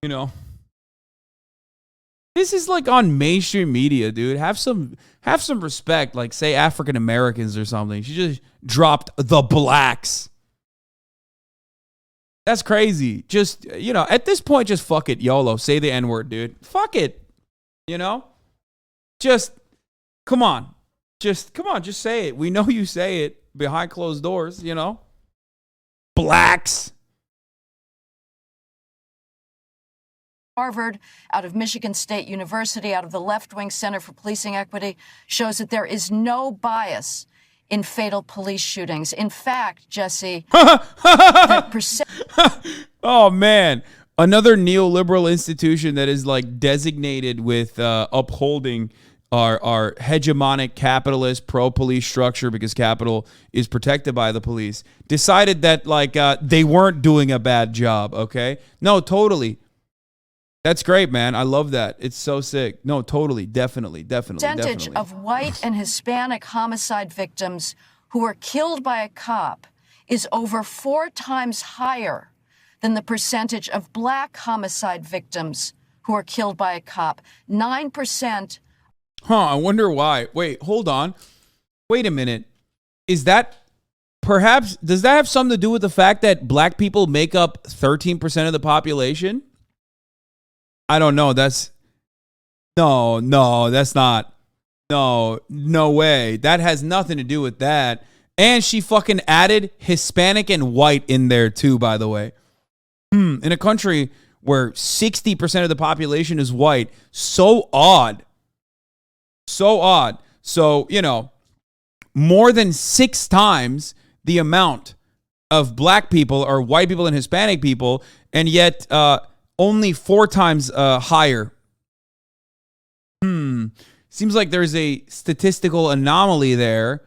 A: You know. This is like on mainstream media, dude. Have some respect. Like, say African Americans or something. She just dropped the blacks. That's crazy. Just, you know, at this point, just fuck it. YOLO. Say the N-word, dude. Fuck it. You know? Just, come on. Just say it. We know you say it behind closed doors, you know? Blacks.
X: Harvard, out of Michigan State University, out of the left-wing Center for Policing Equity, shows that there is no bias in fatal police shootings. In fact, Jesse,
A: oh, man. Another neoliberal institution that is like designated with upholding our hegemonic capitalist pro-police structure because capital is protected by the police, decided that like they weren't doing a bad job, okay? No, totally. That's great, man. I love that. It's so sick. No, totally. Definitely.
X: Percentage of white and Hispanic homicide victims who are killed by a cop is over 4 times higher than the percentage of black homicide victims who are killed by a cop. 9%.
A: I wonder why. Wait, hold on. Wait a minute. Is that perhaps, does that have something to do with the fact that black people make up 13% of the population? I don't know. That's not. No way. That has nothing to do with that. And she fucking added Hispanic and white in there too, by the way. In a country where 60% of the population is white. So odd. So, you know, more than 6 times the amount of black people or white people and Hispanic people, and yet only 4 times higher. Seems like there's a statistical anomaly there.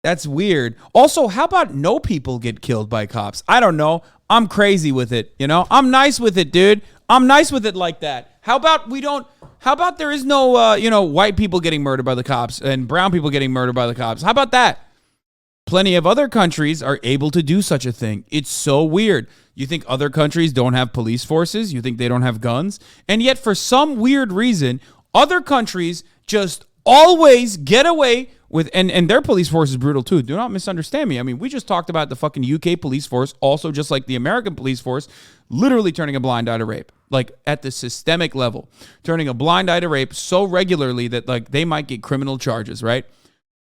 A: That's weird. Also, how about no people get killed by cops? I don't know. I'm crazy with it, you know? I'm nice with it, dude. I'm nice with it like that. How about there is no, white people getting murdered by the cops and brown people getting murdered by the cops? How about that? Plenty of other countries are able to do such a thing. It's so weird. You think other countries don't have police forces? You think they don't have guns? And yet, for some weird reason, other countries just always get away with, and their police force is brutal too. Do not misunderstand me. I mean, we just talked about the fucking UK police force, also just like the American police force, literally turning a blind eye to rape. Like at the systemic level, turning a blind eye to rape so regularly that like they might get criminal charges, right?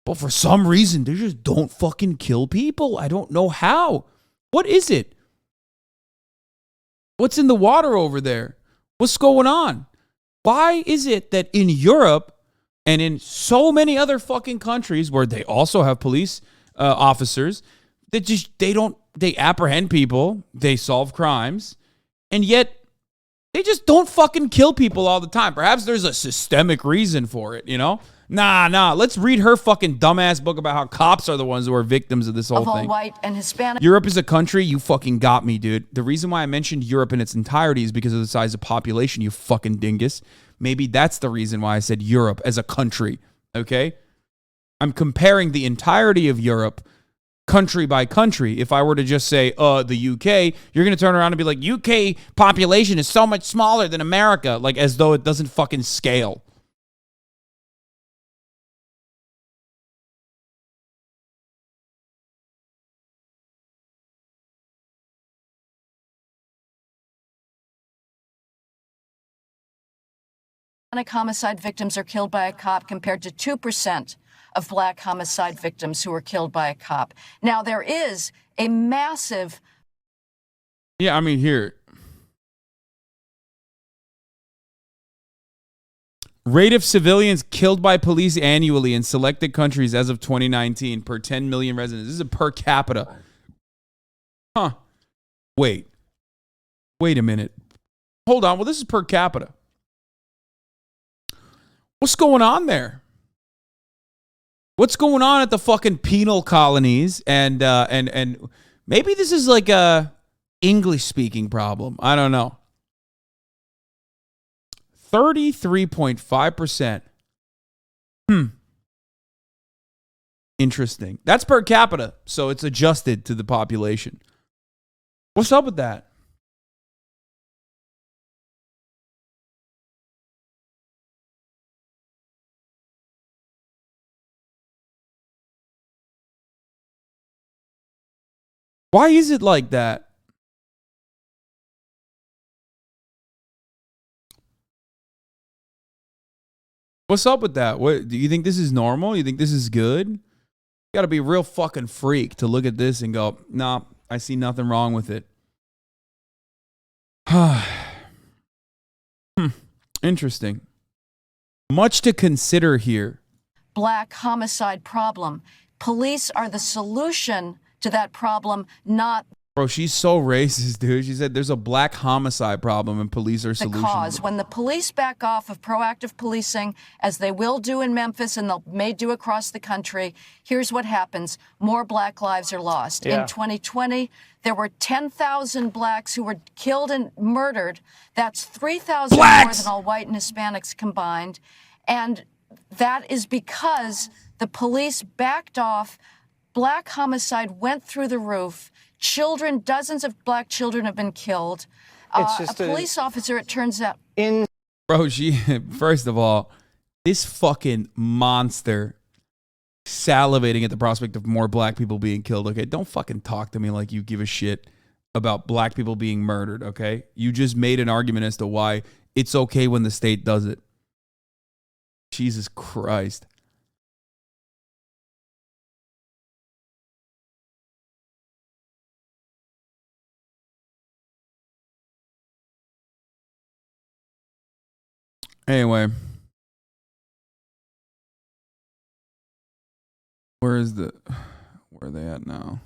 A: But for some reason, they just don't fucking kill people. I don't know how. What is it? What's in the water over there? What's going on? Why is it that in Europe and in so many other fucking countries where they also have police officers that just they apprehend people, they solve crimes, and yet they just don't fucking kill people all the time? Perhaps there's a systemic reason for it, you know? Nah. Let's read her fucking dumbass book about how cops are the ones who are victims of this whole thing.
X: White and Hispanic.
A: Europe is a country. You fucking got me, dude. The reason why I mentioned Europe in its entirety is because of the size of population, you fucking dingus. Maybe that's the reason why I said Europe as a country, okay? I'm comparing the entirety of Europe country by country. If I were to just say, the UK, you're going to turn around and be like, UK population is so much smaller than America, like as though it doesn't fucking scale.
X: homicide victims are killed by a cop compared to 2% of black homicide victims who are killed by a cop. Now, there is a massive...
A: Yeah, I mean, here. Rate of civilians killed by police annually in selected countries as of 2019 per 10 million residents. This is a per capita. Huh. Wait a minute. Hold on. Well, this is per capita. What's going on there? What's going on at the fucking penal colonies? And maybe this is like a English speaking problem. I don't know. 33.5% Interesting. That's per capita, so it's adjusted to the population. What's up with that? Why is it like that? What's up with that? What do you think this is normal? You think this is good? You got to be a real fucking freak to look at this and go, "Nah, I see nothing wrong with it." Interesting. Much to consider here.
X: Black homicide problem. Police are the solution to that problem, not
A: Bro, she's so racist, dude. She said there's a black homicide problem and police are
X: the
A: solution.
X: cause. When the police back off of proactive policing, as they will do in Memphis and they may do across the country, here's what happens. More black lives are lost.
W: Yeah.
X: In 2020, there were 10,000 blacks who were killed and murdered. That's 3,000 more than all white and Hispanics combined. And that is because the police backed off. Black homicide went through the roof. Children, dozens of black children have been killed.
W: It's just
X: a police officer, it turns out.
A: Bro, first of all, this fucking monster salivating at the prospect of more black people being killed. Okay, don't fucking talk to me like you give a shit about black people being murdered. Okay, you just made an argument as to why it's okay when the state does it. Jesus Christ. Anyway, where are they at now?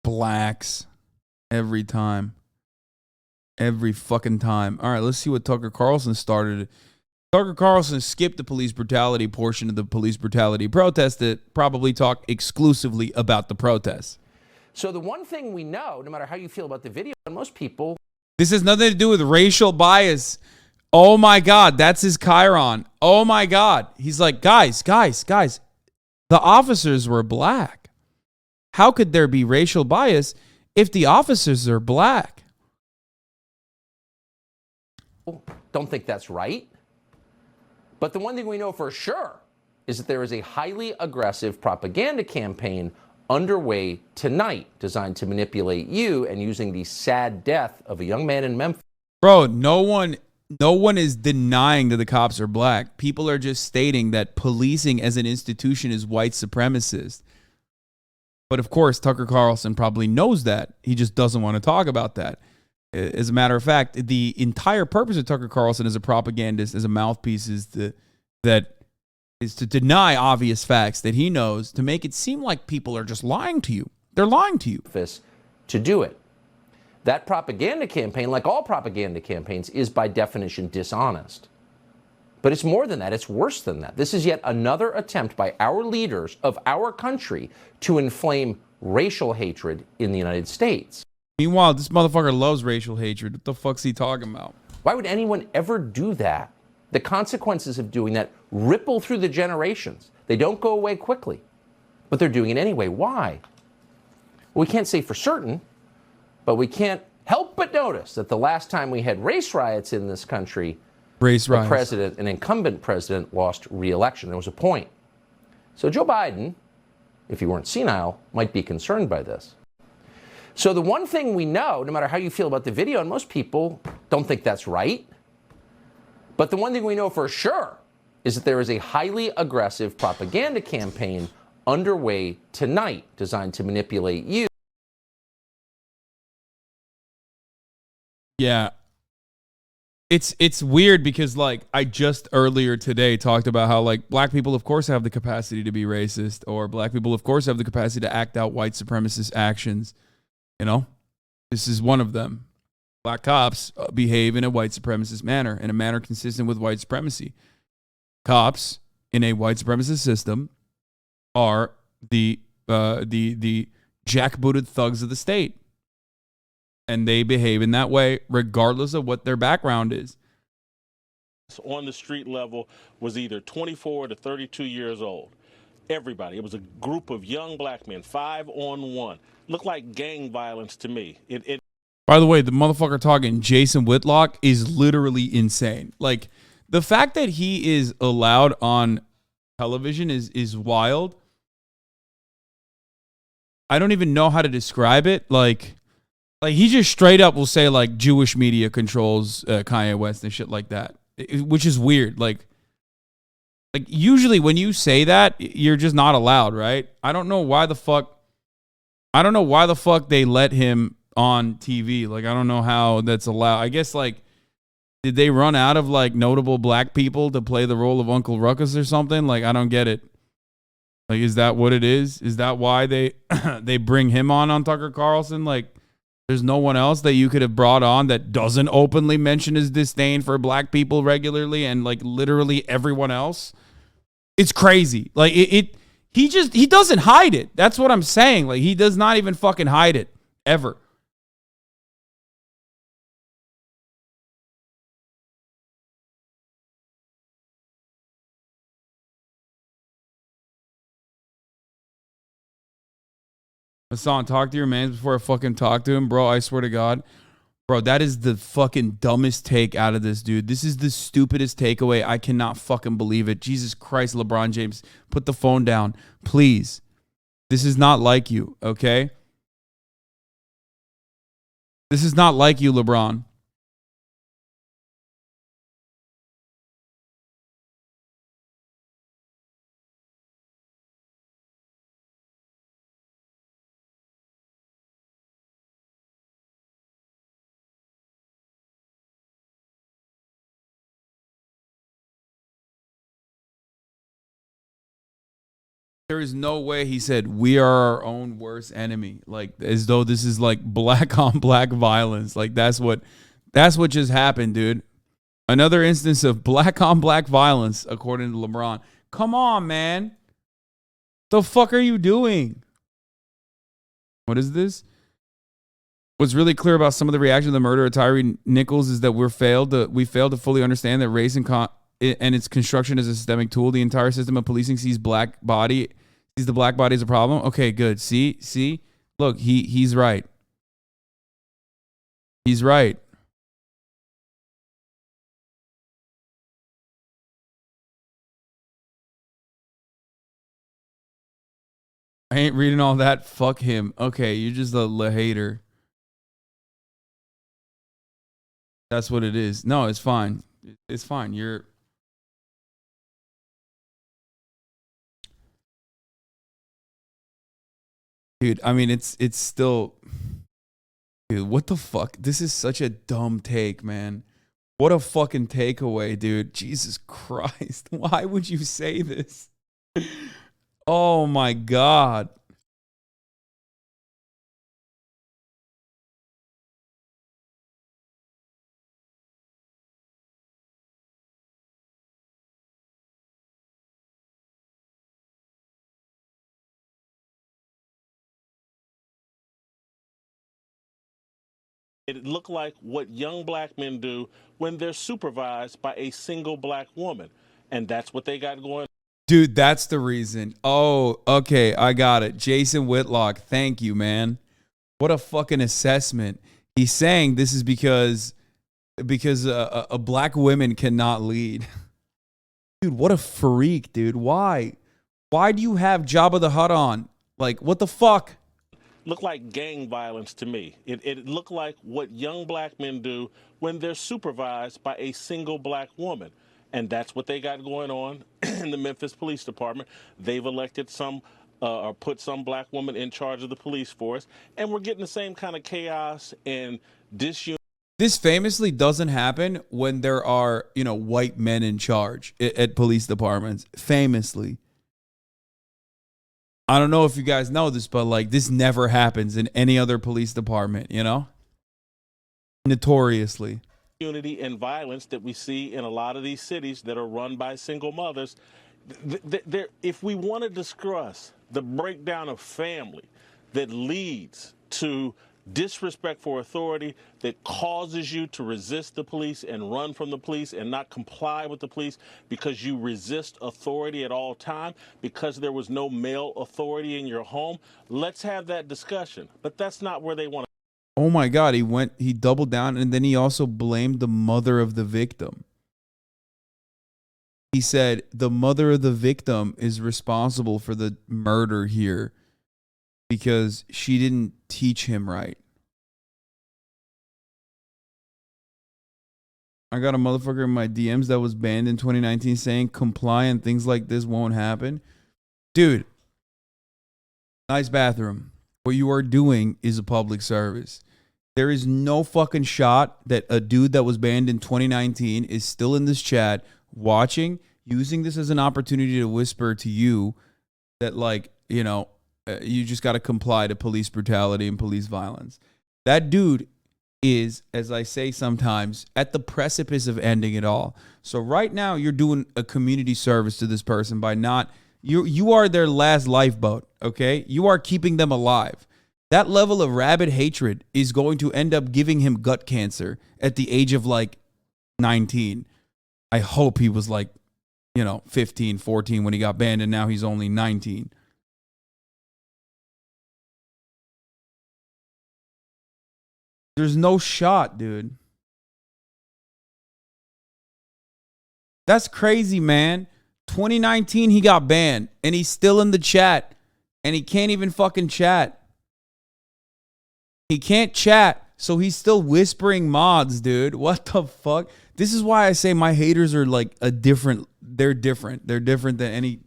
A: Blacks every time. Every fucking time. All right, let's see what Tucker Carlson started. Tucker Carlson skipped the police brutality portion of the police brutality protest to probably talk exclusively about the protests.
C: So the one thing we know, no matter how you feel about the video, and most people...
A: This has nothing to do with racial bias. Oh my God, that's his chyron. Oh my God. He's like, guys, the officers were black. How could there be racial bias if the officers are black?
C: Don't think that's right. But the one thing we know for sure is that there is a highly aggressive propaganda campaign underway tonight designed to manipulate you and using the sad death of a young man in Memphis.
A: Bro, no one is denying that the cops are black. People are just stating that policing as an institution is white supremacist. But of course, Tucker Carlson probably knows that. He just doesn't want to talk about that. As a matter of fact, the entire purpose of Tucker Carlson as a propagandist, as a mouthpiece, is to deny obvious facts that he knows, to make it seem like people are just lying to you. They're lying to you.
C: To do it. That propaganda campaign, like all propaganda campaigns, is by definition dishonest. But it's more than that. It's worse than that. This is yet another attempt by our leaders of our country to inflame racial hatred in the United States.
A: Meanwhile, this motherfucker loves racial hatred. What the fuck's he talking about?
C: Why would anyone ever do that? The consequences of doing that ripple through the generations. They don't go away quickly, but they're doing it anyway. Why? Well, we can't say for certain, but we can't help but notice that the last time we had race riots in this country, the president, an incumbent president, lost re-election. There was a point. So Joe Biden, if he weren't senile, might be concerned by this. So the one thing we know, no matter how you feel about the video, and most people don't think that's right, but the one thing we know for sure is that there is a highly aggressive propaganda campaign underway tonight designed to manipulate you.
A: Yeah. It's weird because, like, I just earlier today talked about how, like, black people, of course, have the capacity to be racist, or black people, of course, have the capacity to act out white supremacist actions. You know, this is one of them. Black cops behave in a white supremacist manner, in a manner consistent with white supremacy. Cops in a white supremacist system are the jackbooted thugs of the state. And they behave in that way regardless of what their background is.
K: On the street level was either 24 to 32 years old.
U: everybody. It was a group of young black men, 5-on-1. Looked like gang violence to me.
A: By the way, the motherfucker talking, Jason Whitlock, is literally insane. Like, the fact that he is allowed on television is wild. I don't even know how to describe it. Like he just straight up will say, like, Jewish media controls Kanye West and shit like that, which is weird. Like, usually when you say that, you're just not allowed, right? I don't know why the fuck they let him on TV. Like, I don't know how that's allowed. I guess, like, did they run out of, like, notable black people to play the role of Uncle Ruckus or something? Like, I don't get it. Like, is that what it is? Is that why they they bring him on Tucker Carlson? Like, there's no one else that you could have brought on that doesn't openly mention his disdain for black people regularly and, like, literally everyone else? It's crazy. Like, he doesn't hide it. That's what I'm saying. Like, he does not even fucking hide it ever. Hasan, talk to your man before I fucking talk to him, bro. I swear to God. Bro, that is the fucking dumbest take out of this, dude. This is the stupidest takeaway. I cannot fucking believe it. Jesus Christ, LeBron James, put the phone down. Please. This is not like you, okay? This is not like you, LeBron. There is no way he said we are our own worst enemy, like as though this is like black on black violence. Like that's what just happened, dude. Another instance of black on black violence, according to LeBron. Come on, man. The fuck are you doing? What is this? What's really clear about some of the reaction to the murder of Tyre Nichols is that we failed to fully understand that race and its construction as a systemic tool. The entire system of policing sees the black body as a problem. Okay, good. See? Look, he's right. He's right. I ain't reading all that. Fuck him. Okay, you're just a hater. That's what it is. No, it's fine. It's fine. Dude, I mean, it's still... Dude, what the fuck? This is such a dumb take, man. What a fucking takeaway, dude. Jesus Christ. Why would you say this? Oh, my God.
U: It looked like what young black men do when they're supervised by a single black woman. And that's what they got going.
A: Dude, that's the reason. Oh, okay, I got it. Jason Whitlock, thank you, man. What a fucking assessment. He's saying this is because a black women cannot lead. Dude, what a freak, dude. Why? Why do you have Jabba the Hutt on? Like, what the fuck?
U: Looked like gang violence to me. It looked like what young black men do when they're supervised by a single black woman. And that's what they got going on in the Memphis Police Department. They've elected or put some black woman in charge of the police force. And we're getting the same kind of chaos and disunity.
A: This famously doesn't happen when there are, white men in charge at police departments. Famously. I don't know if you guys know this, but like this never happens in any other police department, Notoriously.
U: Unity and violence that we see in a lot of these cities that are run by single mothers. If we want to discuss the breakdown of family that leads to disrespect for authority that causes you to resist the police and run from the police and not comply with the police because you resist authority at all time, because there was no male authority in your home, let's have that discussion. But that's not where they want to.
A: Oh my God, he doubled down, and then he also blamed the mother of the victim. He said the mother of the victim is responsible for the murder here because she didn't teach him right. I got a motherfucker in my DMs that was banned in 2019 saying comply and things like this won't happen. Dude, nice bathroom. What you are doing is a public service. There is no fucking shot that a dude that was banned in 2019 is still in this chat watching, using this as an opportunity to whisper to you that, like, you know, you just got to comply to police brutality and police violence. That dude is, as I say sometimes, at the precipice of ending it all. So right now you're doing a community service to this person by not, you are their last lifeboat, okay? You are keeping them alive. That level of rabid hatred is going to end up giving him gut cancer at the age of like 19. I hope he was like, 15, 14 when he got banned, and now he's only 19. There's no shot, dude. That's crazy, man. 2019, he got banned, and he's still in the chat, and he can't even fucking chat. He can't chat, so he's still whispering mods, dude. What the fuck? This is why I say my haters are like they're different. They're different than any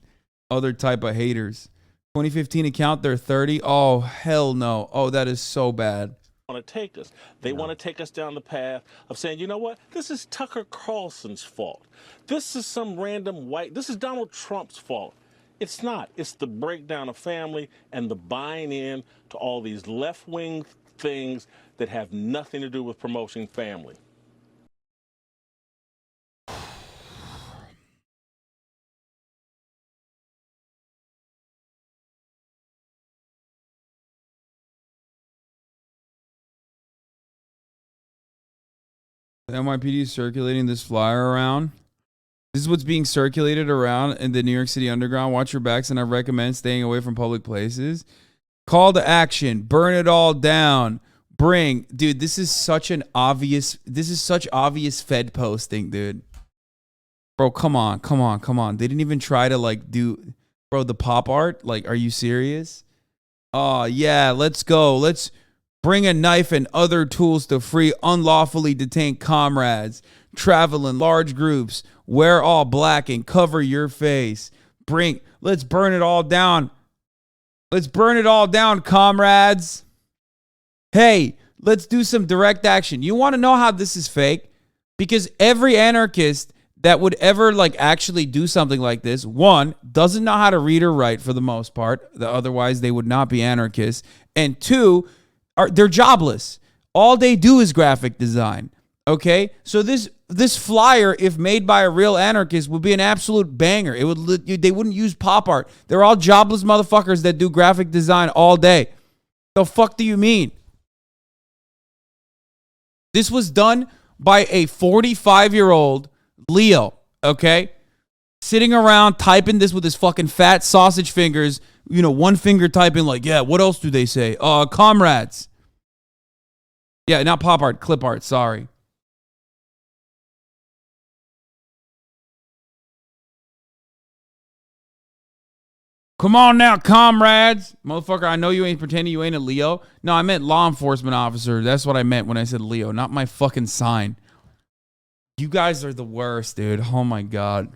A: other type of haters. 2015 account, they're 30. Oh, hell no. Oh, that is so bad.
U: Want to take us. They want to take us down the path of saying, you know what? This is Tucker Carlson's fault. This is some random white. This is Donald Trump's fault. It's not. It's the breakdown of family and the buying in to all these left-wing things that have nothing to do with promoting family.
A: The NYPD is circulating this flyer around. This is what's being circulated around in the New York City underground. Watch your backs, and I recommend staying away from public places. Call to action. Burn it all down. Dude, this is such obvious Fed posting, dude. Bro, come on. They didn't even try to bro, the pop art. Like, are you serious? Oh, yeah, let's go. Let's bring a knife and other tools to free unlawfully detained comrades. Travel in large groups. Wear all black and cover your face. Let's burn it all down. Let's burn it all down, comrades. Hey, let's do some direct action. You want to know how this is fake? Because every anarchist that would ever actually do something like this, one, doesn't know how to read or write for the most part. Otherwise, they would not be anarchists. And two, they're jobless. All they do is graphic design. Okay? So this flyer, if made by a real anarchist, would be an absolute banger. They wouldn't use pop art. They're all jobless motherfuckers that do graphic design all day. The fuck do you mean? This was done by a 45-year-old Leo, okay? Sitting around typing this with his fucking fat sausage fingers, one finger typing what else do they say? Comrades. Yeah, not pop art, clip art, sorry. Come on now, comrades. Motherfucker, I know you ain't pretending you ain't a Leo. No, I meant law enforcement officer. That's what I meant when I said Leo, not my fucking sign. You guys are the worst, dude. Oh my God.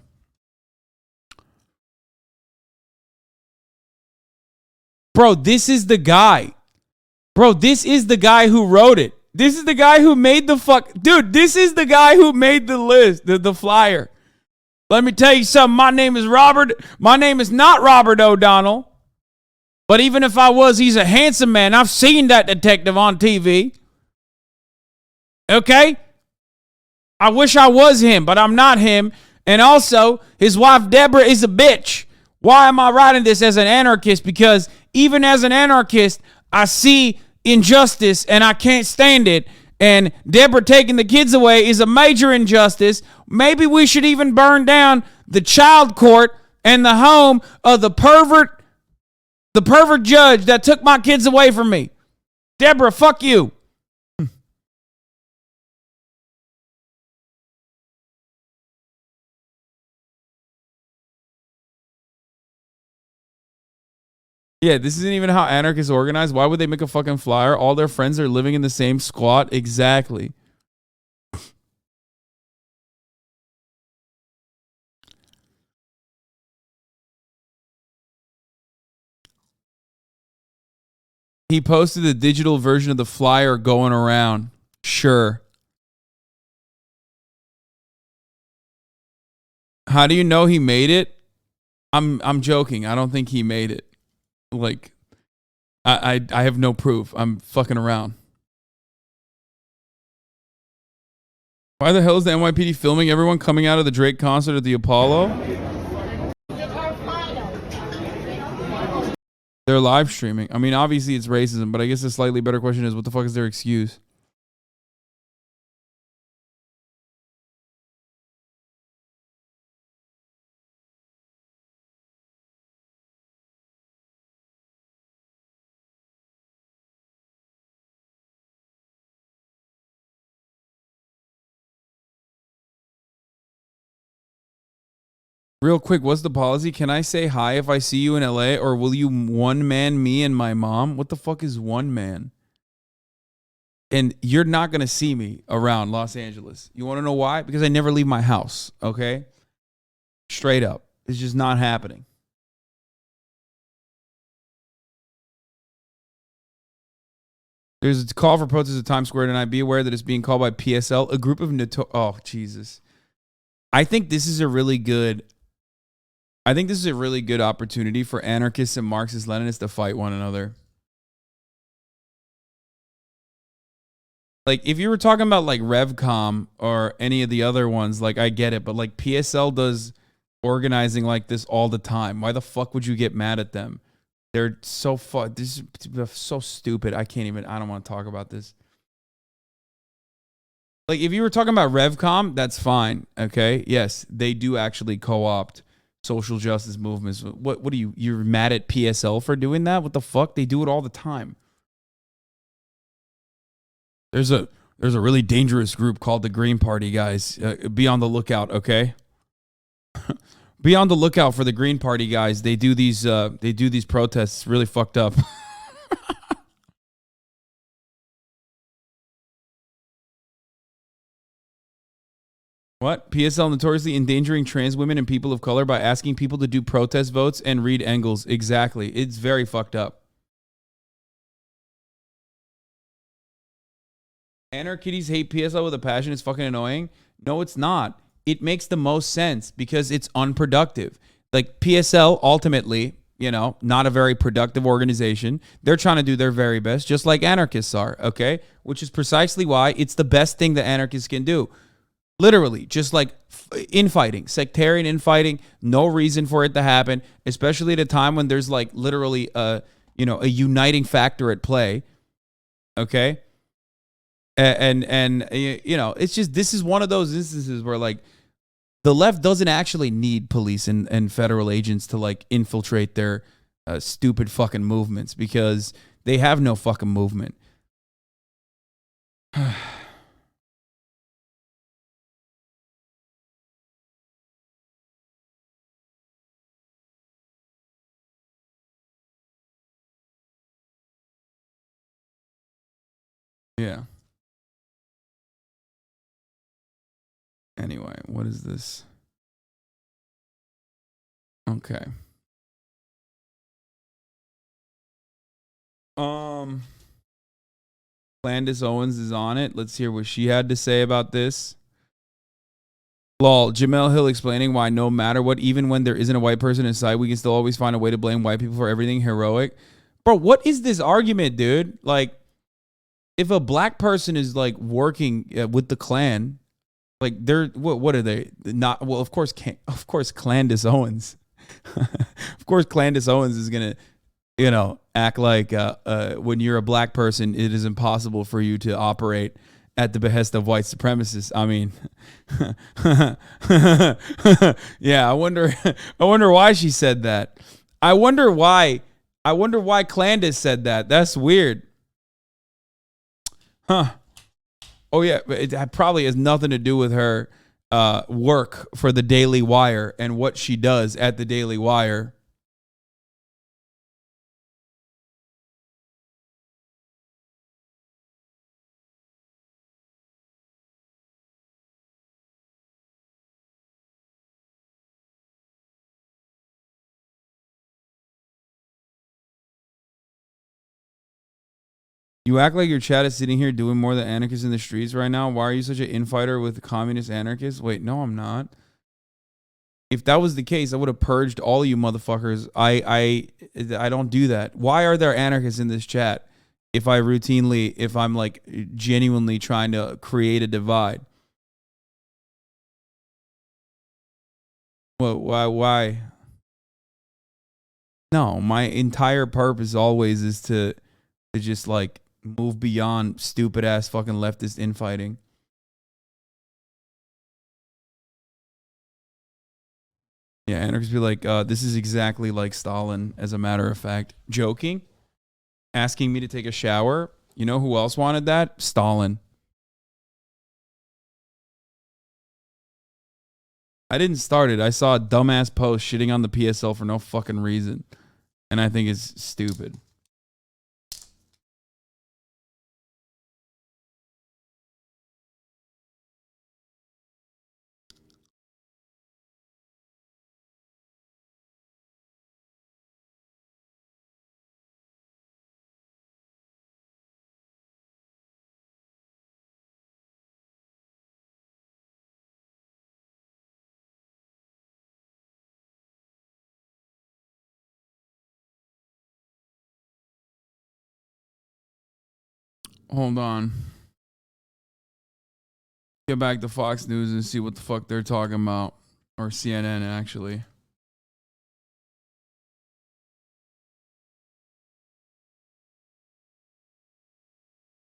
A: Bro, this is the guy. Bro, this is the guy who wrote it. This is the guy who made Dude, this is the guy who made the list, the flyer. Let me tell you something. My name is Robert. My name is not Robert O'Donnell. But even if I was, he's a handsome man. I've seen that detective on TV. Okay? I wish I was him, but I'm not him. And also, his wife Deborah is a bitch. Why am I writing this as an anarchist? Because even as an anarchist, I see injustice and I can't stand it. And Deborah taking the kids away is a major injustice. Maybe we should even burn down the child court and the home of the pervert judge that took my kids away from me. Deborah, fuck you. Yeah, this isn't even how anarchists organize. Why would they make a fucking flyer? All their friends are living in the same squat. Exactly. He posted the digital version of the flyer going around. Sure. How do you know he made it? I'm joking. I don't think he made it. Like, I have no proof. I'm fucking around. Why the hell is the NYPD filming everyone coming out of the Drake concert at the Apollo? They're live streaming. I mean, obviously it's racism, but I guess a slightly better question is, what the fuck is their excuse? Real quick, what's the policy? Can I say hi if I see you in LA, or will you one man me and my mom? What the fuck is one man? And you're not going to see me around Los Angeles. You want to know why? Because I never leave my house, okay? Straight up. It's just not happening. There's a call for protest at Times Square tonight. Be aware that it's being called by PSL, a group of oh, Jesus. I think this is a really good opportunity for anarchists and Marxist-Leninists to fight one another. Like, if you were talking about, like, RevCom or any of the other ones, like, I get it. But, like, PSL does organizing like this all the time. Why the fuck would you get mad at them? They're so this is so stupid. I don't want to talk about this. Like, if you were talking about RevCom, that's fine, okay? Yes, they do actually co-opt social justice movements. What are you're mad at PSL for doing that? What the fuck? They do it all the time. There's a really dangerous group called the Green Party, guys. Be on the lookout, okay? Be on the lookout for the Green Party guys. They do these protests really fucked up. What? PSL notoriously endangering trans women and people of color by asking people to do protest votes and read Engels. Exactly. It's very fucked up. Anarchists hate PSL with a passion. It's fucking annoying. No, it's not. It makes the most sense because it's unproductive. Like, PSL ultimately, not a very productive organization. They're trying to do their very best, just like anarchists are, okay? Which is precisely why it's the best thing that anarchists can do. Literally, just like infighting, sectarian infighting, no reason for it to happen, especially at a time when there's like literally a uniting factor at play. Okay? And it's just, this is one of those instances where like the left doesn't actually need police and federal agents to like infiltrate their stupid fucking movements because they have no fucking movement. Yeah. Anyway, what is this? Okay. Landis Owens is on it. Let's hear what she had to say about this. Lol, Jamel Hill explaining why no matter what, even when there isn't a white person inside, we can still always find a way to blame white people for everything heroic. Bro, what is this argument, dude? Like, if a black person is like working with the Klan, like they're what are they? Not well, of course Clandis Owens. Of course Clandis Owens is gonna act like when you're a black person, it is impossible for you to operate at the behest of white supremacists. I mean, yeah, I wonder why she said that. I wonder why Clandis said that. That's weird. Huh. Oh yeah, it probably has nothing to do with her work for the Daily Wire and what she does at the Daily Wire. You act like your chat is sitting here doing more than anarchists in the streets right now. Why are you such an infighter with communist anarchists? Wait, no, I'm not. If that was the case, I would have purged all you motherfuckers. I don't do that. Why are there anarchists in this chat if I'm like genuinely trying to create a divide? Well, why? No, my entire purpose always is to just like move beyond stupid ass fucking leftist infighting. Yeah, anarchists be like, this is exactly like Stalin, as a matter of fact. Joking? Asking me to take a shower? You know who else wanted that? Stalin. I didn't start it. I saw a dumbass post shitting on the PSL for no fucking reason. And I think it's stupid. Hold on. Get back to Fox News and see what the fuck they're talking about. Or CNN, actually.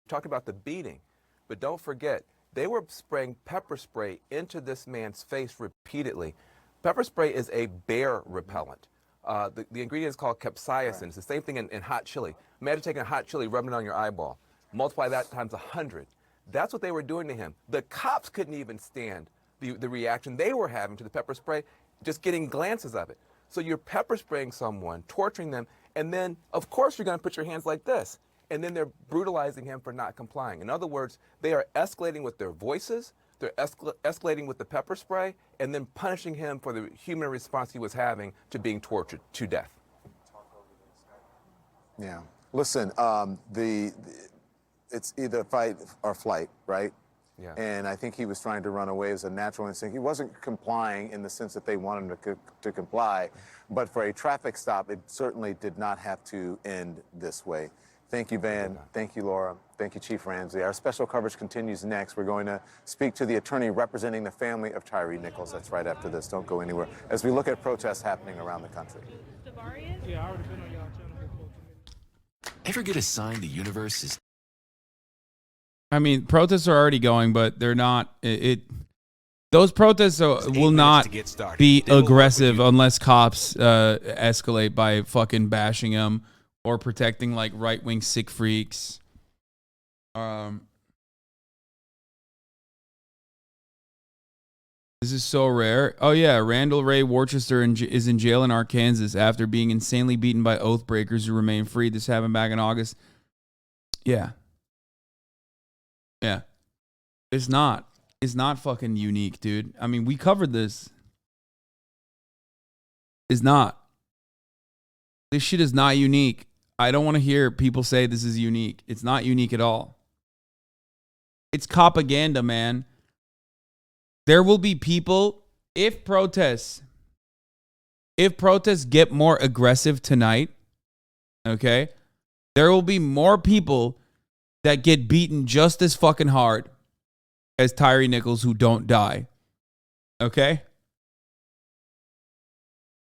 G: Talked about the beating, but don't forget, they were spraying pepper spray into this man's face repeatedly. Pepper spray is a bear repellent. The ingredient is called capsaicin. It's the same thing in hot chili. Imagine taking a hot chili, rubbing it on your eyeball. Multiply that times 100. That's what they were doing to him. The cops couldn't even stand the reaction they were having to the pepper spray, just getting glances of it. So you're pepper spraying someone, torturing them, and then, of course, you're going to put your hands like this. And then they're brutalizing him for not complying. In other words, they are escalating with their voices, they're escalating with the pepper spray, and then punishing him for the human response he was having to being tortured to death.
K: Yeah. Listen, it's either fight or flight, right?
G: Yeah.
K: And I think he was trying to run away as a natural instinct. He wasn't complying in the sense that they wanted him to comply, but for a traffic stop, it certainly did not have to end this way. Thank you, Van. Thank you, Laura. Thank you, Chief Ramsey. Our special coverage continues next. We're going to speak to the attorney representing the family of Tyre Nichols. That's right after this. Don't go anywhere as we look at protests happening around the country.
L: Yeah, I already been on y'all channel.
M: Ever get a sign the universe is...
A: I mean, protests are already going, but they're not. Those protests will not be aggressive unless cops escalate by fucking bashing them or protecting like right-wing sick freaks. This is so rare. Oh yeah, Randall Ray Worcester is in jail in Arkansas after being insanely beaten by oath breakers who remain free. This happened back in August. Yeah. Yeah. It's not fucking unique, dude. I mean, we covered this. It's not. This shit is not unique. I don't want to hear people say this is unique. It's not unique at all. It's propaganda, man. There will be people, if protests get more aggressive tonight, okay, there will be more people that get beaten just as fucking hard as Tyre Nichols who don't die. Okay?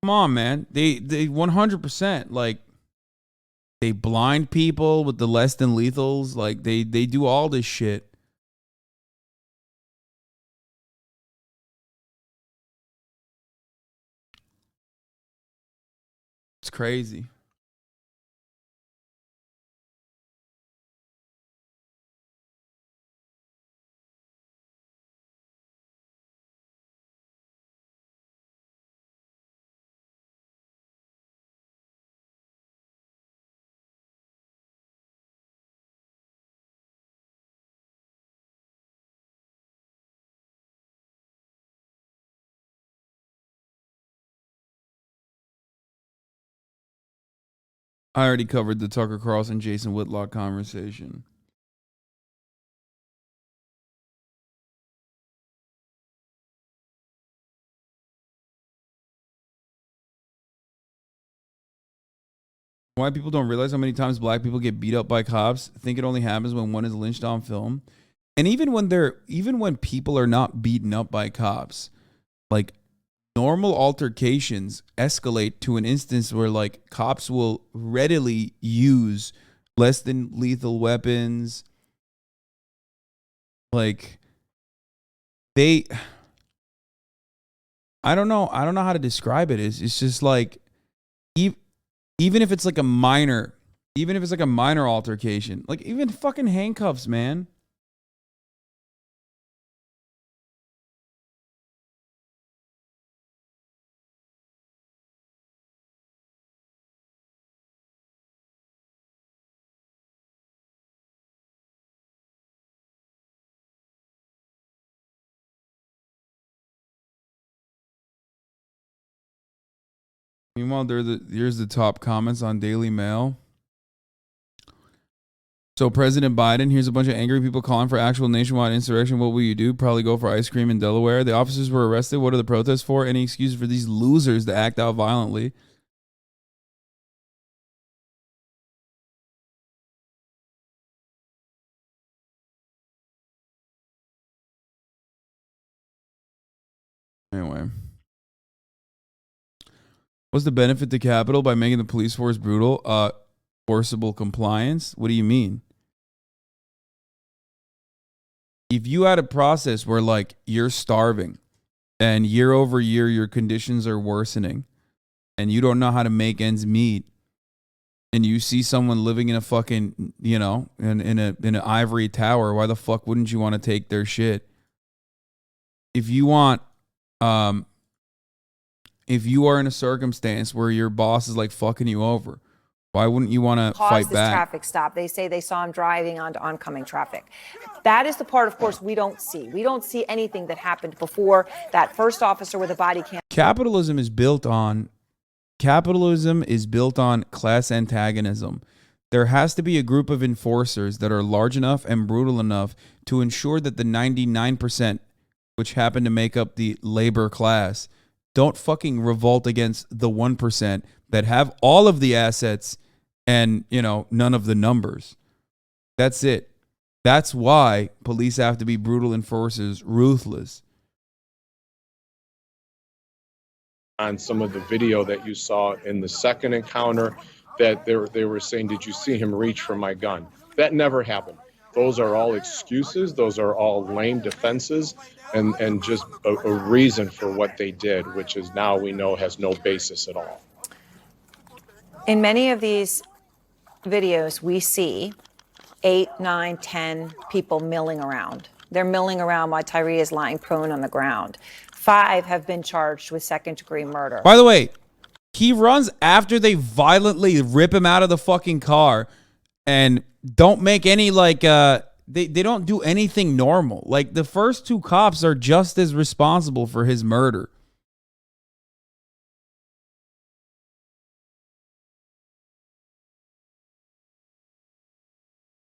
A: Come on, man. They 100%, like, They blind people with the less than lethals. Like they do all this shit. It's crazy. I already covered the Tucker Carlson Jason Whitlock conversation. Why people don't realize how many times black people get beat up by cops. I think it only happens when one is lynched on film. And even when people are not beaten up by cops, like normal altercations escalate to an instance where like cops will readily use less than lethal weapons. Like I don't know how to describe it. It's just like even if it's like a minor altercation, like even fucking handcuffs, man. Meanwhile, here's the top comments on Daily Mail. So President Biden, here's a bunch of angry people calling for actual nationwide insurrection. What will you do? Probably go for ice cream in Delaware. The officers were arrested. What are the protests for? Any excuse for these losers to act out violently? Anyway. What's the benefit to Capitol by making the police force brutal? Forcible compliance? What do you mean? If you had a process where like you're starving and year over year your conditions are worsening and you don't know how to make ends meet and you see someone living in a fucking, in an ivory tower, why the fuck wouldn't you want to take their shit? If you want if you are in a circumstance where your boss is like fucking you over, why wouldn't you want to fight
P: this
A: back?
P: Traffic stop. They say they saw him driving onto oncoming traffic. That is the part, of course, we don't see. We don't see anything that happened before that first officer with a body cam.
A: Capitalism is built on class antagonism. There has to be a group of enforcers that are large enough and brutal enough to ensure that the 99%, which happen to make up the labor class, don't fucking revolt against the 1% that have all of the assets and, none of the numbers. That's it. That's why police have to be brutal enforcers, ruthless.
N: On some of the video that you saw in the second encounter, that they were saying, did you see him reach for my gun? That never happened. Those are all excuses. Those are all lame defenses and just a reason for what they did, which is now we know has no basis at all.
P: In many of these videos, we see 8, 9, 10 people milling around. They're milling around while Tyre is lying prone on the ground. 5 have been charged with second-degree murder.
A: By the way, he runs after they violently rip him out of the fucking car and don't make any they don't do anything normal. Like the first 2 cops are just as responsible for his murder.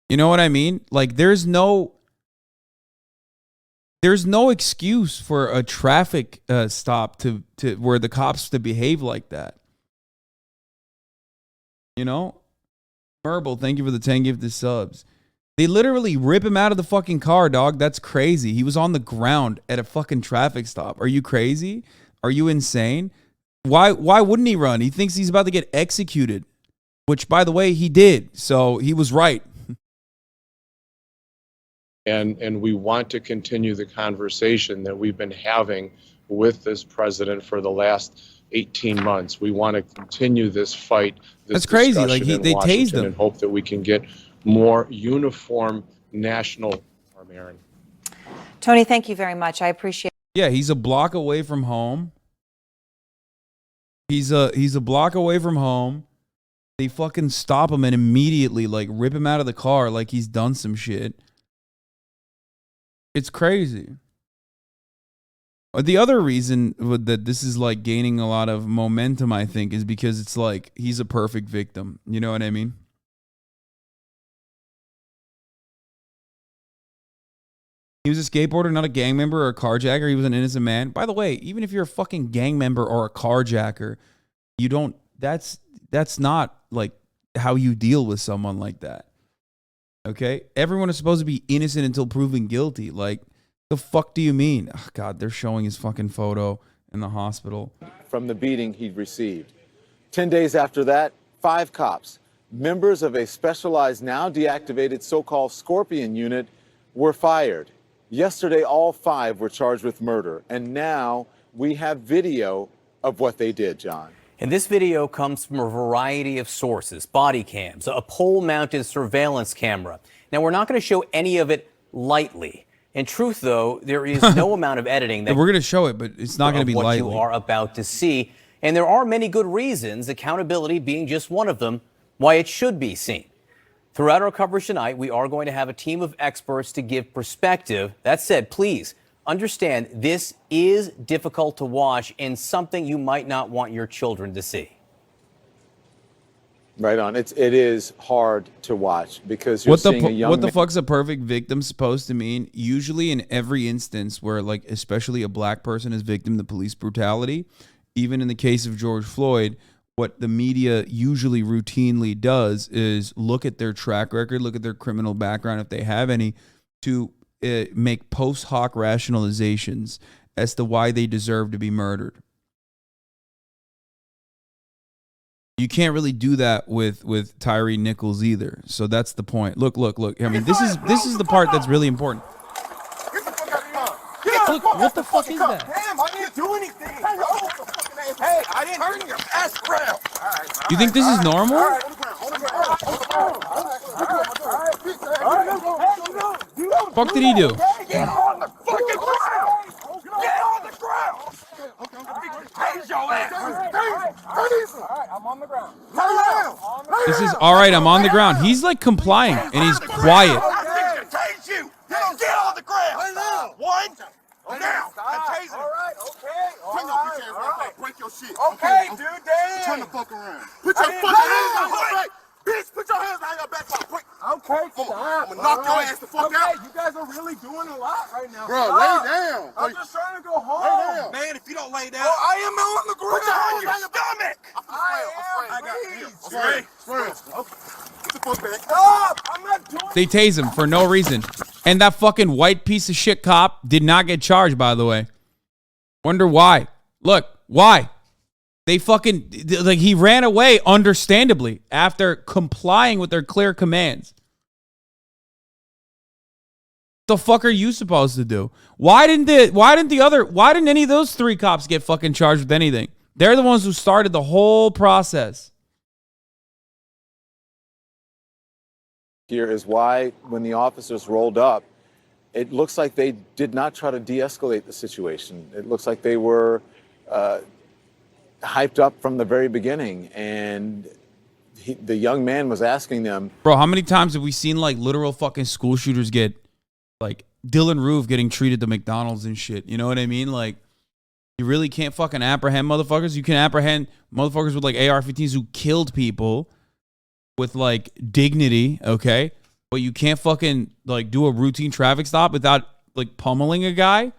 A: You know what I mean? Like there's no excuse for a traffic stop to where the cops to behave like that. Merble, thank you for the 10 gifted subs. They literally rip him out of the fucking car, dog. That's crazy. He was on the ground at a fucking traffic stop. Are you crazy? Are you insane? Why wouldn't he run? He thinks he's about to get executed. which, by the way, he did. So he was right.
N: And we want to continue the conversation that we've been having with this president for the last 18 months. We want to continue this fight, this
A: That's crazy. Like
N: discussion in
A: they tased
N: Washington,
A: him.
N: and hope that we can get more uniform national reform, Aaron.
P: Tony, thank you very much. I appreciate it.
A: Yeah, he's a block away from home. He's a block away from home. They fucking stop him and immediately like rip him out of the car like he's done some shit. It's crazy. The other reason that this is like gaining a lot of momentum, I think, is because it's like he's a perfect victim. You know what I mean? He was a skateboarder, not a gang member or a carjacker. He was an innocent man. By the way, even if you're a fucking gang member or a carjacker, you don't, that's not like how you deal with someone like that. Okay? Everyone is supposed to be innocent until proven guilty. Like, the fuck do you mean? Oh, God, they're showing his fucking photo in the hospital.
K: From the beating he'd received. 10 days after that, 5 cops, members of a specialized, now deactivated so-called Scorpion unit, were fired. Yesterday, all 5 were charged with murder. And now we have video of what they did, John.
O: And this video comes from a variety of sources, body cams, a pole-mounted surveillance camera. Now, we're not going to show any of it lightly. In truth, though, there is no amount of editing that
A: we're going to show it, but it's not going to be
O: what
A: lightly.
O: you are about to see. And there are many good reasons, accountability being just one of them, why it should be seen. Throughout our coverage tonight, we are going to have a team of experts to give perspective. That said, please understand this is difficult to watch and something you might not want your children to see.
K: Right on. It is hard to watch because you're seeing a young
A: what the
K: man.
A: fuck's a perfect victim supposed to mean? Usually in every instance where, like, especially a black person is victim to police brutality, even in the case of George Floyd, what the media usually routinely does is look at their track record, look at their criminal background, if they have any, to make post hoc rationalizations as to why they deserve to be murdered. You can't really do that with Tyre Nichols either. So that's the point. Look. I mean, this is the part that's really important.
R: Look, what the fuck is that? Damn, I didn't do anything. Hey, I didn't turn your ass around.
A: You think this is normal? Fuck did he do?
R: Get on the fucking ground. Get on the ground. Tase your ass. I'm on the ground.
A: This is all right. I'm on the ground. He's like complying and he's quiet.
R: I tase you. Get on the ground. One. Now, I'm tasing. All right, okay. All right. Break your shit. Okay, dude, damn. Turn the fuck around. Put your fucking hands behind your back. Bitch, put your hands behind your back. Quick. Okay, stop. I'm gonna knock your ass the fuck out. You guys are really doing a lot right now. Bro, lay down. I'm just trying to go home. Lay down. Man, if you don't lay down. Oh, I am on the ground. Put your hands behind your stomach. I got you. Okay. Get the fuck back. Stop. I'm not doing
A: They tase him for no reason. And that fucking white piece of shit cop did not get charged, by the way. Wonder why. Look, why? They fucking, like, he ran away understandably after complying with their clear commands. The fuck are you supposed to do? Why didn't any of those 3 cops get fucking charged with anything? They're the ones who started the whole process.
K: Here is why, when the officers rolled up, it looks like they did not try to de-escalate the situation. It looks like they were hyped up from the very beginning, and the young man was asking them,
A: Bro, how many times have we seen like literal fucking school shooters get, like Dylan Roof getting treated to McDonald's and shit? You know what I mean? Like, you really can't fucking apprehend motherfuckers. You can apprehend motherfuckers with like AR-15s who killed people with like dignity, okay? But you can't fucking like do a routine traffic stop without like pummeling a guy.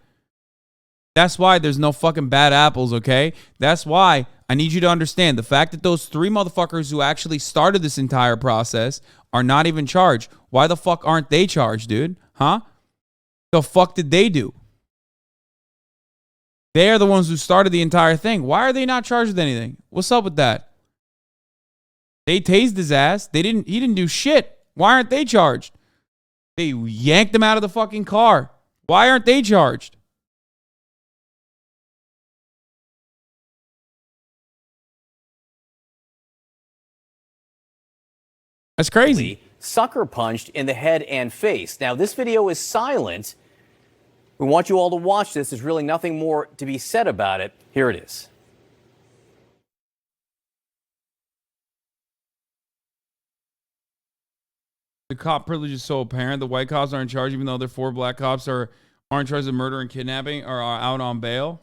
A: That's why there's no fucking bad apples, okay? That's why I need you to understand the fact that those 3 motherfuckers who actually started this entire process are not even charged. Why the fuck aren't they charged, dude? Huh? The fuck did they do? They're the ones who started the entire thing. Why are they not charged with anything? What's up with that? They tased his ass. He didn't do shit. Why aren't they charged? They yanked him out of the fucking car. Why aren't they charged? That's crazy.
O: Sucker punched in the head and face. Now, this video is silent. We want you all to watch this. There's really nothing more to be said about it. Here it is.
A: The cop privilege is so apparent. The white cops aren't charged, even though the 4 black cops aren't charged of murder and kidnapping or are out on bail.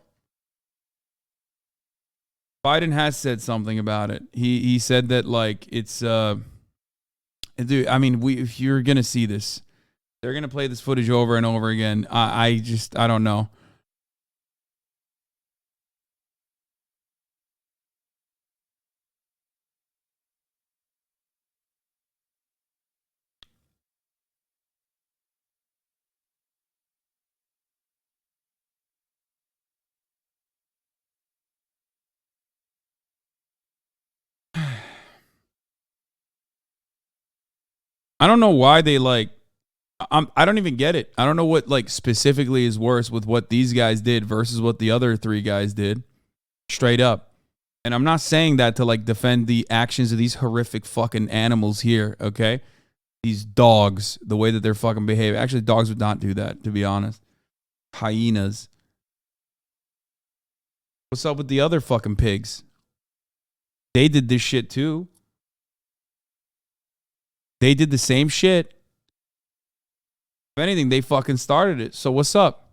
A: Biden has said something about it. He said that, like, it's dude, I mean, if you're gonna see this, they're gonna play this footage over and over again. I don't know. I don't know why they like. I don't even get it. I don't know what like specifically is worse with what these guys did versus what the other 3 guys did. Straight up. And I'm not saying that to like defend the actions of these horrific fucking animals here, okay? These dogs, the way that they're fucking behaving. Actually, dogs would not do that, to be honest. Hyenas. What's up with the other fucking pigs? They did this shit too. They did the same shit. If anything, they fucking started it. So what's up?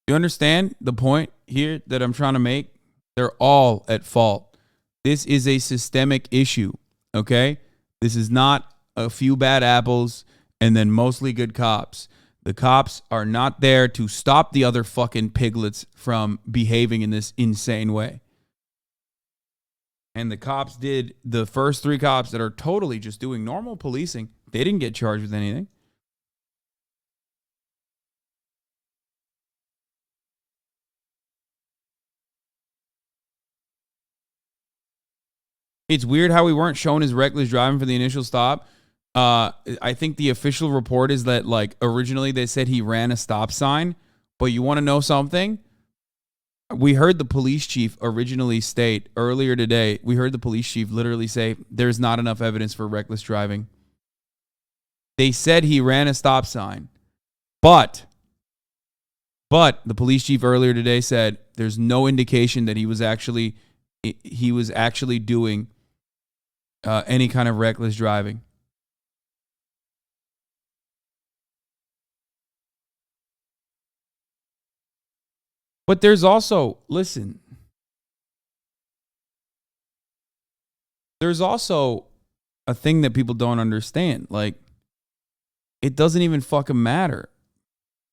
A: You understand the point here that I'm trying to make? They're all at fault. This is a systemic issue, okay? This is not a few bad apples and then mostly good cops. The cops are not there to stop the other fucking piglets from behaving in this insane way. And the cops did, the first 3 cops that are totally just doing normal policing, they didn't get charged with anything. It's weird how we weren't shown as reckless driving for the initial stop. I think the official report is that, like, originally they said he ran a stop sign, but you want to know something? We heard the police chief originally state earlier today, we heard the police chief literally say there's not enough evidence for reckless driving. They said he ran a stop sign, but the police chief earlier today said there's no indication that he was actually doing any kind of reckless driving. But there's also, listen, there's also a thing that people don't understand. Like, it doesn't even fucking matter.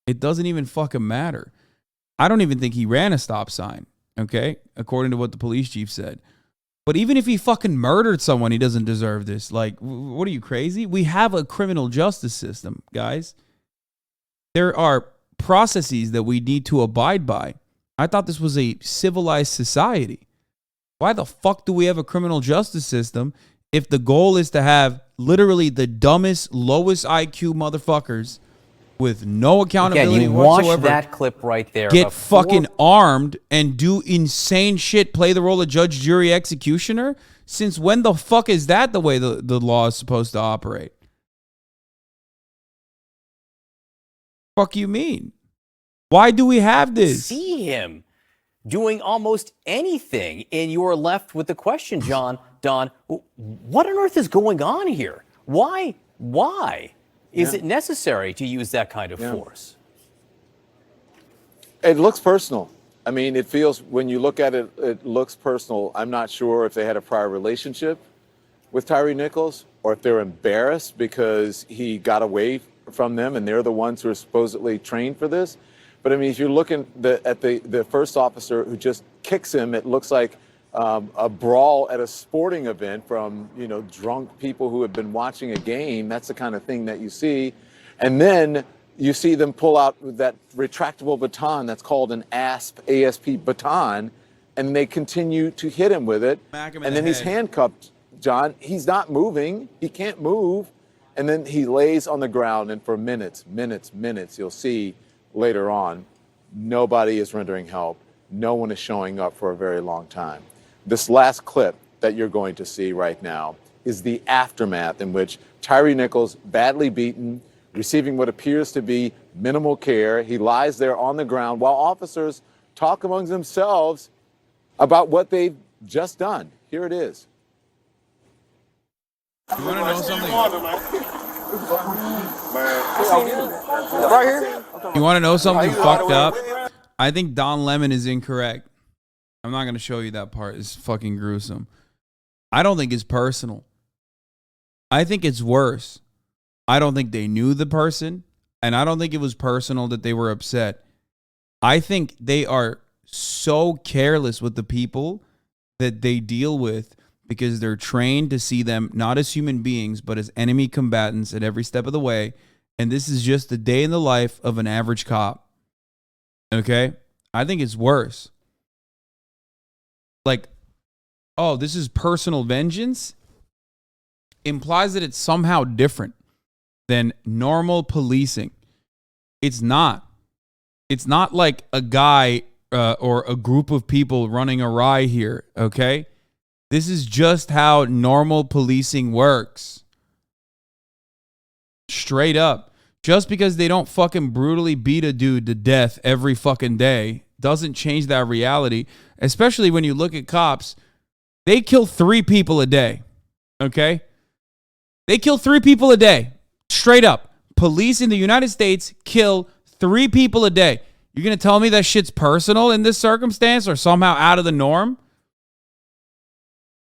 A: It doesn't even fucking matter. I don't even think he ran a stop sign, okay? According to what the police chief said. But even if he fucking murdered someone, he doesn't deserve this. Like, what are you, crazy? We have a criminal justice system, guys. There are processes that we need to abide by. I thought this was a civilized society. Why the fuck do we have a criminal justice system if the goal is to have literally the dumbest, lowest IQ motherfuckers with no accountability
O: Again, you
A: whatsoever
O: watch that clip right there.
A: get fucking armed and do insane shit, play the role of judge, jury, executioner? Since when the fuck is that the way the law is supposed to operate? Fuck you mean? Why do we have this?
O: See him doing almost anything, and you're left with the question, Don, what on earth is going on here? Why is it necessary to use that kind of force?
K: It looks personal. I mean, it feels, when you look at it, it looks personal. I'm not sure if they had a prior relationship with Tyre Nichols or if they're embarrassed because he got away from them and they're the ones who are supposedly trained for this. But I mean, if you're looking at the first officer who just kicks him, it looks like a brawl at a sporting event from, drunk people who have been watching a game. That's the kind of thing that you see. And then, You see them pull out that retractable baton that's called an ASP baton, and they continue to hit him with it. And then he's handcuffed, John. He's not moving. He can't move. And then he lays on the ground, and for minutes, you'll see later on, nobody is rendering help. No one is showing up for a very long time. This last clip that you're going to see right now is the aftermath in which Tyre Nichols, badly beaten, receiving what appears to be minimal care. He lies there on the ground while officers talk among themselves about what they've just done. Here it is.
A: You want to know something?
J: Right here?
A: You want to know something fucked up? I think Don Lemon is incorrect. I'm not going to show you that part. It's fucking gruesome. I don't think it's personal. I think it's worse. I don't think they knew the person, and I don't think it was personal that they were upset. I think they are so careless with the people that they deal with because they're trained to see them not as human beings, but as enemy combatants at every step of the way. And this is just the day in the life of an average cop. Okay? I think it's worse. Like, oh, this is personal vengeance? Implies that it's somehow different than normal policing. It's not. It's not like a guy or a group of people running awry here, okay? This is just how normal policing works. Straight up. Just because they don't fucking brutally beat a dude to death every fucking day doesn't change that reality, especially when you look at cops. They kill 3 people a day, okay? They kill 3 people a day. Straight up. Police in the United States kill 3 people a day. You're going to tell me that shit's personal in this circumstance or somehow out of the norm?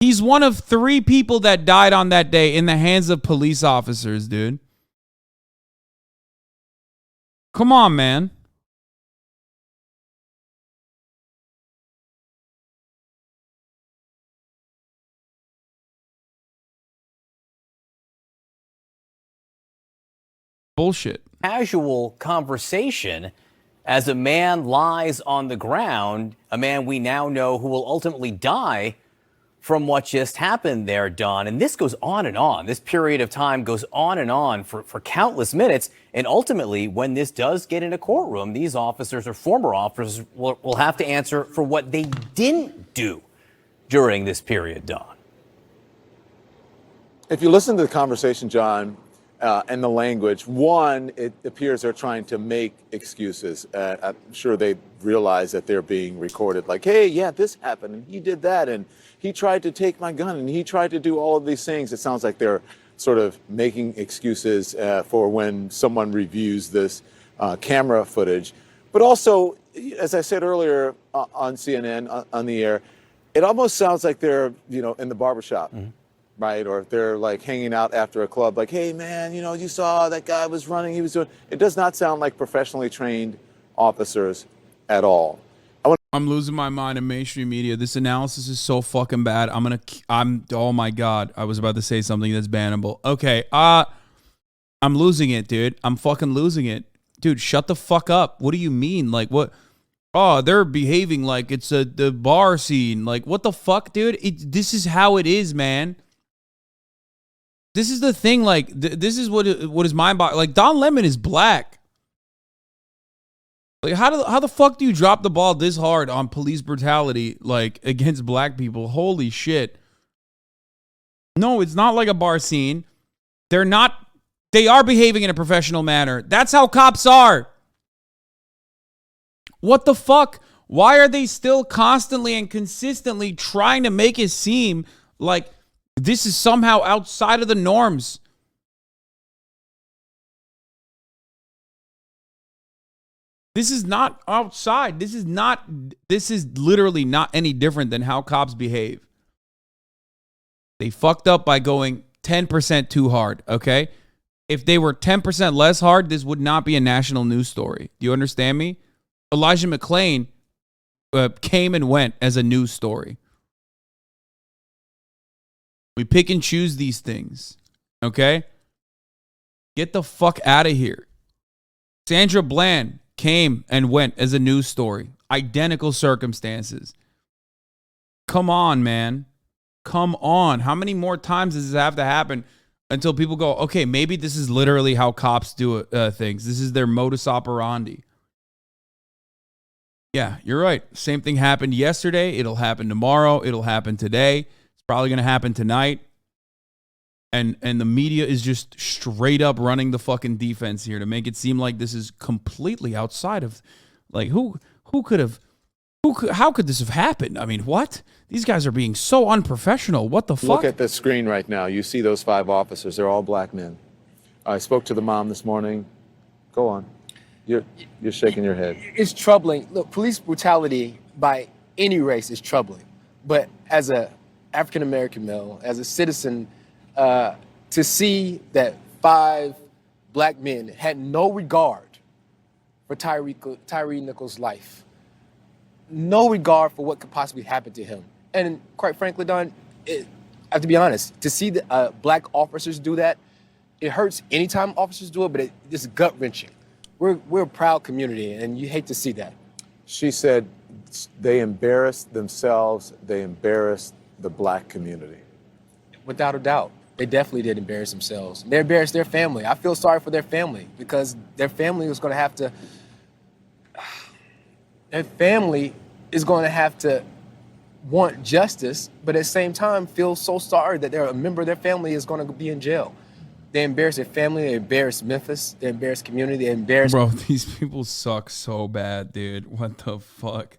A: He's one of 3 people that died on that day in the hands of police officers, dude. Come on, man. Bullshit.
O: Casual conversation as a man lies on the ground, a man we now know who will ultimately die from what just happened there, Don. And this goes on and on. This period of time goes on and on for countless minutes. And ultimately, when this does get in a courtroom, these officers or former officers will have to answer for what they didn't do during this period, Don.
K: If you listen to the conversation, John, and the language, one, it appears they're trying to make excuses. I'm sure they realize that they're being recorded. Like, hey, yeah, this happened, and he did that, and he tried to take my gun, and he tried to do all of these things. It sounds like they're sort of making excuses for when someone reviews this camera footage. But also, as I said earlier on CNN, on the air, it almost sounds like they're, in the barbershop. Mm-hmm. Right? Or if they're like hanging out after a club, like, hey, man, you saw that guy was running, he was doing. It does not sound like professionally trained officers at all.
A: I'm losing my mind in mainstream media. This analysis is so fucking bad. Oh my God. I was about to say something that's bannable. Okay. I'm losing it, dude. I'm fucking losing it. Dude, shut the fuck up. What do you mean? Like, what? Oh, they're behaving like it's the bar scene. Like, what the fuck, dude? This is how it is, man. This is the thing, like, this is what is mind-boggling. Like, Don Lemon is black. Like, how the fuck do you drop the ball this hard on police brutality, like, against black people? Holy shit. No, it's not like a bar scene. They are behaving in a professional manner. That's how cops are. What the fuck? Why are they still constantly and consistently trying to make it seem like this is somehow outside of the norms? This is not outside. This is literally not any different than how cops behave. They fucked up by going 10% too hard, okay? If they were 10% less hard, this would not be a national news story. Do you understand me? Elijah McClain came and went as a news story. We pick and choose these things, okay? Get the fuck out of here. Sandra Bland came and went as a news story. Identical circumstances. Come on, man. Come on. How many more times does this have to happen until people go, okay, maybe this is literally how cops do things. This is their modus operandi. Yeah, you're right. Same thing happened yesterday. It'll happen tomorrow. It'll happen today. It's probably going to happen tonight. And the media is just straight up running the fucking defense here to make it seem like this is completely outside of, like, how could this have happened? I mean, what? These guys are being so unprofessional. What the fuck?
K: Look at the screen right now. You see those 5 officers. They're all black men. I spoke to the mom this morning. Go on. You're shaking your head.
Q: It's troubling. Look, police brutality by any race is troubling. But as a African-American male, as a citizen, to see that 5 black men had no regard for Tyre Nichols' life, no regard for what could possibly happen to him. And quite frankly, Don, I have to be honest, to see the black officers do that, it hurts anytime officers do it, but it's gut-wrenching. We're a proud community, and you hate to see that.
K: She said they embarrassed themselves. They embarrassed the black community.
Q: Without a doubt. They definitely did embarrass themselves. They embarrassed their family. I feel sorry for their family because their family was going to have to, want justice, but at the same time feel so sorry that a member of their family is going to be in jail. They embarrassed their family. They embarrassed Memphis. They embarrassed community. They embarrassed.
A: Bro, these people suck so bad, dude. What the fuck?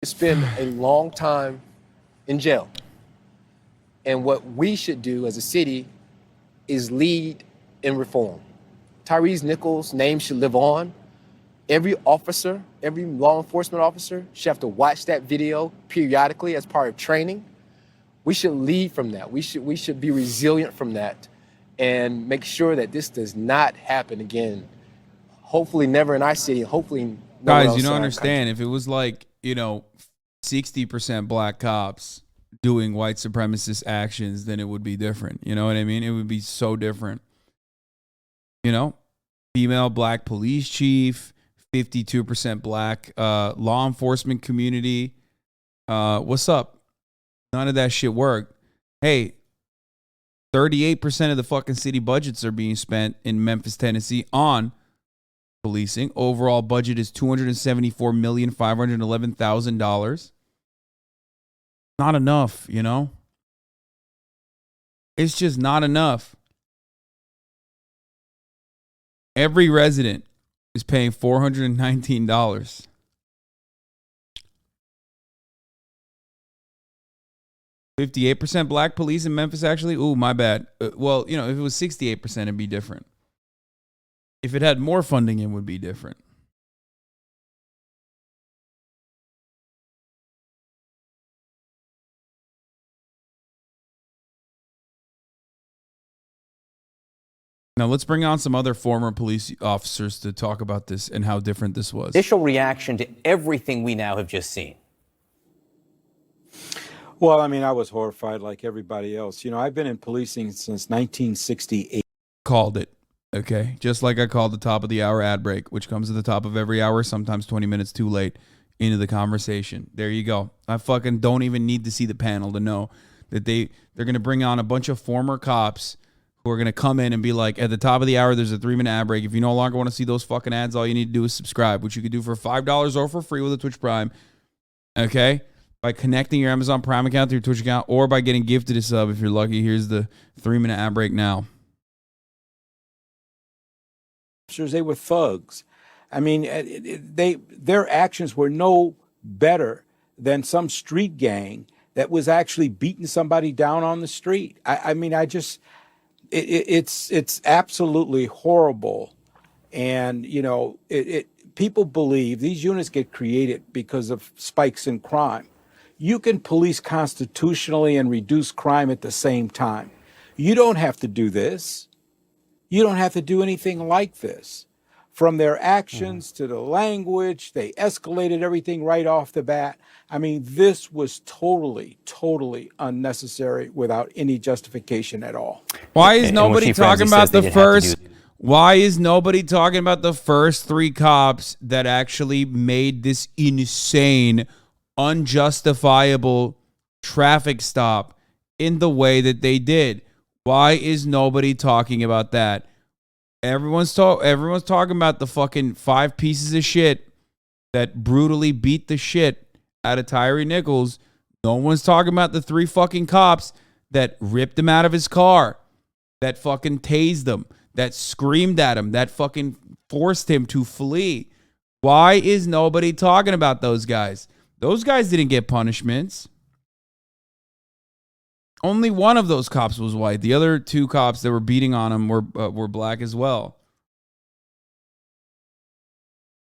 Q: Spend a long time in jail. And what we should do as a city is lead in reform. Tyre Nichols' name should live on. Every officer, every law enforcement officer should have to watch that video periodically as part of training. We should lead from that. We should be resilient from that and make sure that this does not happen again. Hopefully never in our city, hopefully nowhere
A: Guys,
Q: else
A: you don't
Q: in our
A: understand.
Q: country.
A: If it was like, 60% black cops doing white supremacist actions, then it would be different. You know what I mean? It would be so different. Female black police chief, 52% black law enforcement community. What's up? None of that shit worked. Hey, 38% of the fucking city budgets are being spent in Memphis, Tennessee on policing. Overall budget is $274,511,000. Not enough, It's just not enough. Every resident is paying $419. %58 black police in Memphis, actually. Ooh, my bad. Well, if it was 68%, it'd be different. If it had more funding, it would be different. Now, let's bring on some other former police officers to talk about this and how different this was.
O: Initial reaction to everything we now have just seen.
S: Well, I was horrified like everybody else. I've been in policing since 1968.
A: Called it. Okay, just like I called the top of the hour ad break, which comes at the top of every hour, sometimes 20 minutes too late into the conversation. There you go. I fucking don't even need to see the panel to know that they're going to bring on a bunch of former cops who are going to come in and be like, at the top of the hour, there's a 3-minute ad break. If you no longer want to see those fucking ads, all you need to do is subscribe, which you could do for $5 or for free with a Twitch Prime. Okay? By connecting your Amazon Prime account to your Twitch account or by getting gifted a sub if you're lucky. Here's the 3-minute ad break now.
S: They were thugs. Their actions were no better than some street gang that was actually beating somebody down on the street. it's absolutely horrible. And, you know, people believe these units get created because of spikes in crime. You can police constitutionally and reduce crime at the same time. You don't have to do this. You don't have to do anything like this. From their actions to the language, they escalated everything right off the bat. I mean, this was totally, totally unnecessary without any justification at all.
A: Why is nobody talking about the first? Why is nobody talking about the first 3 cops that actually made this insane, unjustifiable traffic stop in the way that they did? Why is nobody talking about that? Everyone's talking about the fucking 5 pieces of shit that brutally beat the shit out of Tyre Nichols. No one's talking about the 3 fucking cops that ripped him out of his car, that fucking tased him, that screamed at him, that fucking forced him to flee. Why is nobody talking about those guys? Those guys didn't get punishments. Only one of those cops was white. The other 2 cops that were beating on him were black as well.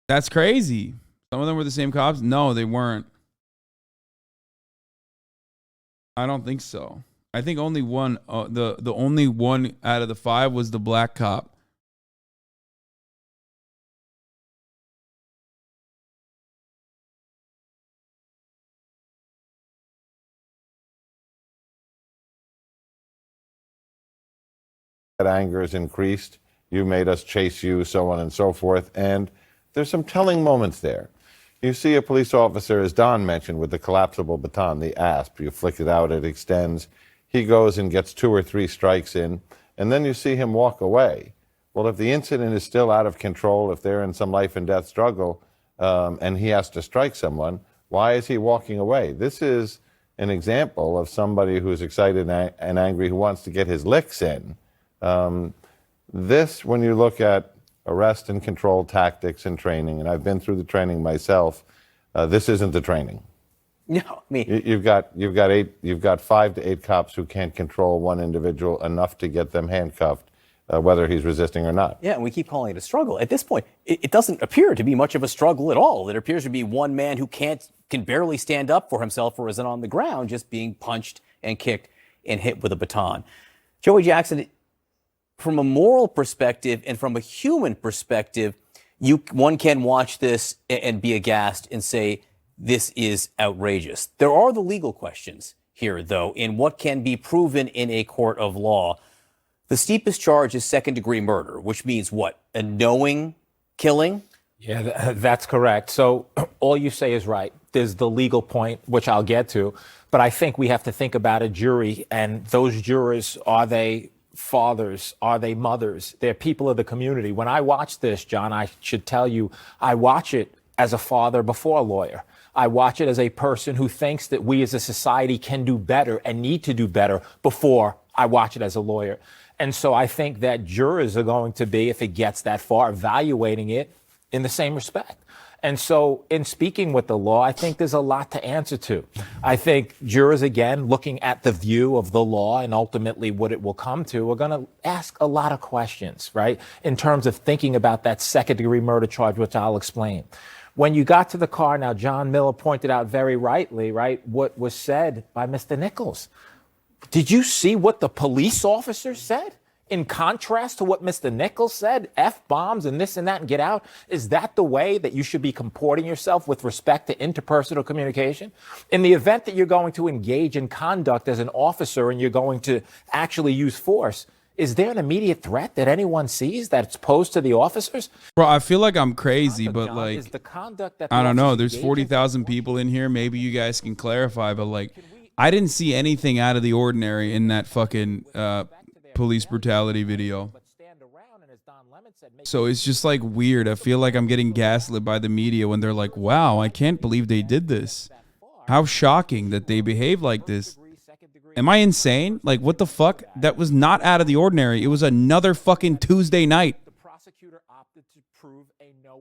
A: That's crazy. Some of them were the same cops? No, they weren't. I don't think so. I think only one. The only one out of the 5 was the black cop.
K: That anger is increased. You made us chase you, so on and so forth. And there's some telling moments there. You see a police officer, as Don mentioned, with the collapsible baton, the ASP. You flick it out, it extends. He goes and gets 2 or 3 strikes in, and then you see him walk away. Well, if the incident is still out of control, if they're in some life and death struggle, and he has to strike someone, why is he walking away? This is an example of somebody who's excited and angry, who wants to get his licks in. This, when you look at arrest and control tactics and training, and I've been through the training myself, this isn't the training.
O: No, I mean,
K: you've got 5 to 8 cops who can't control one individual enough to get them handcuffed, whether he's resisting or not.
O: Yeah, and we keep calling it a struggle. At this point, it doesn't appear to be much of a struggle at all. It appears to be one man who can barely stand up for himself or isn't on the ground, just being punched and kicked and hit with a baton. Joey Jackson, from a moral perspective and from a human perspective, one can watch this and be aghast and say, this is outrageous. There are the legal questions here, though, in what can be proven in a court of law. The steepest charge is second-degree murder, which means what? A knowing killing?
D: Yeah, that's correct. So all you say is right. There's the legal point, which I'll get to. But I think we have to think about a jury, and those jurors, are they fathers? Are they mothers? They're people of the community. When I watch this, John, I should tell you, I watch it as a father before a lawyer. I watch it as a person who thinks that we as a society can do better and need to do better before I watch it as a lawyer. And so I think that jurors are going to be, if it gets that far, evaluating it in the same respect. And so in speaking with the law, I think there's a lot to answer to. I think jurors, again, looking at the view of the law and ultimately what it will come to, are going to ask a lot of questions, right, in terms of thinking about that second-degree murder charge, which I'll explain. When you got to the car, now, John Miller pointed out very rightly, right, what was said by Mr. Nichols. Did you see what the police officer said? In contrast to what Mr. Nichols said, F-bombs and this and that and get out? Is that the way that you should be comporting yourself with respect to interpersonal communication? In the event that you're going to engage in conduct as an officer and you're going to actually use force, is there an immediate threat that anyone sees that's posed to the officers?
A: Bro, I feel like I'm crazy, but like,
D: is the conduct that
A: I don't know. There's 40,000 people in here. Maybe you guys can clarify, but like, I didn't see anything out of the ordinary in that fucking police brutality video. So it's just like weird. I feel like I'm getting gaslit by the media when they're like, wow, I can't believe they did this. How shocking that they behave like this. Am I insane? Like, what the fuck? That was not out of the ordinary. It was another fucking Tuesday night.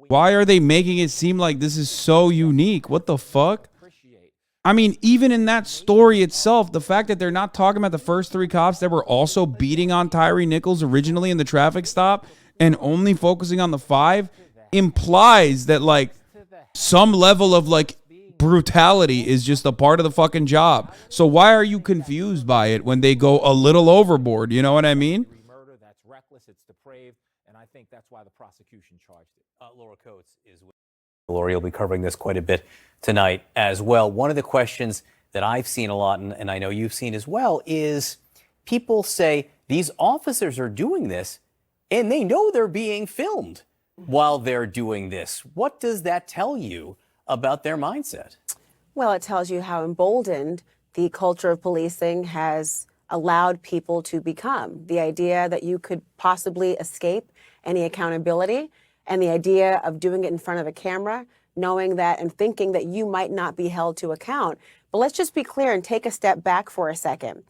A: Why are they making it seem like this is so unique? What the fuck? I mean, even in that story itself, the fact that they're not talking about the first 3 cops that were also beating on Tyre Nichols originally in the traffic stop and only focusing on the 5 implies that, like, some level of, like, brutality is just a part of the fucking job. So why are you confused by it when they go a little overboard? You know what I mean?
D: Murder, that's reckless, it's depraved, and I think that's why the prosecution charged it.
O: Laura Coates is with Laura. You'll be covering this quite a bit tonight as well. One of the questions that I've seen a lot, and I know you've seen as well, is people say these officers are doing this and they know they're being filmed while they're doing this. What does that tell you about their mindset?
E: Well, it tells you how emboldened the culture of policing has allowed people to become. The idea that you could possibly escape any accountability, and the idea of doing it in front of a camera, knowing that and thinking that you might not be held to account. But let's just be clear and take a step back for a second.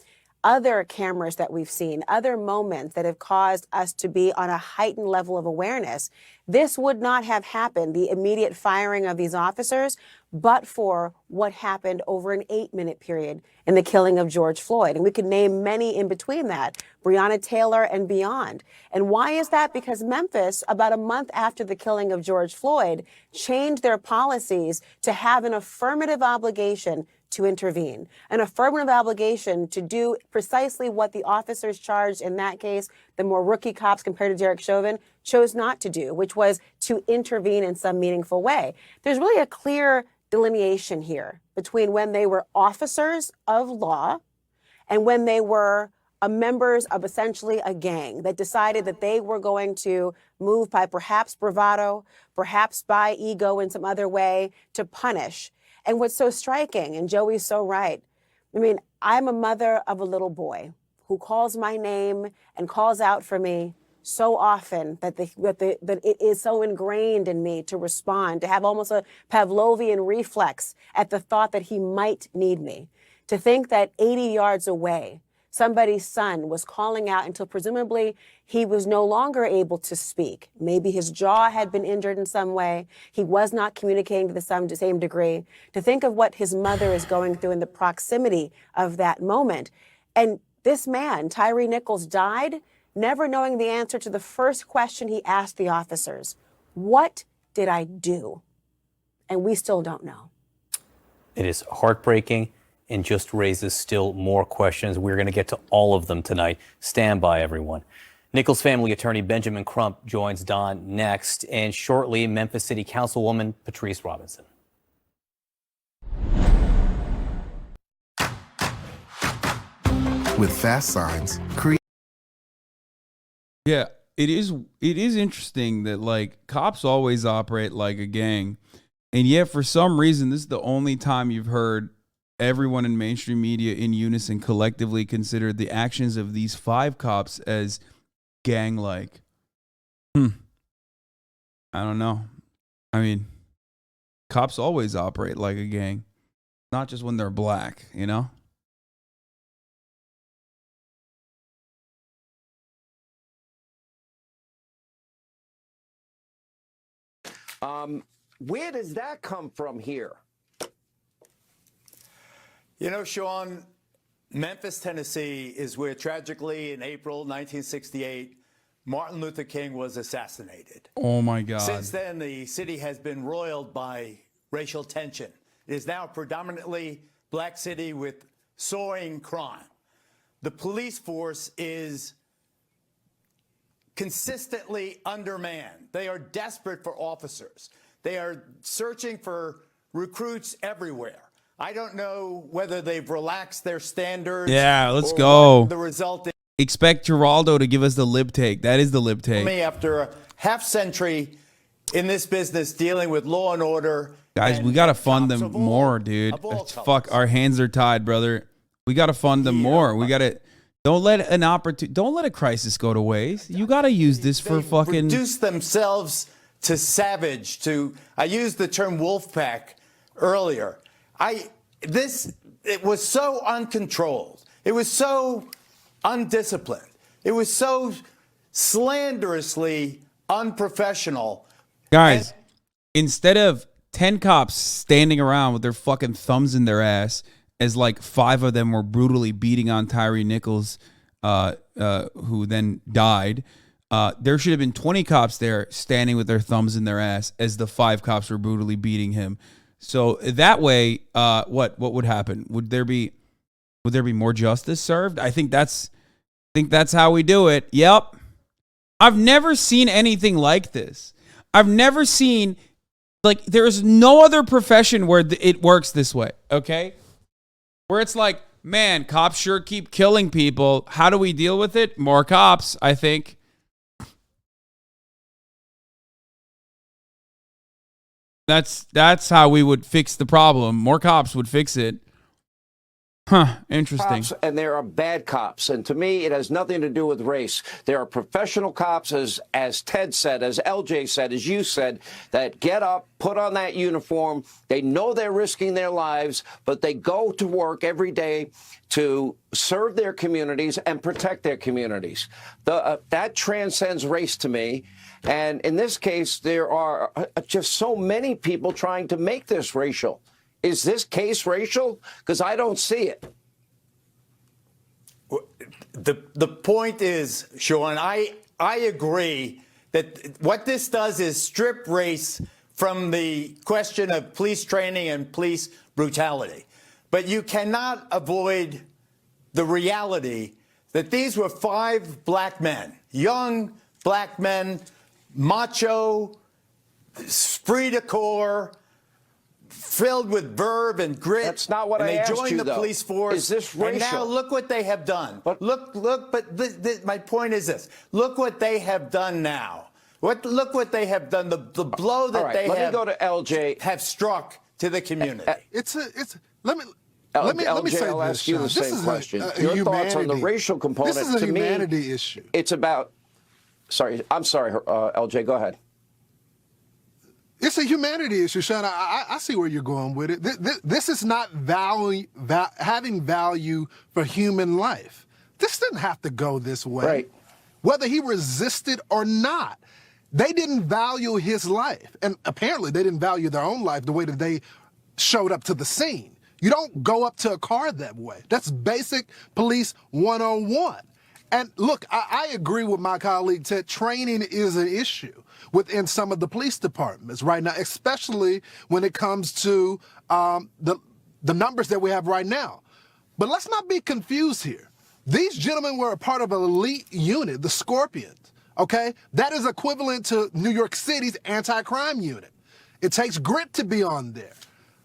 E: Other cameras that we've seen, other moments that have caused us to be on a heightened level of awareness, this would not have happened, the immediate firing of these officers, but for what happened over an 8-minute period in the killing of George Floyd. And we could name many in between that, Breonna Taylor and beyond. And why is that? Because Memphis, about a month after the killing of George Floyd, changed their policies to have an affirmative obligation to intervene, an affirmative obligation to do precisely what the officers charged in that case, the more rookie cops compared to Derek Chauvin, chose not to do, which was to intervene in some meaningful way. There's really a clear delineation here between when they were officers of law and when they were members of essentially a gang that decided that they were going to move by perhaps bravado, perhaps by ego in some other way to punish. And what's so striking, and Joey's so right, I mean, I'm a mother of a little boy who calls my name and calls out for me so often that it is so ingrained in me to respond, to have almost a Pavlovian reflex at the thought that he might need me. To think that 80 yards away, somebody's son was calling out until presumably he was no longer able to speak. Maybe his jaw had been injured in some way. He was not communicating to the same degree. To think of what his mother is going through in the proximity of that moment. And this man, Tyre Nichols, died never knowing the answer to the first question he asked the officers. What did I do? And we still don't know.
O: It is heartbreaking and just raises still more questions. We're going to get to all of them tonight. Stand by, everyone. Nichols family attorney Benjamin Crump joins Don next, and shortly, Memphis City Councilwoman Patrice Robinson.
F: With fast signs,
A: Yeah, it is interesting that, like, cops always operate like a gang. And yet, for some reason, this is the only time you've heard everyone in mainstream media in unison collectively consider the actions of these 5 cops as gang-like. I don't know. I mean, cops always operate like a gang. Not just when they're black, you know?
T: Where does that come from here?
V: You know, Sean, Memphis, Tennessee is where tragically in April 1968, Martin Luther King was assassinated.
A: Oh, my God.
V: Since then, the city has been roiled by racial tension. It is now a predominantly black city with soaring crime. The police force is consistently undermanned. They are desperate for officers. They are searching for recruits everywhere. I don't know whether they've relaxed their standards.
A: Yeah, let's
V: or
A: go.
V: what the result is.
A: Expect Geraldo to give us the lib take. That is the lib take.
V: After a half century in this business dealing with law and order.
A: Guys, we got to fund them more, dude. Fuck, our hands are tied, brother. We got to fund them more. We got to don't let a crisis go to waste. You got to use this for fucking
V: reduce themselves to savage. I used the term wolf pack earlier. It was so uncontrolled. It was so undisciplined. It was so slanderously unprofessional.
A: Guys, instead of 10 cops standing around with their fucking thumbs in their ass as like 5 of them were brutally beating on Tyre Nichols, who then died. There should have been 20 cops there standing with their thumbs in their ass as the 5 cops were brutally beating him. So that way, what would happen? Would there be more justice served? I think that's how we do it. Yep. I've never seen anything like this. I've never seen, like, there's no other profession where it works this way, okay? Where it's like, man, cops sure keep killing people. How do we deal with it? More cops, I think. That's how we would fix the problem. More cops would fix it. Huh, interesting.
T: Cops, and there are bad cops. And to me, it has nothing to do with race. There are professional cops, as Ted said, as LJ said, as you said, that get up, put on that uniform. They know they're risking their lives, but they go to work every day to serve their communities and protect their communities. That transcends race to me. And in this case, there are just so many people trying to make this racial. Is this case racial? Because I don't see it.
V: The point is, Sean, I agree that what this does is strip race from the question of police training and police brutality. But you cannot avoid the reality that these were 5 black men, young black men, macho, esprit de corps, filled with verve and grit.
T: That's not what I asked you, though.
V: And they joined the police force.
T: Is this racial?
V: And now look what they have done. But my point is this. Look what they have done now. Look what they have done. The blow that they
T: let me go to LJ.
V: Have struck to the community.
T: Let me say I'll ask you the same question. Your thoughts on the racial component?
B: This is a
T: to
B: humanity
T: me,
B: issue.
T: It's about. I'm sorry, LJ. Go ahead.
B: It's a humanity issue, Sean. I see where you're going with it. This is not having value for human life. This didn't have to go this way.
T: Right.
B: Whether he resisted or not, they didn't value his life. And apparently they didn't value their own life the way that they showed up to the scene. You don't go up to a car that way. That's basic police 101. And look, I agree with my colleague Ted. Training is an issue within some of the police departments right now, especially when it comes to the numbers that we have right now. But let's not be confused here. These gentlemen were a part of an elite unit, the Scorpions, okay? That is equivalent to New York City's anti-crime unit. It takes grit to be on there,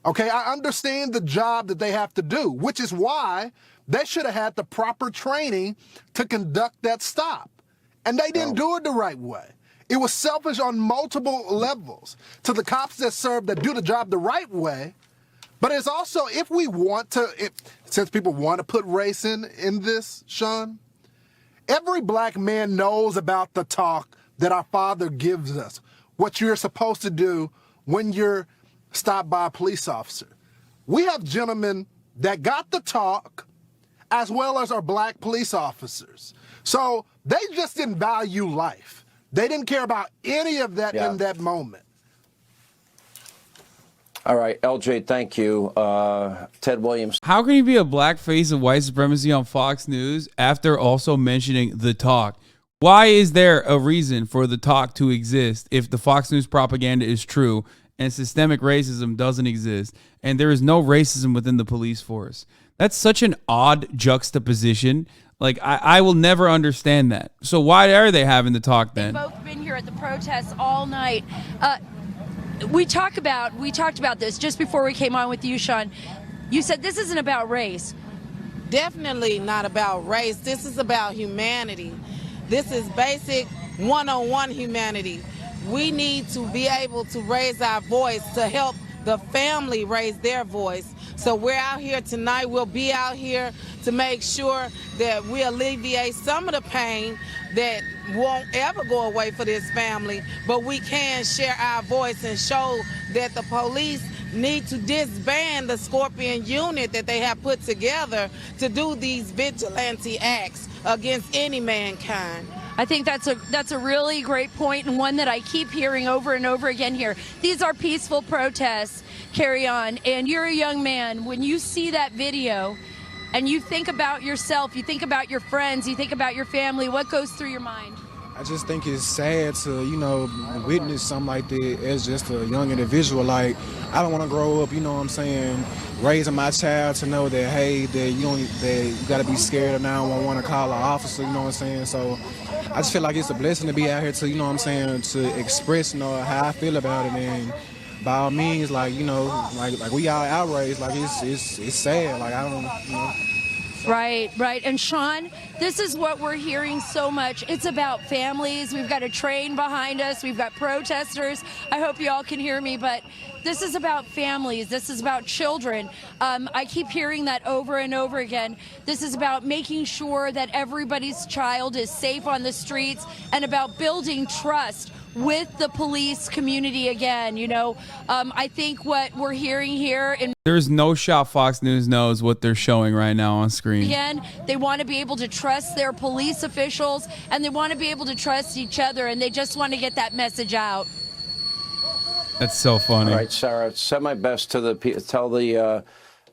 B: okay? I understand the job that they have to do, which is why they should have had the proper training to conduct that stop. And they didn't do it the right way. It was selfish on multiple levels. To the cops that do the job the right way, but it's also, if we want to, since people want to put race in this, Sean, every black man knows about the talk that our father gives us, what you're supposed to do when you're stopped by a police officer. We have gentlemen that got the talk, as well as our black police officers. So they just didn't value life. They didn't care about any of that in that moment.
T: All right, LJ, thank you. Ted Williams.
A: How can you be a black face of white supremacy on Fox News after also mentioning the talk? Why is there a reason for the talk to exist if the Fox News propaganda is true and systemic racism doesn't exist and there is no racism within the police force? That's such an odd juxtaposition. Like, I will never understand that. So why are they having the talk then?
H: They've both been here at the protests all night. We talked about this just before we came on with you, Sean. You said this isn't about race.
I: Definitely not about race. This is about humanity. This is basic 101 humanity. We need to be able to raise our voice to help the family raise their voice. So we're out here tonight. We'll be out here to make sure that we alleviate some of the pain that won't ever go away for this family, but we can share our voice and show that the police need to disband the Scorpion unit that they have put together to do these vigilante acts against any mankind.
H: I think that's a really great point, and one that I keep hearing over and over again here. These are peaceful protests, Carry On, and you're a young man. When you see that video and you think about yourself, you think about your friends, you think about your family, what goes through your mind?
C: I just think it's sad to, you know, witness something like that as just a young individual. Like, I don't want to grow up, you know what I'm saying, raising my child to know that, hey, that you got to be scared of 911 to call an officer, you know what I'm saying? So I just feel like it's a blessing to be out here to, you know what I'm saying, to express, you know, how I feel about it. And by all means, like, you know, like we all outraged, like it's sad. Like, I don't, you know.
H: Right, right. And Sean, this is what we're hearing so much. It's about families. We've got a train behind us. We've got protesters. I hope you all can hear me, but this is about families. This is about children. I keep hearing that over and over again. This is about making sure that everybody's child is safe on the streets and about building trust with the police community again. You know, I think what we're hearing here in
A: There's no shot Fox News knows what they're showing right now on screen.
H: again, they want to be able to trust their police officials, and they want to be able to trust each other, and they just want to get that message out.
A: That's so funny.
T: All right, Sarah, send my best to tell the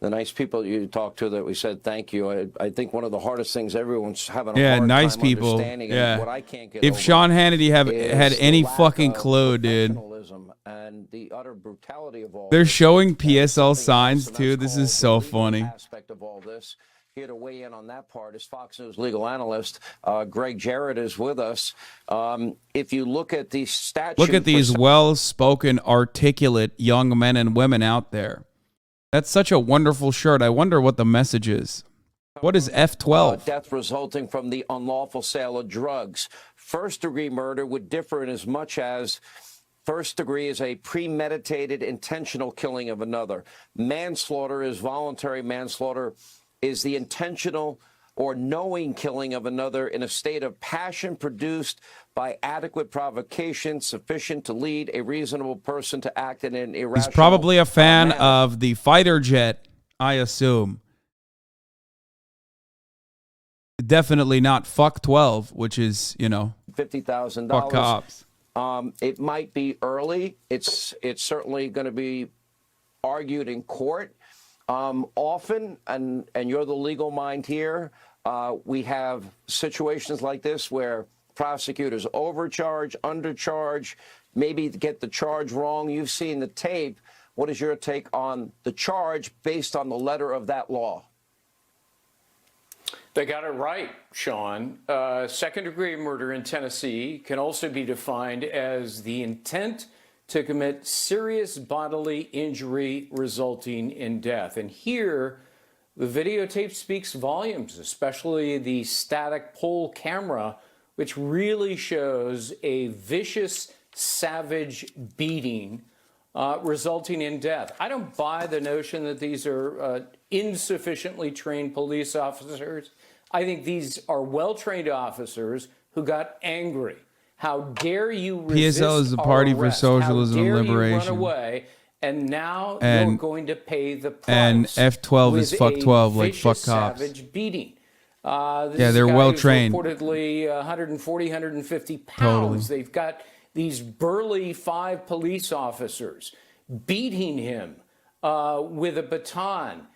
T: nice people you talked to that we said thank you. I think one of the hardest things everyone's having a hard
A: nice
T: time
A: people.
T: understanding, and what I can't get
A: If
T: over
A: Sean Hannity had
T: is
A: any
T: the lack
A: fucking
T: of
A: clue, dude.
T: professionalism and the utter brutality of all
A: They're
T: this.
A: showing PSL signs too. This is so funny.
T: Aspect of all this. Here to weigh in on that part is Fox News legal analyst Greg Jarrett is with us. If you look at the statute,
A: Look at these well-spoken, articulate young men and women out there. That's such a wonderful shirt. I wonder what the message is. What is F12?
T: Death resulting from the unlawful sale of drugs. First-degree murder would differ in as much as first degree is a premeditated, intentional killing of another. Manslaughter is voluntary manslaughter, is the intentional or knowing killing of another in a state of passion produced by adequate provocation sufficient to lead a reasonable person to act in an irrational
A: He's probably a fan
T: manner.
A: of the fighter jet, I assume. Definitely not fuck 12, which is, you know,
T: $50,000.
A: fuck cops.
T: It might be early. It's certainly going to be argued in court. Often, and you're the legal mind here, we have situations like this where prosecutors overcharge, undercharge, maybe get the charge wrong. You've seen the tape. What is your take on the charge based on the letter of that law?
U: They got it right, Sean. Second-degree murder in Tennessee can also be defined as the intent to commit serious bodily injury resulting in death. And here, the videotape speaks volumes, especially the static pole camera, which really shows a vicious, savage beating resulting in death. I don't buy the notion that these are insufficiently trained police officers. I think these are well-trained officers who got angry. How dare you resist
A: PSL is the Party for
U: arrest?
A: Socialism and
U: How dare you run
A: Liberation.
U: away? And now
A: And-
U: you're going to pay the price.
A: and F12 is
U: with
A: fuck
U: a
A: 12, like fuck
U: vicious,
A: cops.
U: savage beating. This
A: Yeah,
U: is
A: they're
U: a guy who's
A: well-trained.
U: Reportedly 140, 150 pounds.
A: Totally.
U: They've got these burly 5 police officers beating him with a baton,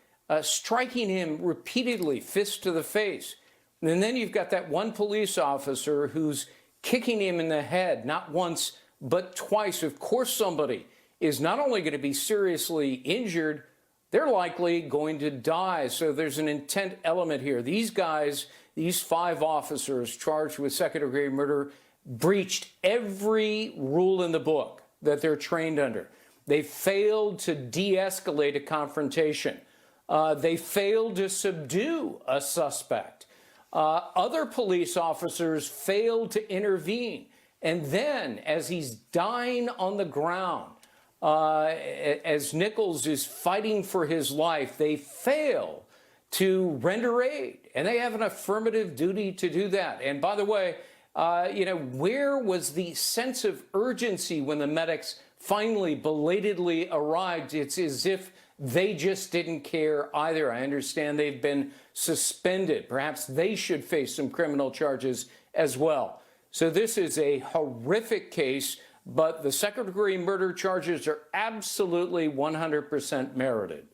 U: striking him repeatedly, fist to the face. And then you've got that one police officer who's kicking him in the head, not once, but twice. Of course, somebody is not only going to be seriously injured, they're likely going to die. So there's an intent element here. These guys, these 5 officers charged with second-degree murder, breached every rule in the book that they're trained under. They failed to de-escalate a confrontation. They failed to subdue a suspect. Other police officers failed to intervene. And then, as he's dying on the ground, as Nichols is fighting for his life, they fail to render aid. And they have an affirmative duty to do that. And by the way, where was the sense of urgency when the medics finally belatedly arrived? It's as if they just didn't care either. I understand they've been suspended. Perhaps they should face some criminal charges as well. So this is a horrific case, but the second-degree murder charges are absolutely 100% merited.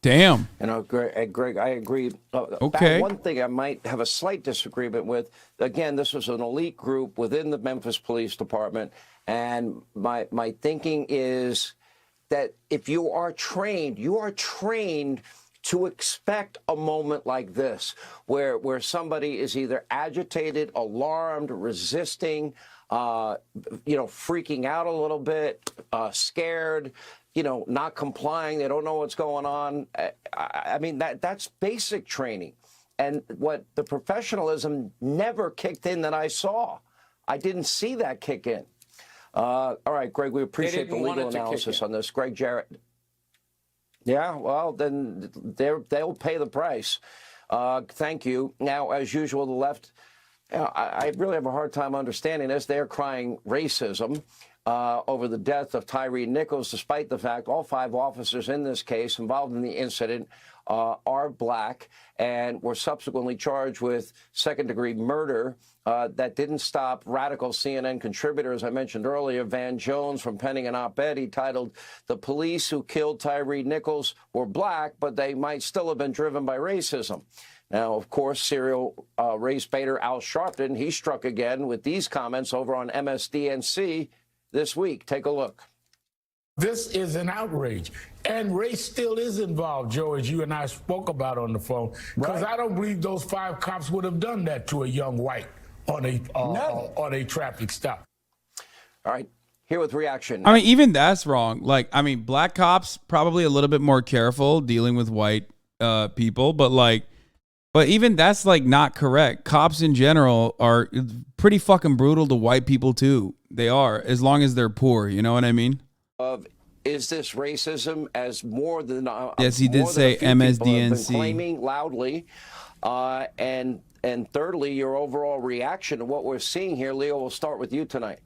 A: Damn.
T: Greg, I agree.
A: Okay.
T: One thing I might have a slight disagreement with, again, this was an elite group within the Memphis Police Department, and my thinking is that if you are trained to expect a moment like this, where somebody is either agitated, alarmed, resisting, freaking out a little bit, scared, not complying, they don't know what's going on. I mean, that's basic training. And what the professionalism never kicked in that I saw. I didn't see that kick in. All right, Greg, we appreciate the legal analysis on this. Greg Jarrett. Yeah, well, then they'll pay the price. Thank you. Now, as usual, the left, I really have a hard time understanding this. They're crying racism over the death of Tyre Nichols, despite the fact all 5 officers in this case involved in the incident are black and were subsequently charged with second-degree murder. That didn't stop radical CNN contributor, as I mentioned earlier, Van Jones, from penning an op-ed he titled, "The police who killed Tyre Nichols were black, but they might still have been driven by racism." Now, of course, serial race baiter Al Sharpton, he struck again with these comments over on MSDNC this week. Take a look.
G: This is an outrage. And race still is involved, Joe, as you and I spoke about on the phone. Because I don't believe those 5 cops would have done that to a young white on a traffic stop.
T: All right. Here with reaction.
A: I mean, even that's wrong. Like, I mean, black cops probably a little bit more careful dealing with white people, but even that's like not correct. Cops in general are pretty fucking brutal to white people too. They are, as long as they're poor. You know what I mean?
T: Is this racism? As more than
A: yes, he did say MSDNC
T: claiming loudly, and thirdly, your overall reaction to what we're seeing here. Leo, we'll start with you tonight.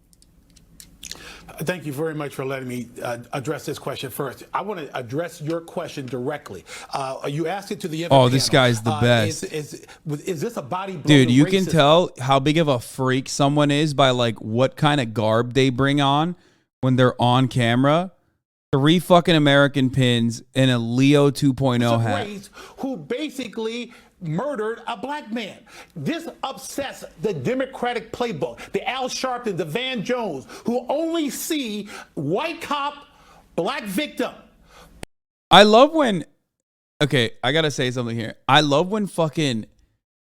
G: Thank you very much for letting me address this question first. I want to address your question directly. You asked it to the
A: Oh, this guy's the best.
G: Is this a body blow?
A: Dude, you can tell how big of a freak someone is by like what kind of garb they bring on when they're on camera. 3 fucking American pins and a Leo 2.0 hat.
G: Who basically murdered a black man. This upsets the Democratic playbook. The Al Sharpton, the Van Jones, who only see white cop, black victim.
A: I love when, okay, I gotta say something here. I love when fucking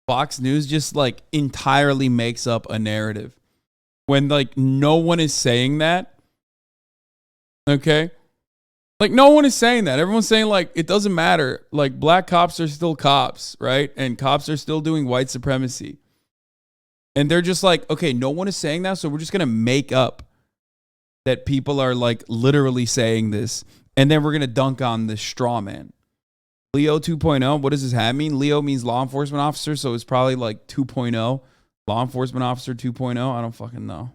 A: Fox News just like entirely makes up a narrative. When like no one is saying that. Okay? Like, no one is saying that. Everyone's saying, like, it doesn't matter. Like, black cops are still cops, right? And cops are still doing white supremacy. And they're just like, okay, no one is saying that, so we're just going to make up that people are, like, literally saying this. And then we're going to dunk on this straw man. Leo 2.0, what does his hat mean? Leo means law enforcement officer, so it's probably, like, 2.0. Law enforcement officer 2.0? I don't fucking know.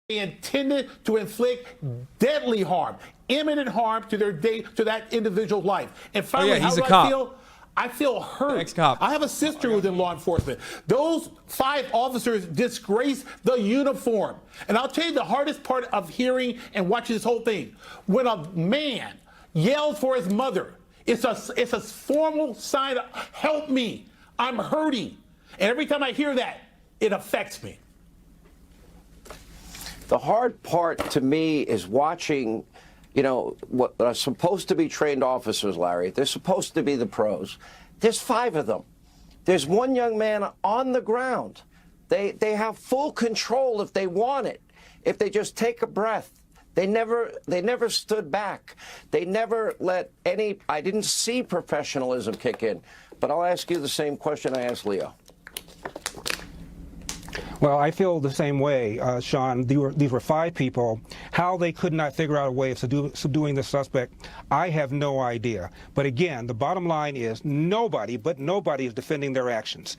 G: Intended to inflict deadly harm, imminent harm to that individual's life. And finally,
A: he's
G: how
A: a
G: do
A: cop.
G: I feel hurt.
A: Ex-cop.
G: I have a sister who's in law enforcement. Those 5 officers disgrace the uniform. And I'll tell you the hardest part of hearing and watching this whole thing. When a man yells for his mother, it's a formal sign of, help me, I'm hurting. And every time I hear that, it affects me.
T: The hard part to me is watching, what are supposed to be trained officers, Larry. They're supposed to be the pros. There's 5 of them. There's one young man on the ground. They have full control if they want it, if they just take a breath. They never stood back. They never let I didn't see professionalism kick in. But I'll ask you the same question I asked Leo.
L: Well, I feel the same way, Sean. These were 5 people. How they could not figure out a way of subduing the suspect, I have no idea. But again, the bottom line is nobody is defending their actions.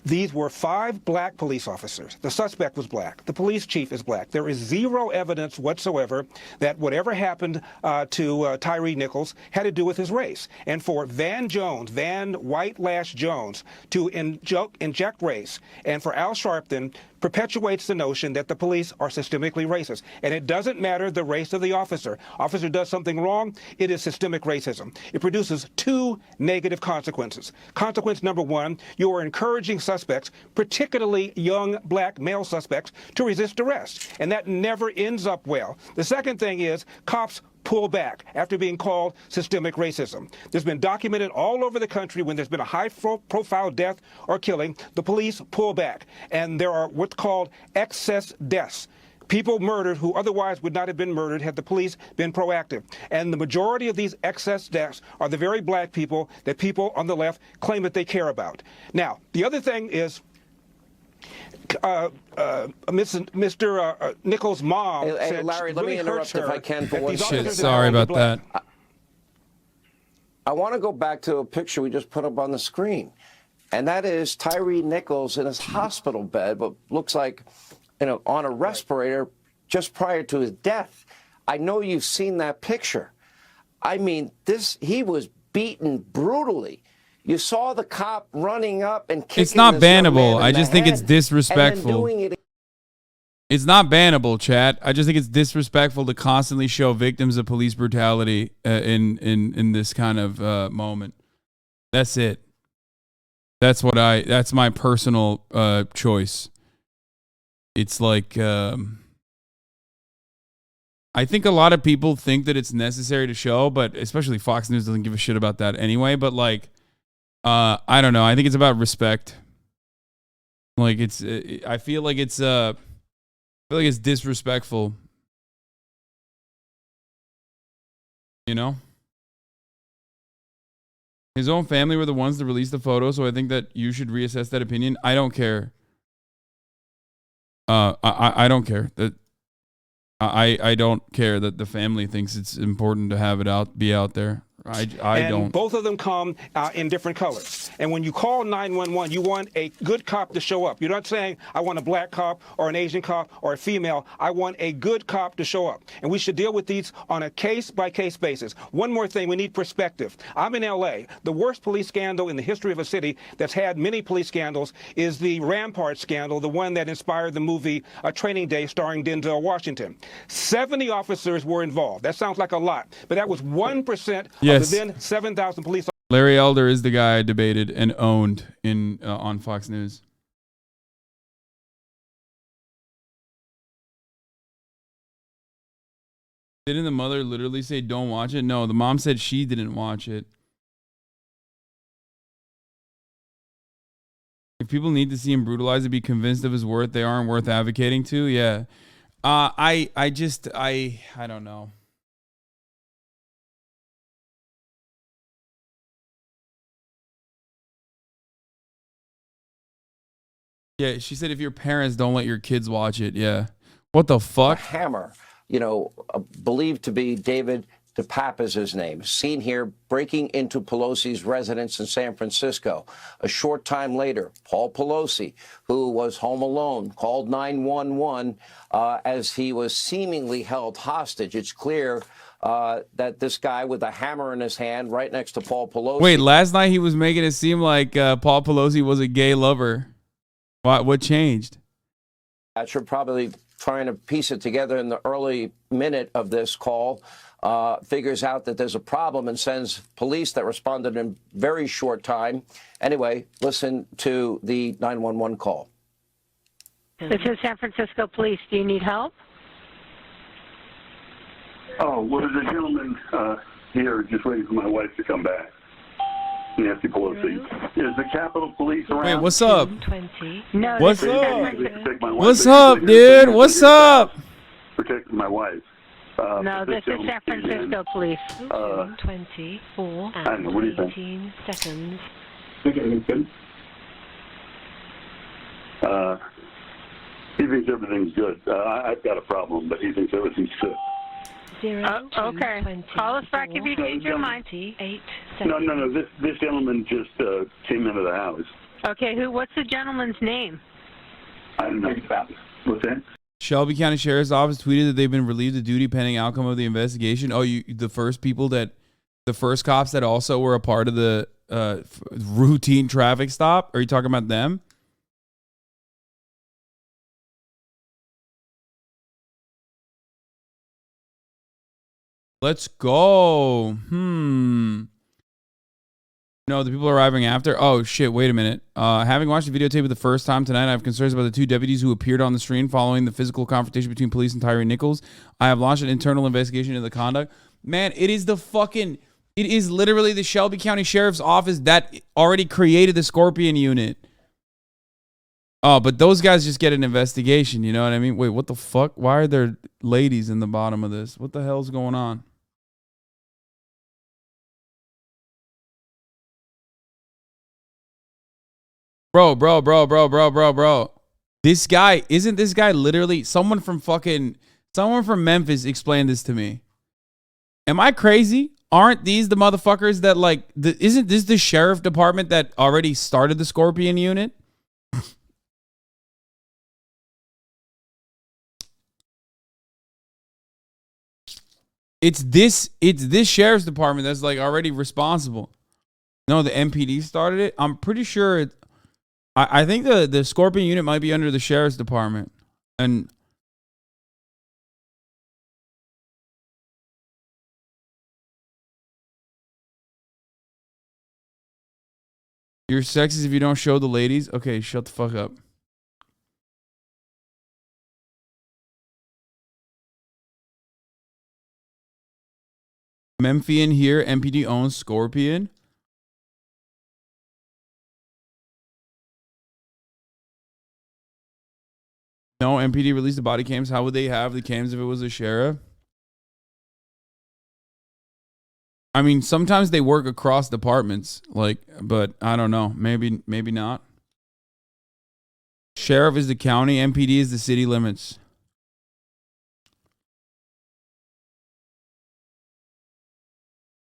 L: These were 5 black police officers. The suspect was black. The police chief is black. There is zero evidence whatsoever that whatever happened to Tyre Nichols had to do with his race. And for Van White Lash Jones, to inject race, and for Al Sharpton, perpetuates the notion that the police are systemically racist. And it doesn't matter the race of the officer. Officer does something wrong, it is systemic racism. It produces 2 negative consequences. Consequence number 1, you are encouraging suspects, particularly young black male suspects, to resist arrest. And that never ends up well. The second thing is cops pull back after being called systemic racism. There's been documented all over the country when there's been a high-profile death or killing, the police pull back. And there are what's called excess deaths. People murdered who otherwise would not have been murdered had the police been proactive. And the majority of these excess deaths are the very black people that people on the left claim that they care about. Now, the other thing is Mr. Nichols' mom said
T: Larry, let me interrupt if I can for 1 second.
A: Shit, sorry about that.
T: I want to go back to a picture we just put up on the screen, and that is Tyre Nichols in his hospital bed, but looks like, on a respirator just prior to his death. I know you've seen that picture. I mean, he was beaten brutally. You saw the cop running up and kicking.
A: It's not
T: this young
A: bannable.
T: man
A: I
T: in
A: just
T: the
A: think
T: head
A: it's disrespectful.
T: and then doing it.
A: It's not bannable, chat. I just think it's disrespectful to constantly show victims of police brutality in this kind of moment. That's it. That's my personal choice. It's like I think a lot of people think that it's necessary to show, but especially Fox News doesn't give a shit about that anyway. But like, I don't know. I think it's about respect. Like I feel like it's disrespectful. You know? His own family were the ones that released the photo, so I think that you should reassess that opinion. I don't care. I don't care that I don't care that the family thinks it's important to have it be out there. I don't.
L: Both of them come in different colors. And when you call 911, you want a good cop to show up. You're not saying, I want a black cop or an Asian cop or a female. I want a good cop to show up. And we should deal with these on a case-by-case basis. One more thing, we need perspective. I'm in L.A. The worst police scandal in the history of a city that's had many police scandals is the Rampart scandal, the one that inspired the movie Training Day starring Denzel Washington. 70 officers were involved. That sounds like a lot, but that was 1%
A: Yes.
L: of the then 7,000 police officers.
A: Larry Elder is the guy I debated and owned on Fox News. Didn't the mother literally say don't watch it? No, the mom said she didn't watch it. If people need to see him brutalized to be convinced of his worth, they aren't worth advocating to. Yeah. I don't know. Yeah, she said if your parents don't let your kids watch it, yeah. What the fuck?
T: A hammer, believed to be David DePape is his name, seen here breaking into Pelosi's residence in San Francisco. A short time later, Paul Pelosi, who was home alone, called 911 as he was seemingly held hostage. It's clear that this guy with a hammer in his hand right next to Paul Pelosi.
A: Wait, last night he was making it seem like Paul Pelosi was a gay lover. What changed?
T: You're probably trying to piece it together in the early minute of this call, figures out that there's a problem and sends police that responded in very short time. Anyway, listen to the 911 call.
M: This is San Francisco Police. Do you need help?
N: Oh, well, there's a gentleman here just waiting for my wife to come back. Nancy Pelosi. Is the Capitol Police around?
A: Wait, what's up?
M: 20. No.
A: What's
N: They
A: up?
N: protect my wife.
A: What's up, dude? What's up?
N: Protecting my wife.
M: No, this is San Francisco Police. 24
N: I don't know, what do you think?
M: 18 seconds.
N: Okay, good. He thinks everything's good. I've got a problem, but he thinks everything's good.
M: Okay. 20, call us back if you change your mind.
N: No. This gentleman just came into the house.
M: Okay, what's the gentleman's name?
N: I don't know. What's that?
A: Shelby County Sheriff's Office tweeted that they've been relieved of duty pending outcome of the investigation. Oh, the first cops that also were a part of the routine traffic stop? Are you talking about them? Let's go. No, the people arriving after. Oh, shit. Wait a minute. Having watched the videotape for the first time tonight, I have concerns about the two deputies who appeared on the screen following the physical confrontation between police and Tyre Nichols. I have launched an internal investigation into the conduct. Man, it is literally the Shelby County Sheriff's Office that already created the Scorpion unit. Oh, but those guys just get an investigation. You know what I mean? Wait, what the fuck? Why are there ladies in the bottom of this? What the hell's going on? Bro. Isn't this guy literally someone from Memphis explained this to me. Am I crazy? Aren't these the motherfuckers that isn't this the sheriff department that already started the Scorpion unit? It's this sheriff's department that's already responsible. No, the MPD started it. I'm pretty sure I think the Scorpion unit might be under the sheriff's department. And you're sexist if you don't show the ladies. Okay, shut the fuck up. Memphian here. MPD owns Scorpion. No, MPD released the body cams. How would they have the cams if it was a sheriff? I mean, sometimes they work across departments, but I don't know. Maybe not. Sheriff is the county. MPD is the city limits.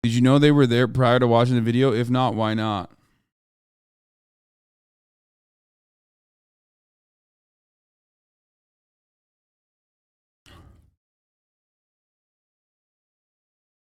A: Did you know they were there prior to watching the video? If not, why not?